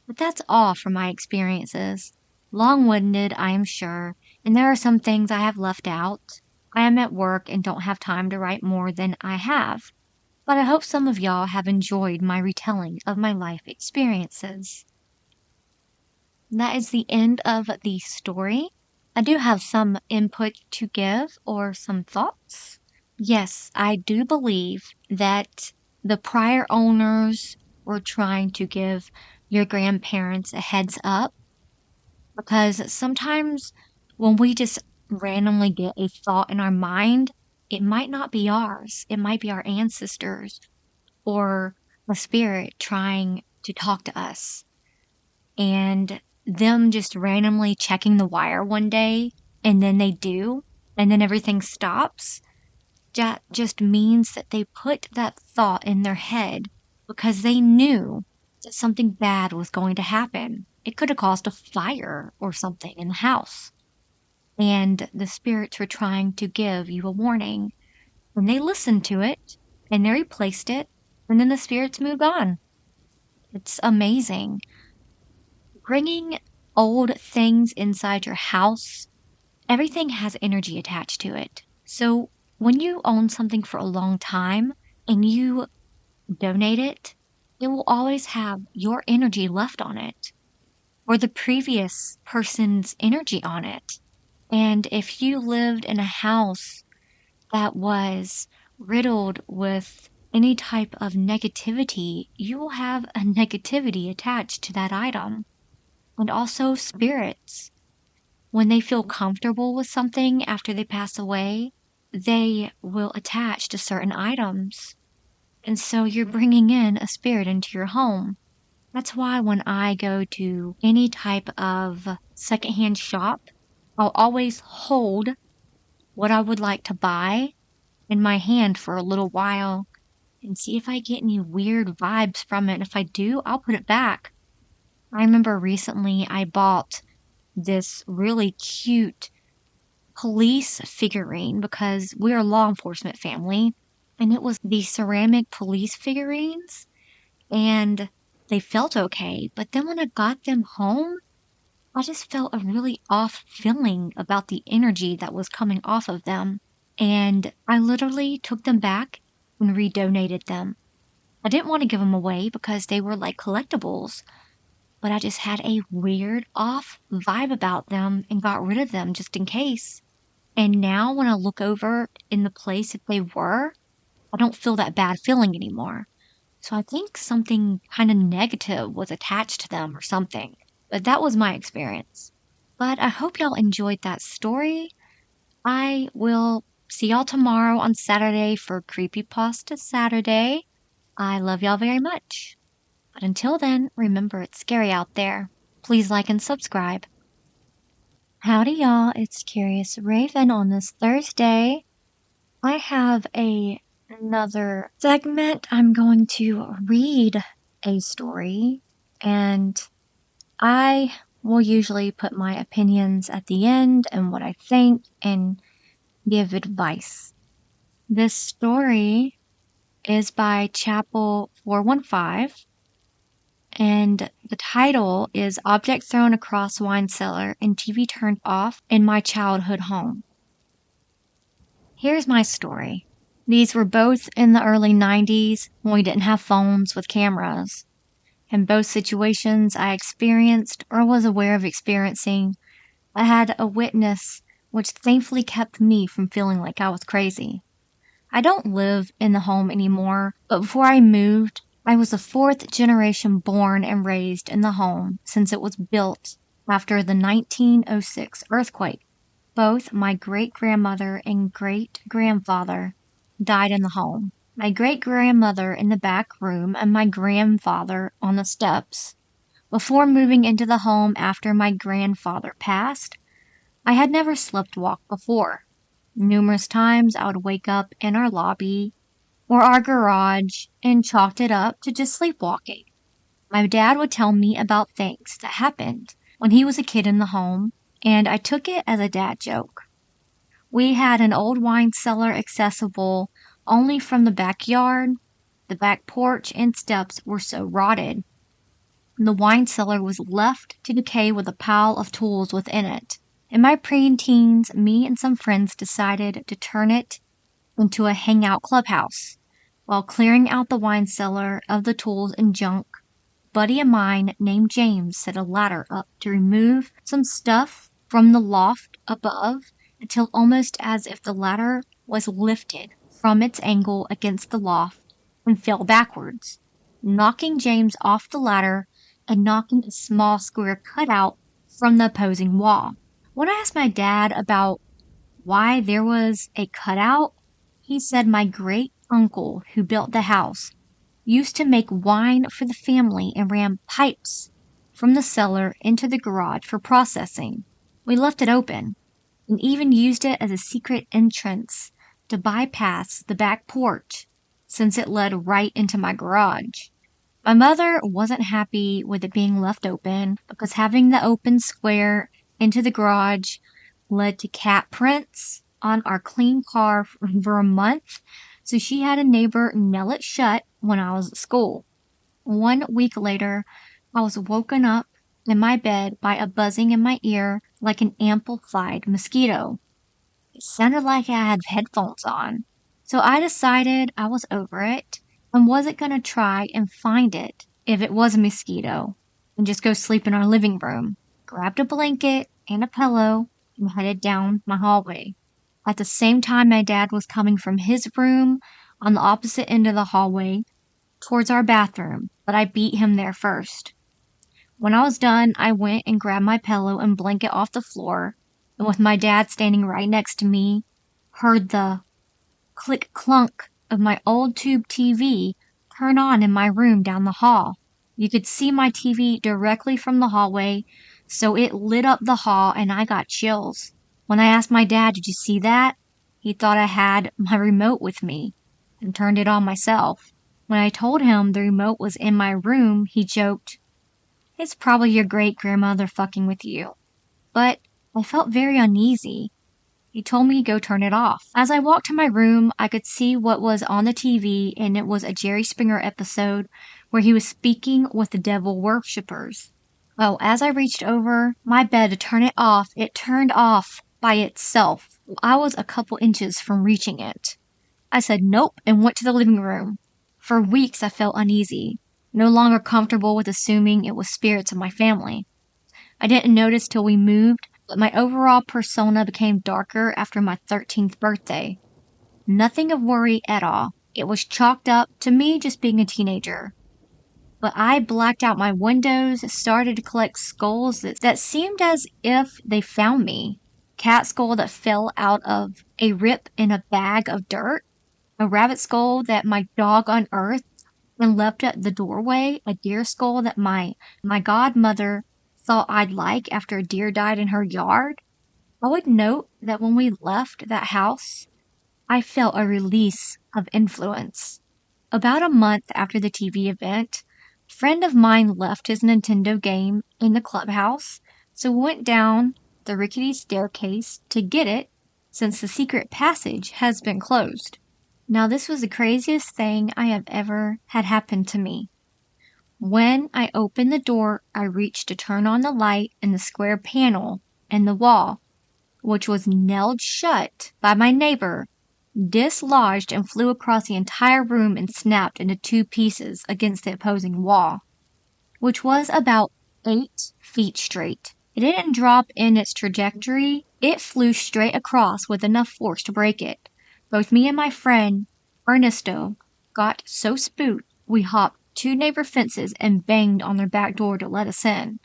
[SPEAKER 1] But that's all from my experiences. Long-winded, I am sure, and there are some things I have left out. I am at work and don't have time to write more than I have, but I hope some of y'all have enjoyed my retelling of my life experiences. That is the end of the story. I do have some input to give, or some thoughts. Yes, I do believe that the prior owners were trying to give your grandparents a heads up, because sometimes when we just randomly get a thought in our mind, it might not be ours. It might be our ancestors or a spirit trying to talk to us. And them just randomly checking the wire one day, and then they do, and then everything stops. That just means that they put that thought in their head because they knew that something bad was going to happen. It could have caused a fire or something in the house. And the spirits were trying to give you a warning. and they listened to it, and they replaced it, and then the spirits moved on. It's amazing. Bringing old things inside your house, everything has energy attached to it. So when you own something for a long time and you donate it, it will always have your energy left on it or the previous person's energy on it. And if you lived in a house that was riddled with any type of negativity, you will have a negativity attached to that item. And also spirits. When they feel comfortable with something after they pass away, they will attach to certain items. And so you're bringing in a spirit into your home. That's why when I go to any type of secondhand shop, I'll always hold what I would like to buy in my hand for a little while and see if I get any weird vibes from it. And if I do, I'll put it back. I remember recently I bought this really cute police figurine because we're a law enforcement family, and it was the ceramic police figurines, and they felt okay. But then when I got them home, I just felt a really off feeling about the energy that was coming off of them. And I literally took them back and redonated them. I didn't want to give them away because they were like collectibles, but I just had a weird off vibe about them and got rid of them just in case. And now when I look over in the place that they were, I don't feel that bad feeling anymore. So I think something kind of negative was attached to them or something. But that was my experience. But I hope y'all enjoyed that story. I will see y'all tomorrow on Saturday for Creepypasta Saturday. I love y'all very much. But until then, remember it's scary out there. Please like and subscribe. Howdy y'all, it's Curious Raven on this Thursday. I have another segment. I'm going to read a story, and I will usually put my opinions at the end and what I think and give advice. This story is by Chapel 415, and the title is Object Thrown Across Wine Cellar and TV Turned Off in My Childhood Home. Here's my story. These were both in the early 90s when we didn't have phones with cameras. In both situations I experienced or was aware of experiencing, I had a witness which thankfully kept me from feeling like I was crazy. I don't live in the home anymore, but before I moved, I was the fourth generation born and raised in the home since it was built after the 1906 earthquake. Both my great-grandmother and great-grandfather died in the home. My great-grandmother in the back room and my grandfather on the steps. Before moving into the home after my grandfather passed, I had never sleptwalked before. Numerous times I would wake up in our lobby or our garage and chalked it up to just sleepwalking. My dad would tell me about things that happened when he was a kid in the home, and I took it as a dad joke. We had an old wine cellar accessible only from the backyard. The back porch and steps were so rotted. The wine cellar was left to decay with a pile of tools within it. In my preteens, me and some friends decided to turn it into a hangout clubhouse. While clearing out the wine cellar of the tools and junk, a buddy of mine named James set a ladder up to remove some stuff from the loft above until almost as if the ladder was lifted from its angle against the loft and fell backwards, knocking James off the ladder and knocking a small square cutout from the opposing wall. When I asked my dad about why there was a cutout, he said my great uncle who built the house used to make wine for the family and ran pipes from the cellar into the garage for processing. We left it open and even used it as a secret entrance to bypass the back porch since it led right into my garage. My mother wasn't happy with it being left open because having the open square into the garage led to cat prints on our clean car for a month, so she had a neighbor nail it shut when I was at school. 1 week later, I was woken up in my bed by a buzzing in my ear like an amplified mosquito. It sounded like I had headphones on. So I decided I was over it and wasn't going to try and find it if it was a mosquito and just go sleep in our living room. Grabbed a blanket and a pillow and headed down my hallway. At the same time, my dad was coming from his room on the opposite end of the hallway towards our bathroom, but I beat him there first. When I was done, I went and grabbed my pillow and blanket off the floor, and with my dad standing right next to me, heard the click clunk of my old tube TV turn on in my room down the hall. You could see my TV directly from the hallway, so it lit up the hall and I got chills. When I asked my dad, "Did you see that?" He thought I had my remote with me and turned it on myself. When I told him the remote was in my room, he joked, "It's probably your great-grandmother fucking with you." But I felt very uneasy. He told me to go turn it off. As I walked to my room, I could see what was on the TV, and it was a Jerry Springer episode where he was speaking with the devil worshippers. Oh, as I reached over my bed to turn it off, it turned off by itself. I was a couple inches from reaching it. I said nope and went to the living room. For weeks I felt uneasy, no longer comfortable with assuming it was spirits of my family. I didn't notice till we moved, but my overall persona became darker after my 13th birthday. Nothing of worry at all. It was chalked up to me just being a teenager. But I blacked out my windows, started to collect skulls that seemed as if they found me. Cat skull that fell out of a rip in a bag of dirt. A rabbit skull that my dog unearthed and left at the doorway. A deer skull that my godmother thought I'd like after a deer died in her yard. I would note that when we left that house, I felt a release of influence. About a month after the TV event, a friend of mine left his Nintendo game in the clubhouse, so we went down the rickety staircase to get it since the secret passage has been closed. Now this was the craziest thing I have ever had happen to me. When I opened the door, I reached to turn on the light in the square panel in the wall, which was nailed shut by my neighbor, dislodged and flew across the entire room and snapped into 2 pieces against the opposing wall, which was about 8 feet straight. It didn't drop in its trajectory. It flew straight across with enough force to break it. Both me and my friend, Ernesto, got so spooked we hopped 2 neighbor fences and banged on their back door to let us in.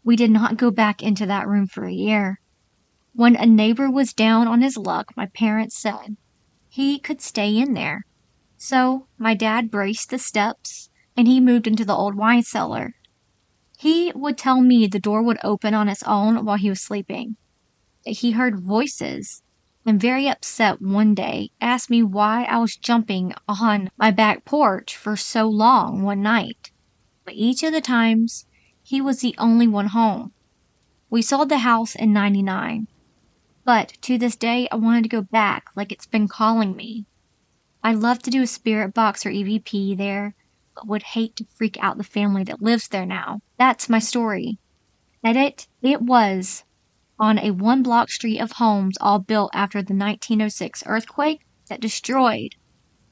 [SPEAKER 1] We did not go back into that room for a year. When a neighbor was down on his luck, my parents said he could stay in there. So my dad braced the steps and he moved into the old wine cellar. He would tell me the door would open on its own while he was sleeping. He heard voices and, very upset one day, asked me why I was jumping on my back porch for so long one night. But each of the times, he was the only one home. We sold the house in '99. But to this day, I wanted to go back like it's been calling me. I'd love to do a spirit box or EVP there, but would hate to freak out the family that lives there now. That's my story. Edit, it was on a 1-block street of homes all built after the 1906 earthquake that destroyed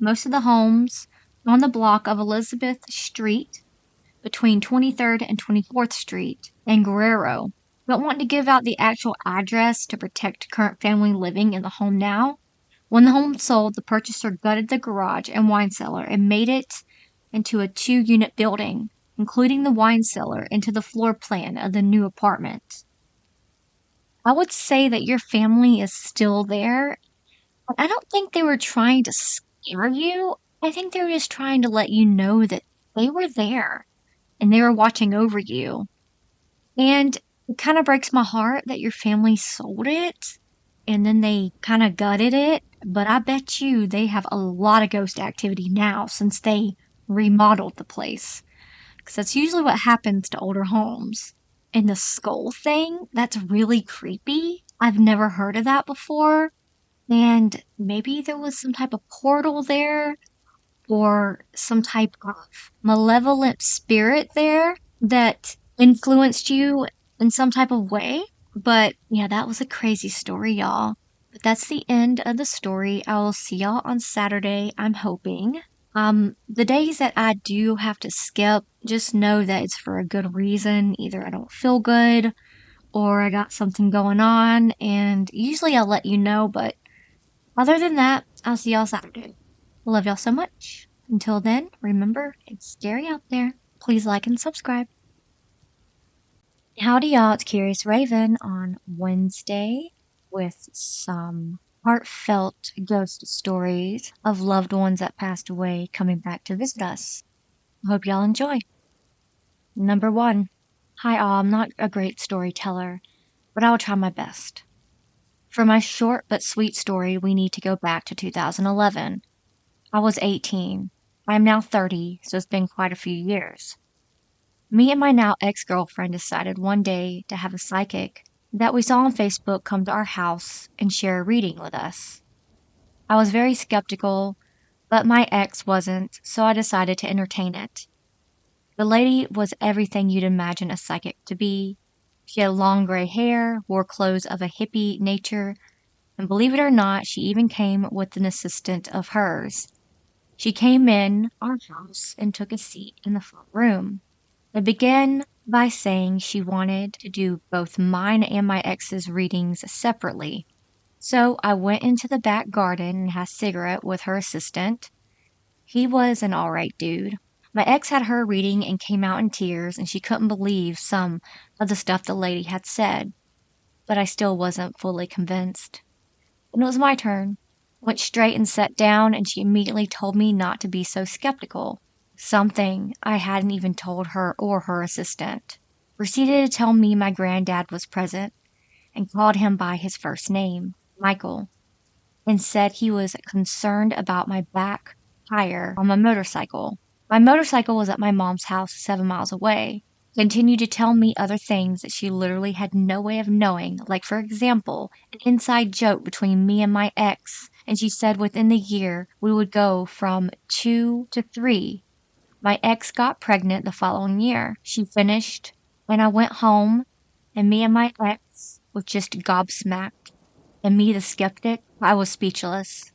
[SPEAKER 1] most of the homes on the block of Elizabeth Street between 23rd and 24th Street in Guerrero. Don't want to give out the actual address to protect current family living in the home now. When the home sold, the purchaser gutted the garage and wine cellar and made it into a 2-unit building, including the wine cellar into the floor plan of the new apartment. I would say that your family is still there, but I don't think they were trying to scare you. I think they were just trying to let you know that they were there and they were watching over you. And it kind of breaks my heart that your family sold it and then they kind of gutted it, but I bet you they have a lot of ghost activity now since they remodeled the place. Because that's usually what happens to older homes. And the skull thing, that's really creepy. I've never heard of that before. And maybe there was some type of portal there or some type of malevolent spirit there that influenced you in some type of way. But yeah, that was a crazy story, y'all. But that's the end of the story. I will see y'all on Saturday, I'm hoping. The days that I do have to skip, just know that it's for a good reason. Either I don't feel good or I got something going on, and usually I'll let you know, but other than that, I'll see y'all Saturday. Love y'all so much. Until then, remember, it's scary out there. Please like and subscribe. Howdy, y'all. It's Curious Raven on Wednesday with some heartfelt ghost stories of loved ones that passed away coming back to visit us. I hope y'all enjoy. Number 1. Hi, all. I'm not a great storyteller, but I will try my best. For my short but sweet story, we need to go back to 2011. I was 18. I am now 30, so it's been quite a few years. Me and my now ex-girlfriend decided one day to have a psychic that we saw on Facebook come to our house and share a reading with us. I was very skeptical, but my ex wasn't, so I decided to entertain it. The lady was everything you'd imagine a psychic to be. She had long gray hair, wore clothes of a hippie nature, and believe it or not, she even came with an assistant of hers. She came in our house and took a seat in the front room. It began by saying she wanted to do both mine and my ex's readings separately. So I went into the back garden and had a cigarette with her assistant. He was an alright dude. My ex had her reading and came out in tears, and she couldn't believe some of the stuff the lady had said. But I still wasn't fully convinced. And it was my turn. Went straight and sat down, and she immediately told me not to be so skeptical. Something I hadn't even told her or her assistant. Proceeded to tell me my granddad was present and called him by his first name, Michael, and said he was concerned about my back tire on my motorcycle. My motorcycle was at my mom's house 7 miles away. Continued to tell me other things that she literally had no way of knowing, like, for example, an inside joke between me and my ex, and she said within the year we would go from 2 to 3. My ex got pregnant the following year. She finished, and I went home, and me and my ex was just gobsmacked. And me, the skeptic, I was speechless.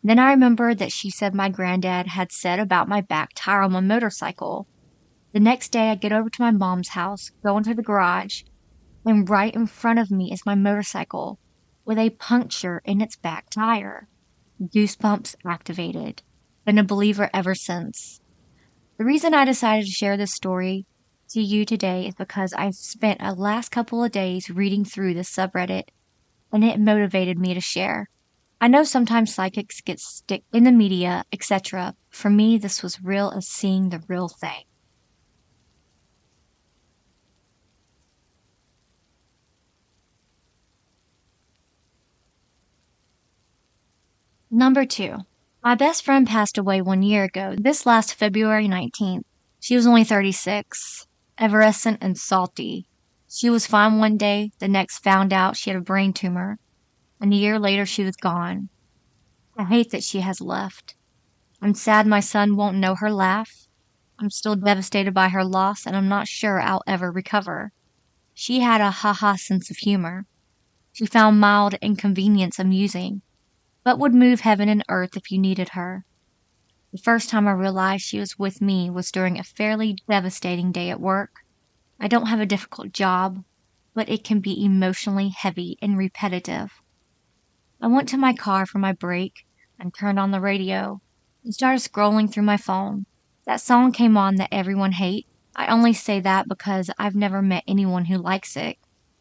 [SPEAKER 1] Then I remembered that she said my granddad had said about my back tire on my motorcycle. The next day, I get over to my mom's house, go into the garage, and right in front of me is my motorcycle with a puncture in its back tire. Goosebumps activated. Been a believer ever since. The reason I decided to share this story to you today is because I've spent the last couple of days reading through this subreddit, and it motivated me to share. I know sometimes psychics get stick in the media, etc. For me, this was real as seeing the real thing. Number 2. My best friend passed away 1 year ago, this last February 19th. She was only 36, effervescent and salty. She was fine one day, the next found out she had a brain tumor, and a year later she was gone. I hate that she has left. I'm sad my son won't know her laugh. I'm still devastated by her loss, and I'm not sure I'll ever recover. She had a ha-ha sense of humor. She found mild inconvenience amusing, but would move heaven and earth if you needed her. The first time I realized she was with me was during a fairly devastating day at work. I don't have a difficult job, but it can be emotionally heavy and repetitive. I went to my car for my break and turned on the radio and started scrolling through my phone. That song came on that everyone hates. I only say that because I've never met anyone who likes it.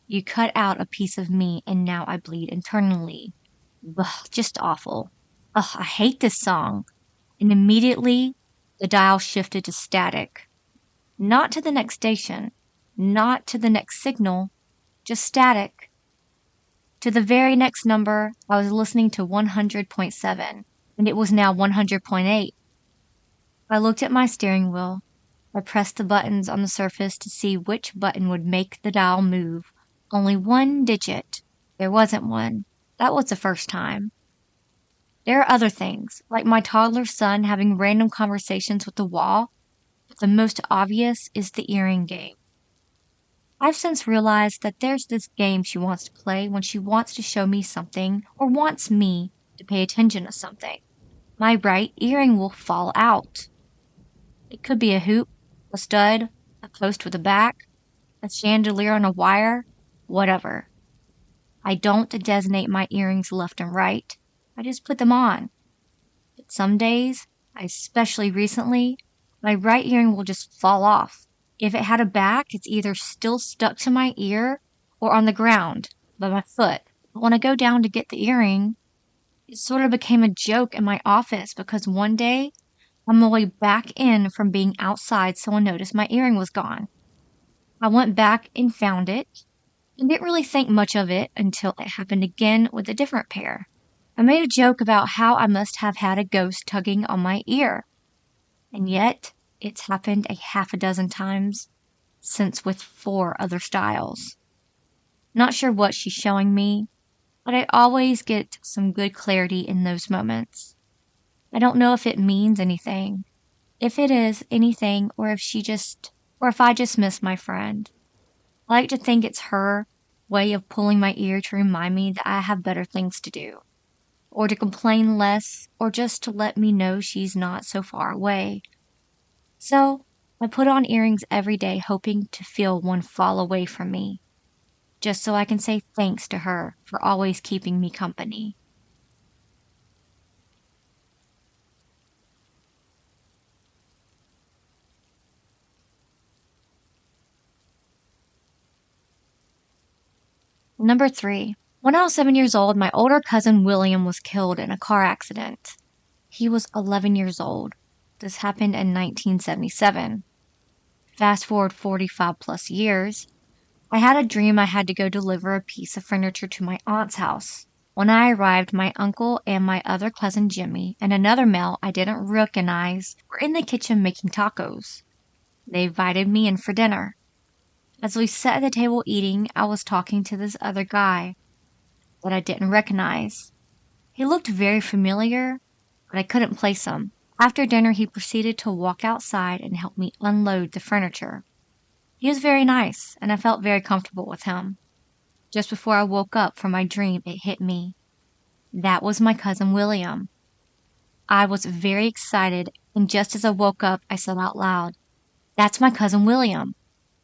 [SPEAKER 1] You cut out a piece of me and now I bleed internally. Ugh, just awful. Ugh, I hate this song. And immediately, the dial shifted to static. Not to the next station, not to the next signal, just static. To the very next number, I was listening to 100.7, and it was now 100.8. I looked at my steering wheel. I pressed the buttons on the surface to see which button would make the dial move. Only one digit. There wasn't one. That was the first time. There are other things, like my toddler son having random conversations with the wall, but the most obvious is the earring game. I've since realized that there's this game she wants to play when she wants to show me something or wants me to pay attention to something. My right earring will fall out. It could be a hoop, a stud, a post with a back, a chandelier on a wire, whatever. I don't designate my earrings left and right. I just put them on. But some days, especially recently, my right earring will just fall off. If it had a back, it's either still stuck to my ear or on the ground by my foot. But when I go down to get the earring, it sort of became a joke in my office because one day, on my way back in from being outside, someone noticed my earring was gone. I went back and found it and didn't really think much of it until it happened again with a different pair. I made a joke about how I must have had a ghost tugging on my ear. And yet, it's happened a half a dozen times since with 4 other styles. Not sure what she's showing me, but I always get some good clarity in those moments. I don't know if it means anything, if it is anything, or if I just miss my friend. I like to think it's her way of pulling my ear to remind me that I have better things to do, or to complain less, or just to let me know she's not so far away. So, I put on earrings every day hoping to feel one fall away from me, just so I can say thanks to her for always keeping me company. Number 3. When I was 7 years old, my older cousin William was killed in a car accident. He was 11 years old. This happened in 1977. Fast forward 45 plus years, I had a dream I had to go deliver a piece of furniture to my aunt's house. When I arrived, my uncle and my other cousin Jimmy and another male I didn't recognize were in the kitchen making tacos. They invited me in for dinner. As we sat at the table eating, I was talking to this other guy that I didn't recognize. He looked very familiar, but I couldn't place him. After dinner, he proceeded to walk outside and help me unload the furniture. He was very nice, and I felt very comfortable with him. Just before I woke up from my dream, it hit me. That was my cousin William. I was very excited, and just as I woke up, I said out loud, "That's my cousin William."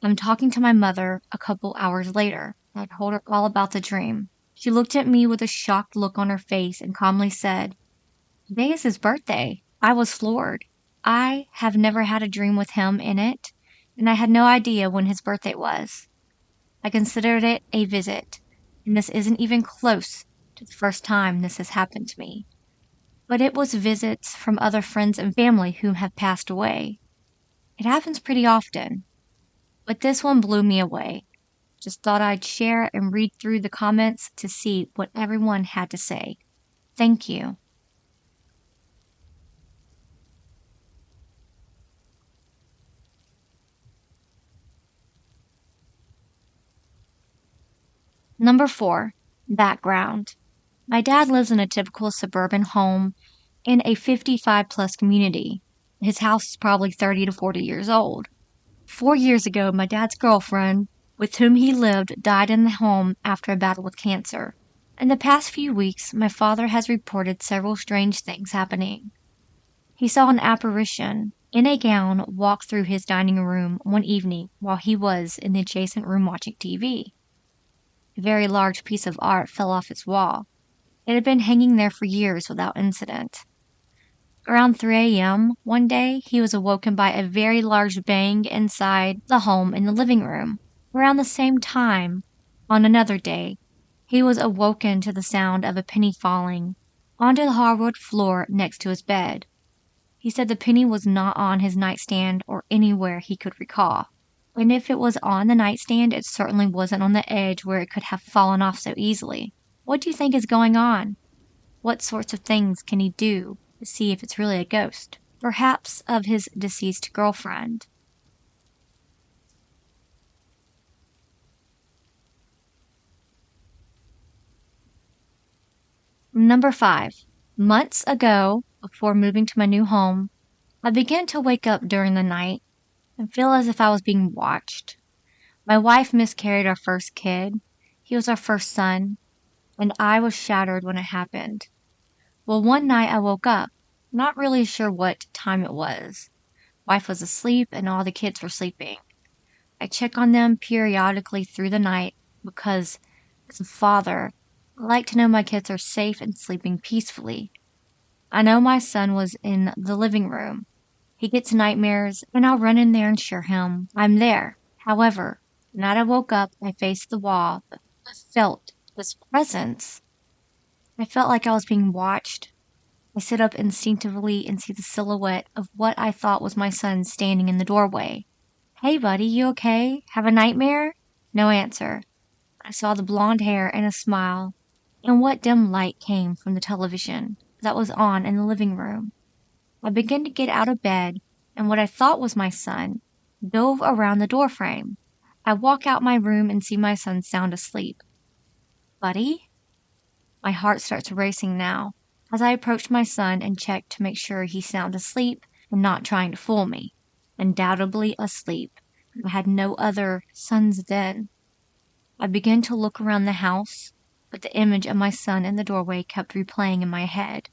[SPEAKER 1] I'm talking to my mother a couple hours later. I told her all about the dream. She looked at me with a shocked look on her face and calmly said, "Today is his birthday." I was floored. I have never had a dream with him in it, and I had no idea when his birthday was. I considered it a visit, and this isn't even close to the first time this has happened to me. But it was visits from other friends and family who have passed away. It happens pretty often, but this one blew me away. Just thought I'd share and read through the comments to see what everyone had to say. Thank you. Number 4. Background. My dad lives in a typical suburban home in a 55 plus community. His house is probably 30 to 40 years old. 4 years ago, my dad's girlfriend, with whom he lived, died in the home after a battle with cancer. In the past few weeks, my father has reported several strange things happening. He saw an apparition in a gown walk through his dining room one evening while he was in the adjacent room watching TV. A very large piece of art fell off its wall. It had been hanging there for years without incident. Around 3 a.m. one day, he was awoken by a very large bang inside the home in the living room. Around the same time, on another day, he was awoken to the sound of a penny falling onto the hardwood floor next to his bed. He said the penny was not on his nightstand or anywhere he could recall. And if it was on the nightstand, it certainly wasn't on the edge where it could have fallen off so easily. What do you think is going on? What sorts of things can he do to see if it's really a ghost? Perhaps of his deceased girlfriend. Number 5. Months ago, before moving to my new home, I began to wake up during the night and feel as if I was being watched. My wife miscarried our first kid. He was our first son, and I was shattered when it happened. Well, one night I woke up, not really sure what time it was. Wife was asleep and all the kids were sleeping. I check on them periodically through the night because, as a father, I like to know my kids are safe and sleeping peacefully. I know my son was in the living room. He gets nightmares, and I'll run in there and assure him I'm there. However, the night I woke up, I faced the wall. I felt this presence. I felt like I was being watched. I sit up instinctively and see the silhouette of what I thought was my son standing in the doorway. Hey, buddy, you okay? Have a nightmare? No answer. I saw the blonde hair and a smile, and what dim light came from the television that was on in the living room. I began to get out of bed, and what I thought was my son dove around the doorframe. I walk out my room and see my son sound asleep. Buddy? My heart starts racing now as I approach my son and check to make sure he's sound asleep and not trying to fool me. Undoubtedly asleep. I had no other sons then. I began to look around the house, but the image of my son in the doorway kept replaying in my head.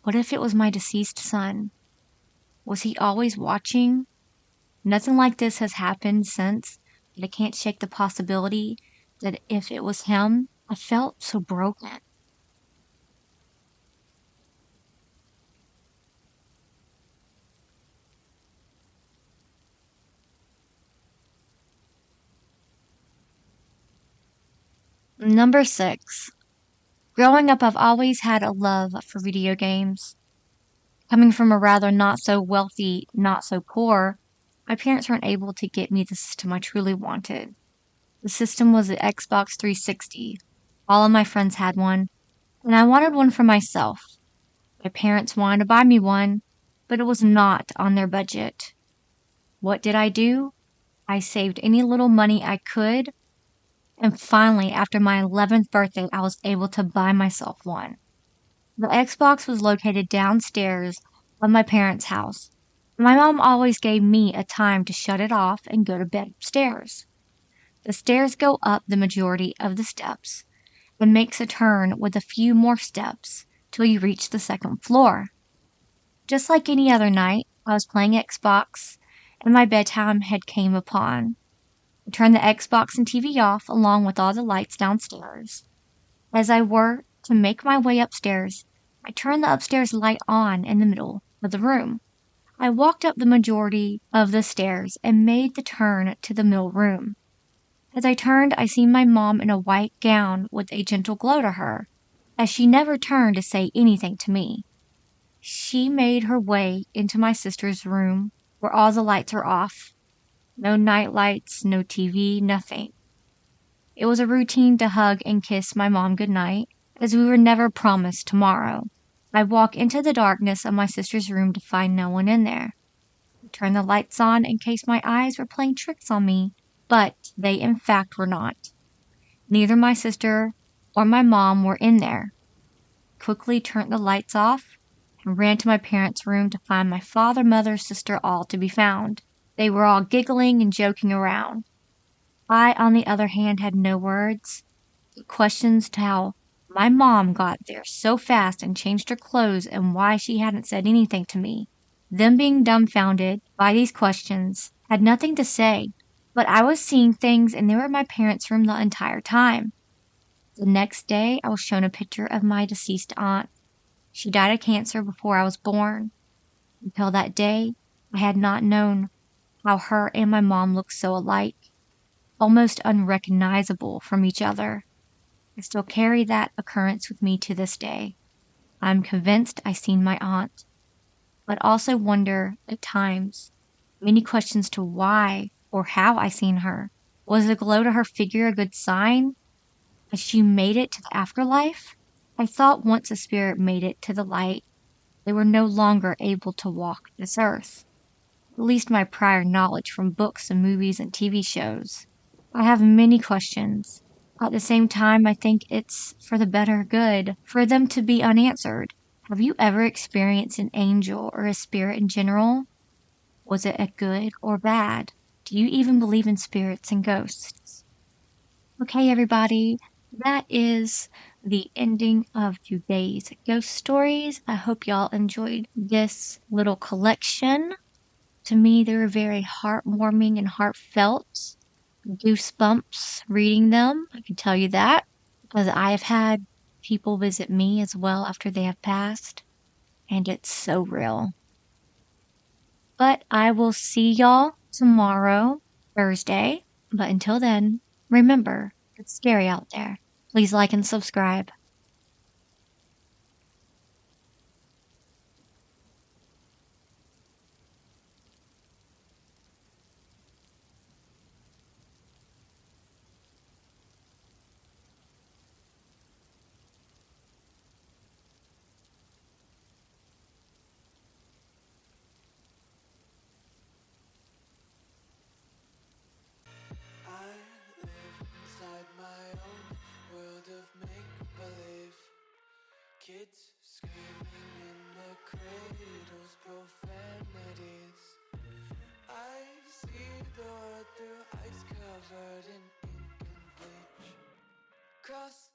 [SPEAKER 1] What if it was my deceased son? Was he always watching? Nothing like this has happened since, but I can't shake the possibility that if it was him, I felt so broken. Number 6. Growing up, I've always had a love for video games. Coming from a rather not so wealthy, not so poor, my parents weren't able to get me the system I truly wanted. The system was the Xbox 360. All of my friends had one, and I wanted one for myself. My parents wanted to buy me one, but it was not on their budget. What did I do? I saved any little money I could, and finally, after my 11th birthday, I was able to buy myself one. The Xbox was located downstairs of my parents' house. My mom always gave me a time to shut it off and go to bed upstairs. The stairs go up the majority of the steps and makes a turn with a few more steps till you reach the second floor. Just like any other night, I was playing Xbox and my bedtime had came upon. I turned the Xbox and TV off along with all the lights downstairs. As I worked to make my way upstairs, I turned the upstairs light on in the middle of the room. I walked up the majority of the stairs and made the turn to the middle room. As I turned, I seen my mom in a white gown with a gentle glow to her, as she never turned to say anything to me. She made her way into my sister's room, where all the lights are off. No night lights, no TV, nothing. It was a routine to hug and kiss my mom goodnight, as we were never promised tomorrow. I walk into the darkness of my sister's room to find no one in there. I turned the lights on in case my eyes were playing tricks on me, but they in fact were not. Neither my sister or my mom were in there. I quickly turned the lights off and ran to my parents' room to find my father, mother, sister all to be found. They were all giggling and joking around. I, on the other hand, had no words. The questions to how my mom got there so fast and changed her clothes and why she hadn't said anything to me. Them being dumbfounded by these questions had nothing to say, but I was seeing things and they were in my parents' room the entire time. The next day, I was shown a picture of my deceased aunt. She died of cancer before I was born. Until that day, I had not known how her and my mom looked so alike, almost unrecognizable from each other. I still carry that occurrence with me to this day. I'm convinced I seen my aunt, but also wonder at times many questions to why or how I seen her. Was the glow to her figure a good sign? Has she made it to the afterlife? I thought once a spirit made it to the light, they were no longer able to walk this earth. At least my prior knowledge from books and movies and TV shows. I have many questions, At the same time, I think it's for the better good for them to be unanswered. Have you ever experienced an angel or a spirit in general? Was it a good or bad? Do you even believe in spirits and ghosts? Okay, everybody, that is the ending of today's ghost stories. I hope y'all enjoyed this little collection. To me, they were very heartwarming and heartfelt. Goosebumps reading them, I can tell you that, because I have had people visit me as well after they have passed, and it's so real. But I will see y'all tomorrow, Thursday. But until then, remember, it's scary out there. Please like and subscribe.
[SPEAKER 2] I live inside my own world of make-believe. Kids screaming in the cradles, profanities. I see the world through ice covered in ink and bleach. Cross